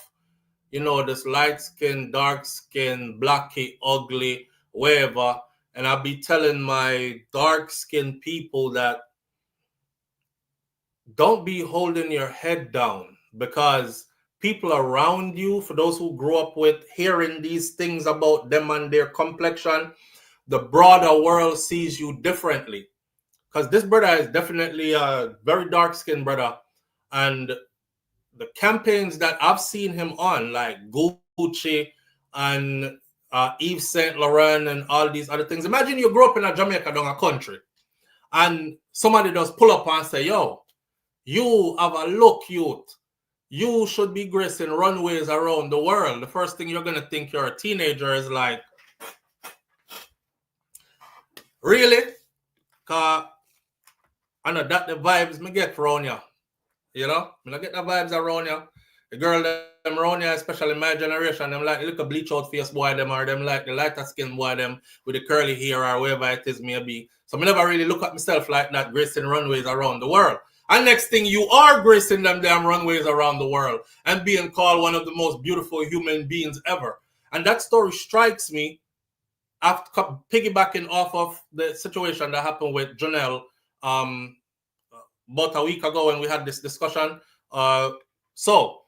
this light skin, dark skin, blacky, ugly, whatever. And I'll be telling my dark skinned people that don't be holding your head down, because people around you, for those who grew up with hearing these things about them and their complexion, the broader world sees you differently. Because this brother is definitely a very dark-skinned brother. And the campaigns that I've seen him on, like Gucci and Yves Saint Laurent and all these other things. Imagine you grew up in a Jamaica down a country and somebody does pull up and say, "Yo, you have a look, youth. You should be gracing runways around the world." The first thing you're going to think you're a teenager is like, really? Because I know that the vibes me get around you. I get the vibes around you. The girl them around you, especially my generation, them like look a bleach out face boy them, or them like the lighter skin boy them with the curly hair or whatever it is may be. So I never really look at myself like that, gracing runways around the world. And next thing, you are gracing them damn runways around the world and being called one of the most beautiful human beings ever. And that story strikes me after piggybacking off of the situation that happened with Junelle about a week ago when we had this discussion. So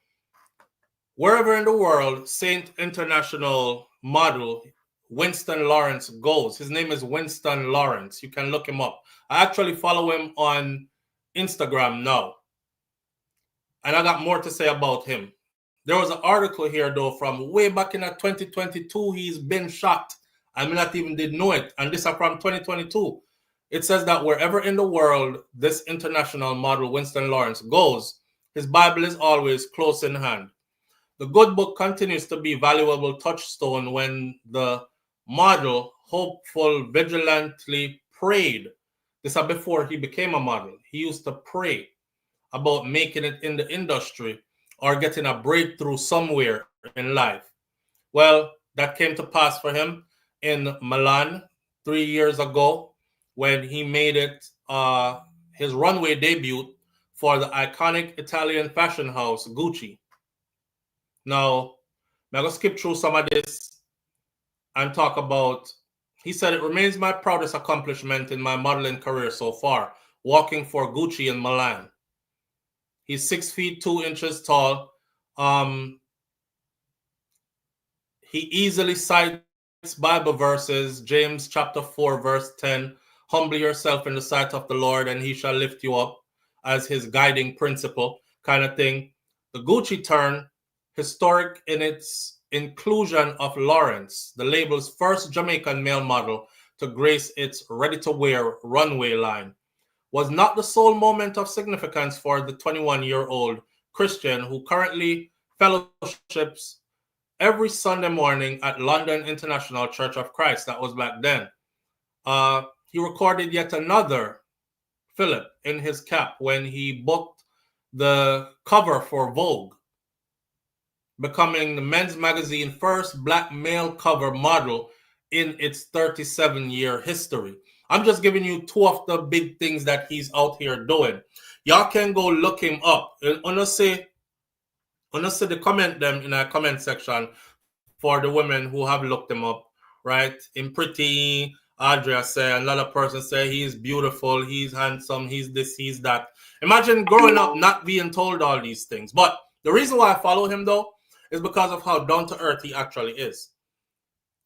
wherever in the world Saint International model Winston Lawrence goes, his name is Winston Lawrence. You can look him up. I actually follow him on Instagram now. And I got more to say about him. There was an article here, though, from way back in 2022. He's been shot. I may not even did know it. And this is from 2022. It says that wherever in the world this international model, Winston Lawrence, goes, his Bible is always close in hand. The good book continues to be a valuable touchstone when the model, hopeful, vigilantly prayed. This is before he became a model. He used to pray about making it in the industry or getting a breakthrough somewhere in life. Well, that came to pass for him in Milan 3 years ago when he made it his runway debut for the iconic Italian fashion house Gucci. Now, I'm going to skip through some of this and talk about, he said, "It remains my proudest accomplishment in my modeling career so far, walking for Gucci in Milan." He's 6 feet 2 inches tall. He easily cites Bible verses, James chapter 4, verse 10, "Humble yourself in the sight of the Lord, and he shall lift you up," as his guiding principle kind of thing. The Gucci turn, historic in its inclusion of Lawrence, the label's first Jamaican male model to grace its ready-to-wear runway line, was not the sole moment of significance for the 21-year-old Christian who currently fellowships every Sunday morning at London International Church of Christ. That was back then. He recorded yet another Philip in his cap when he booked the cover for Vogue, becoming the men's magazine first black male cover model in its 37-year history. I'm just giving you two of the big things that he's out here doing. Y'all can go look him up. Honestly, the comment them in our comment section for the women who have looked him up, right? In pretty, Adria say, another person say he's beautiful, he's handsome, he's this, he's that. Imagine growing up not being told all these things. But the reason why I follow him, though, is because of how down-to-earth he actually is.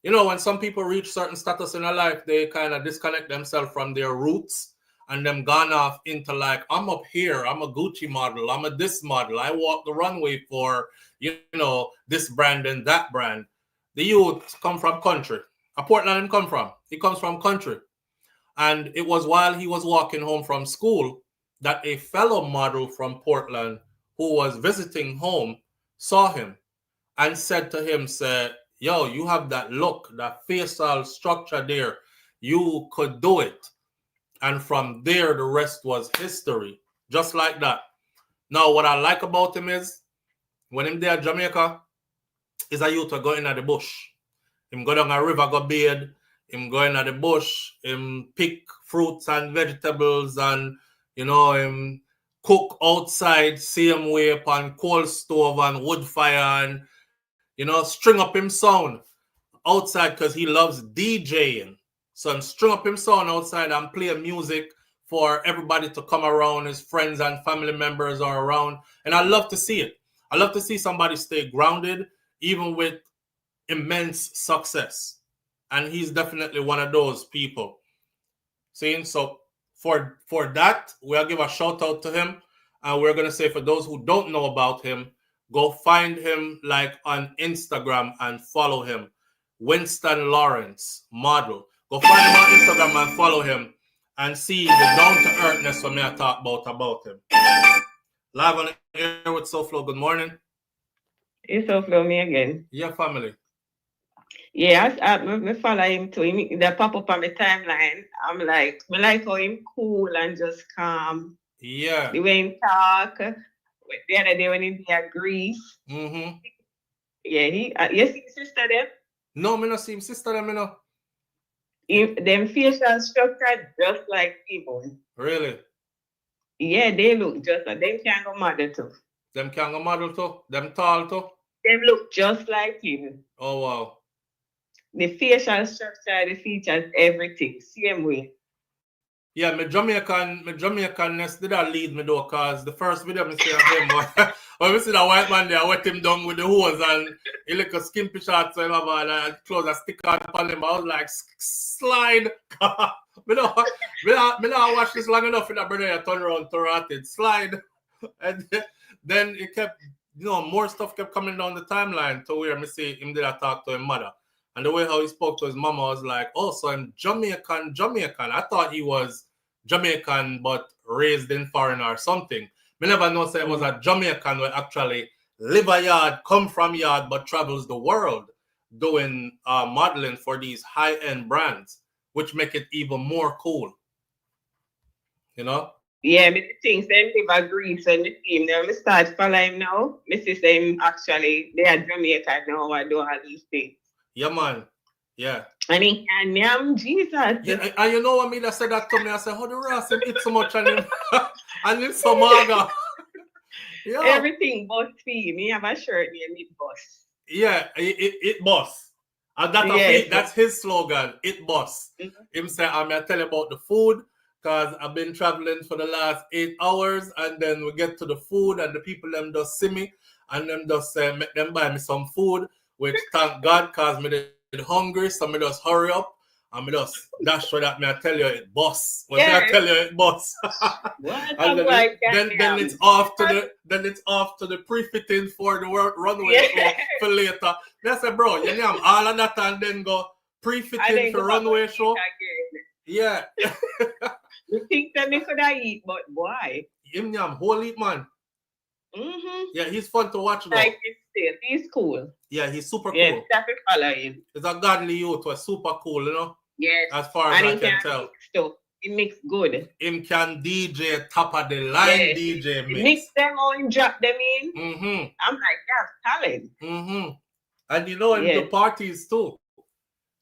You know, when some people reach certain status in their life, they kind of disconnect themselves from their roots and them gone off into like, I'm up here, I'm a Gucci model, I'm a this model, I walk the runway for, you know, this brand and that brand. The youth come from country A Portland him come from. He comes from country. And it was while he was walking home from school that a fellow model from Portland who was visiting home saw him and said to him, said, yo, you have that look, that facial structure there. You could do it. And from there, the rest was history. Just like that. Now, what I like about him is, when him there at Jamaica, is a youth to go in at the bush. Him go down a river, go bathe. Him go in at the bush. Him pick fruits and vegetables and, him cook outside same way upon coal stove and wood fire and, string up him sound outside because he loves DJing. So him string up him sound outside and play music for everybody to come around. His friends and family members are around. And I love to see it. I love to see somebody stay grounded, even with immense success. And he's definitely one of those people. See, so for that, we'll give a shout out to him. And we're going to say, for those who don't know about him, go find him on Instagram and follow him. Winston Lawrence, model. Go find him on Instagram and follow him and see the down-to-earthness when I talk about him. Live on the air with SouFLo. Good morning. It's SouFLo, me again. Yeah, family. Yeah, I follow him too. That pop up on my timeline. I'm like, I like how him cool and just calm. Yeah. The way him talk. The other day when he be at Greece. Mm-hmm. Yeah, you see his sister there? No, me not see him sister there, me no. Them facial structure just like people. Really? Yeah, they look just like them can go model too. Them can go model too? Them tall too? Them look just like him. Oh wow. The facial structure, the features, everything. Same way. Yeah, my Jamaicanness did that lead me though, cause the first video I see of him when we see that white man there, I wet him down with the hose and he like a skimpy shot so him have a clothes that stick out upon him. I was like, slide. me not watch this long enough in that brother I turn around to rotted. Slide. And then it kept, more stuff kept coming down the timeline to where me see him did I talk to his mother. And the way how he spoke to his mama was like, oh, so I'm Jamaican. I thought he was Jamaican, but raised in foreign or something. Me never know say it was a Jamaican who actually live a yard, come from yard, but travels the world doing modeling for these high-end brands, which make it even more cool. Yeah, me think them live a Greece and the team. Now me start following now. Me see them actually, they are Jamaican now and do all these things. Yeah, man. Yeah. And he can name Jesus. Yeah, and you know what me that said that to me? I said, how the Ross him eat so much and him and him so maga. Yeah. Everything but fee. Me have a shirt named It Boss. Yeah, it boss. And that's his slogan, It Boss. Mm-hmm. Him say, I'm going to tell you about the food because I've been traveling for the last 8 hours and then we get to the food and the people them just see me and them just make them buy me some food. Which thank God, cause me did hungry, so me just hurry up and me just dash for that. Me I tell you it boss. When I tell you it boss. And then it's off to the pre-fitting for the runway show for later. They say, bro, you know all of that and then go pre-fitting for runway show. Yeah. You think that me could I eat, but why? Him yam whole eat man. Mm-hmm. Yeah, he's fun to watch though. Like he's cool. Yeah, he's super cool. Yeah, stop it follow him. He's a godly youth, was super cool, Yes. As far as I can tell. He mix good. Him can DJ top of the line DJ mix. Mix them all and drop them in. Mm-hmm. I'm like, that's talent. Mm-hmm. And him do parties too.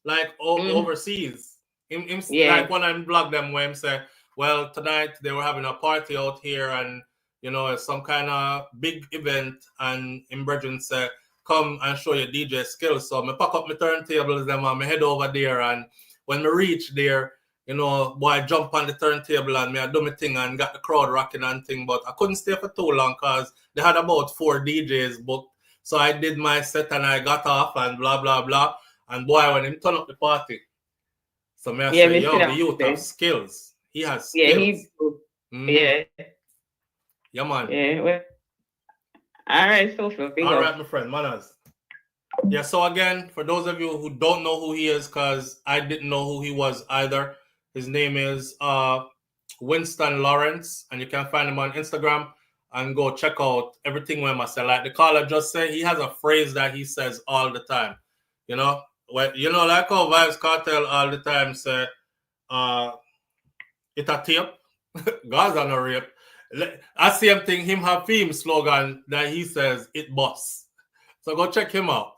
Like overseas. Him like when I blog them where him say, well, tonight they were having a party out here and it's some kind of big event and him brethren say, come and show your DJ skills. So I pack up my turntables them and I head over there and when I reach there, boy, I jump on the turntable and I do my thing and got the crowd rocking and thing, but I couldn't stay for too long because they had about 4 DJs booked. So I did my set and I got off and blah, blah, blah. And boy, when him turn up the party, so I say, yo, the youth have skills. He has skills. Yeah, he's good. Mm-hmm. Yeah. Yeah, man. Yeah, well. All right, SouFLo. All right, my friend. Manners. Yeah, so again, for those of you who don't know who he is, because I didn't know who he was either, his name is Winston Lawrence, and you can find him on Instagram and go check out everything with myself. Like the caller just said, he has a phrase that he says all the time. You know, like how Vibes Cartel all the time say, it a tape, God's on a rape. I see him thing, him have theme slogan that he says, it boss. So go check him out.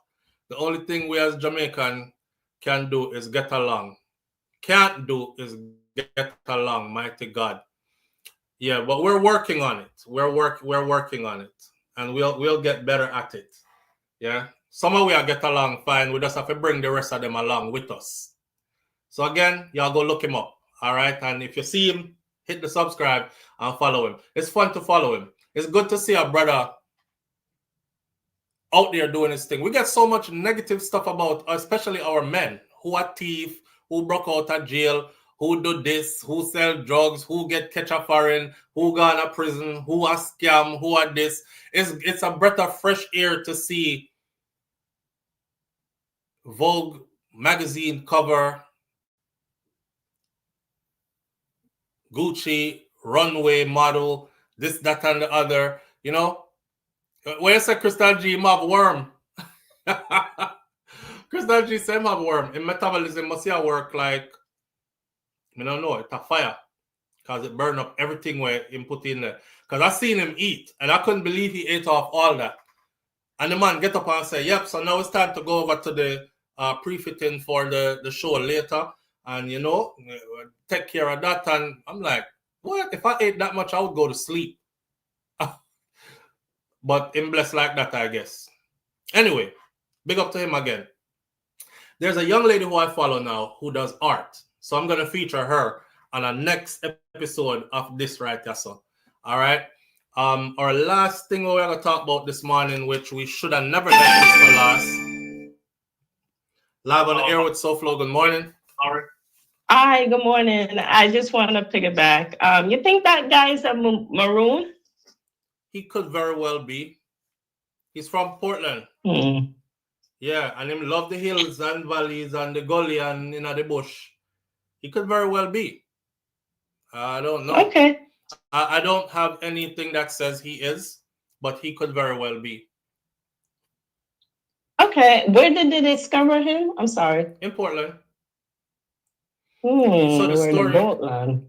The only thing we as Jamaican can do is get along. Can't do is get along, mighty God. Yeah, but we're working on it. We're working on it. And we'll get better at it. Yeah. Some of we are get along fine. We just have to bring the rest of them along with us. So again, y'all go look him up. All right. And if you see him, hit the subscribe and follow him. It's fun to follow him. It's good to see a brother out there doing his thing. We get so much negative stuff about, especially our men who are thief, who broke out of jail, who do this, who sell drugs, who get catch a foreign, who gone to prison, who are scam, who are this. It's a breath of fresh air to see Vogue magazine cover, Gucci runway model, this, that, and the other. You know, where is Crystal G have worm? Crystal G said have worm. In metabolism must work like, I don't know, it's a fire. Because it burned up everything where he put in there. Because I seen him eat, and I couldn't believe he ate off all that. And the man get up and say, yep, so now it's time to go over to the pre-fitting for the show later. And, you know, take care of that. And I'm like, what? If I ate that much, I would go to sleep. But him blessed like that, I guess. Anyway, big up to him again. There's a young lady who I follow now who does art. So I'm going to feature her on a next episode of this right here. So, all right. Our last thing we're going to talk about this morning, which we should have never left this for last. Live on the air with SouFLo. Good morning. All right. Hi, good morning. I just want to piggyback. You think that guy is a maroon? He could very well be. He's from Portland. Yeah, and him love the hills and valleys and the gully and the bush. He could very well be. I don't know. Okay. I don't have anything that says he is, but he could very well be. Okay. Where did they discover him? I'm sorry. In Portland. So the story.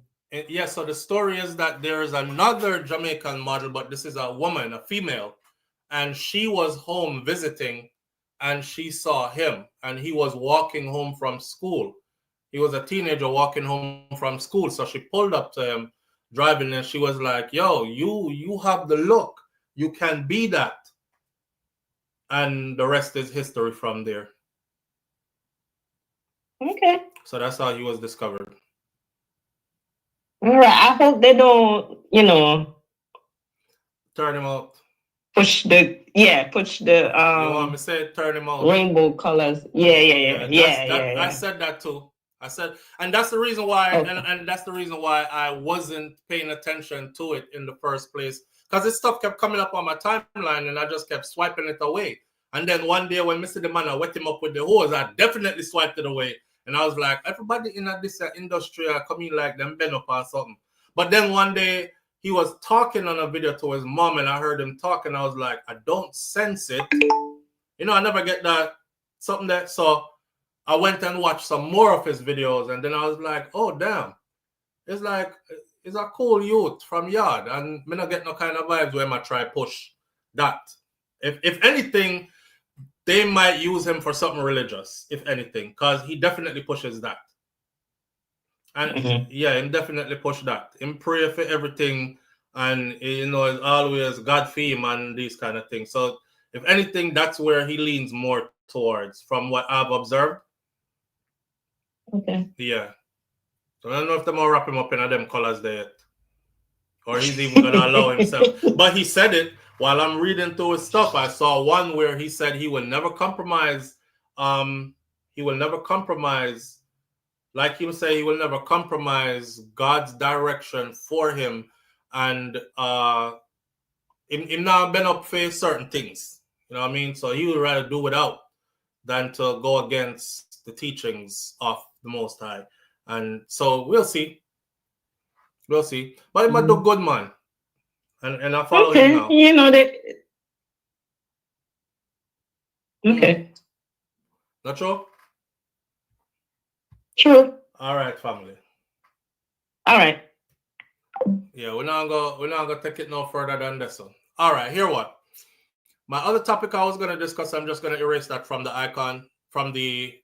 Yeah, so the story is that there is another Jamaican model, but this is a woman, a female, and she was home visiting, and she saw him, and he was walking home from school. He was a teenager walking home from school, so she pulled up to him, driving, and she was like, yo, you have the look. You can be that. And the rest is history from there. Okay. So that's how he was discovered. All right. I hope they don't, turn him out. Push the you want me to say turn him out? Rainbow colors. Yeah. I said that too. And that's the reason why, and that's the reason why I wasn't paying attention to it in the first place. Because this stuff kept coming up on my timeline and I just kept swiping it away. And then one day when Mr. Man, I wet him up with the hose, I definitely swiped it away. And I was like, everybody in this industry are coming like them bend up or something. But then one day he was talking on a video to his mom and I heard him talk and I was like, I don't sense it. I never get that something that. So I went and watched some more of his videos and then I was like, oh, damn. It's like, it's a cool youth from yard and me not get no kind of vibes where I try push that. If anything, they might use him for something religious, if anything, because he definitely pushes that. And yeah, him definitely push that. Him pray for everything and, it's always God for him and these kind of things. So if anything, that's where he leans more towards from what I've observed. Okay. Yeah. So I don't know if they're going to wrap him up in them colors there yet. Or he's even going to allow himself. But he said it. While I'm reading through his stuff, I saw one where he said he will never compromise. He will never compromise. Like he would say, he will never compromise God's direction for him. And him now been up for certain things. You know what I mean? So he would rather do without. than to go against the teachings of the Most High. And so we'll see. We'll see. But he might do good, man. And I follow him now. You know that. Okay. Not true? True. All right, family. All right. Yeah, we're not gonna take it no further than this one. All right, here what? My other topic I was gonna discuss, I'm just gonna erase that from the icon, from the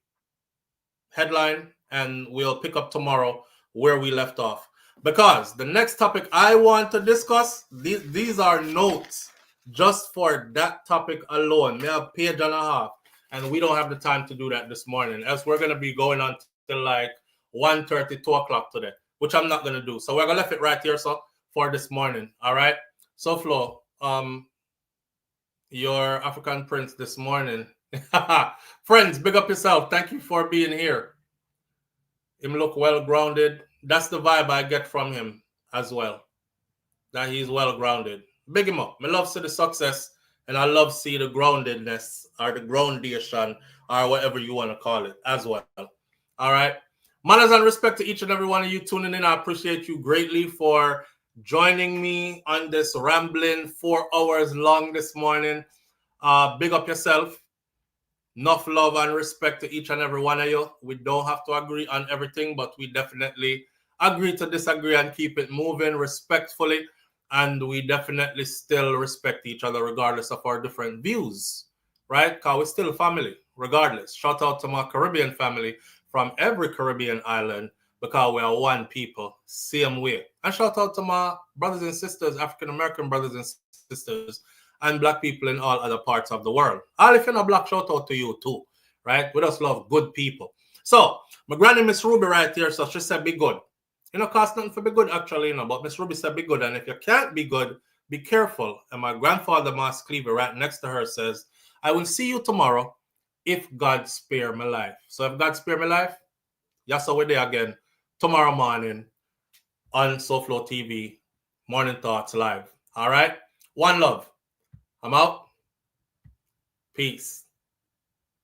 headline, and we'll pick up tomorrow where we left off. Because the next topic I want to discuss, these are notes just for that topic alone. We have a page and a half, and we don't have the time to do that this morning, as we're gonna be going on till like 1:30, 2 o'clock today, which I'm not gonna do. So we're gonna leave it right here, so for this morning. All right. So Flo, your African Prince this morning. Friends, big up yourself. Thank you for being here. Him look well grounded. That's the vibe I get from him as well. That he's well grounded. Big him up. I love see the success, and I love see the groundedness or the groundation or whatever you want to call it as well. All right. Manners and respect to each and every one of you tuning in. I appreciate you greatly for joining me on this rambling 4 hours long this morning. Big up yourself. Enough love and respect to each and every one of you. We don't have to agree on everything, but we definitely agree to disagree and keep it moving respectfully. And we definitely still respect each other regardless of our different views, right? Because we're still family, regardless. Shout out to my Caribbean family from every Caribbean island, because we are one people, same way. And shout out to my brothers and sisters, African-American brothers and sisters, and Black people in all other parts of the world. All if you're not Black, shout out to you too, right? We just love good people. So, my granny, Miss Ruby right here, so she said, be good. You know, cost nothing for be good, actually, you know, but Miss Ruby said, be good. And if you can't be good, be careful. And my grandfather, Mas Cleaver, right next to her says, I will see you tomorrow if God spare my life. So if God spare my life, yes, we're there again tomorrow morning on SouFLoTV, Morning Thoughts Live. All right? One love. I'm out. Peace.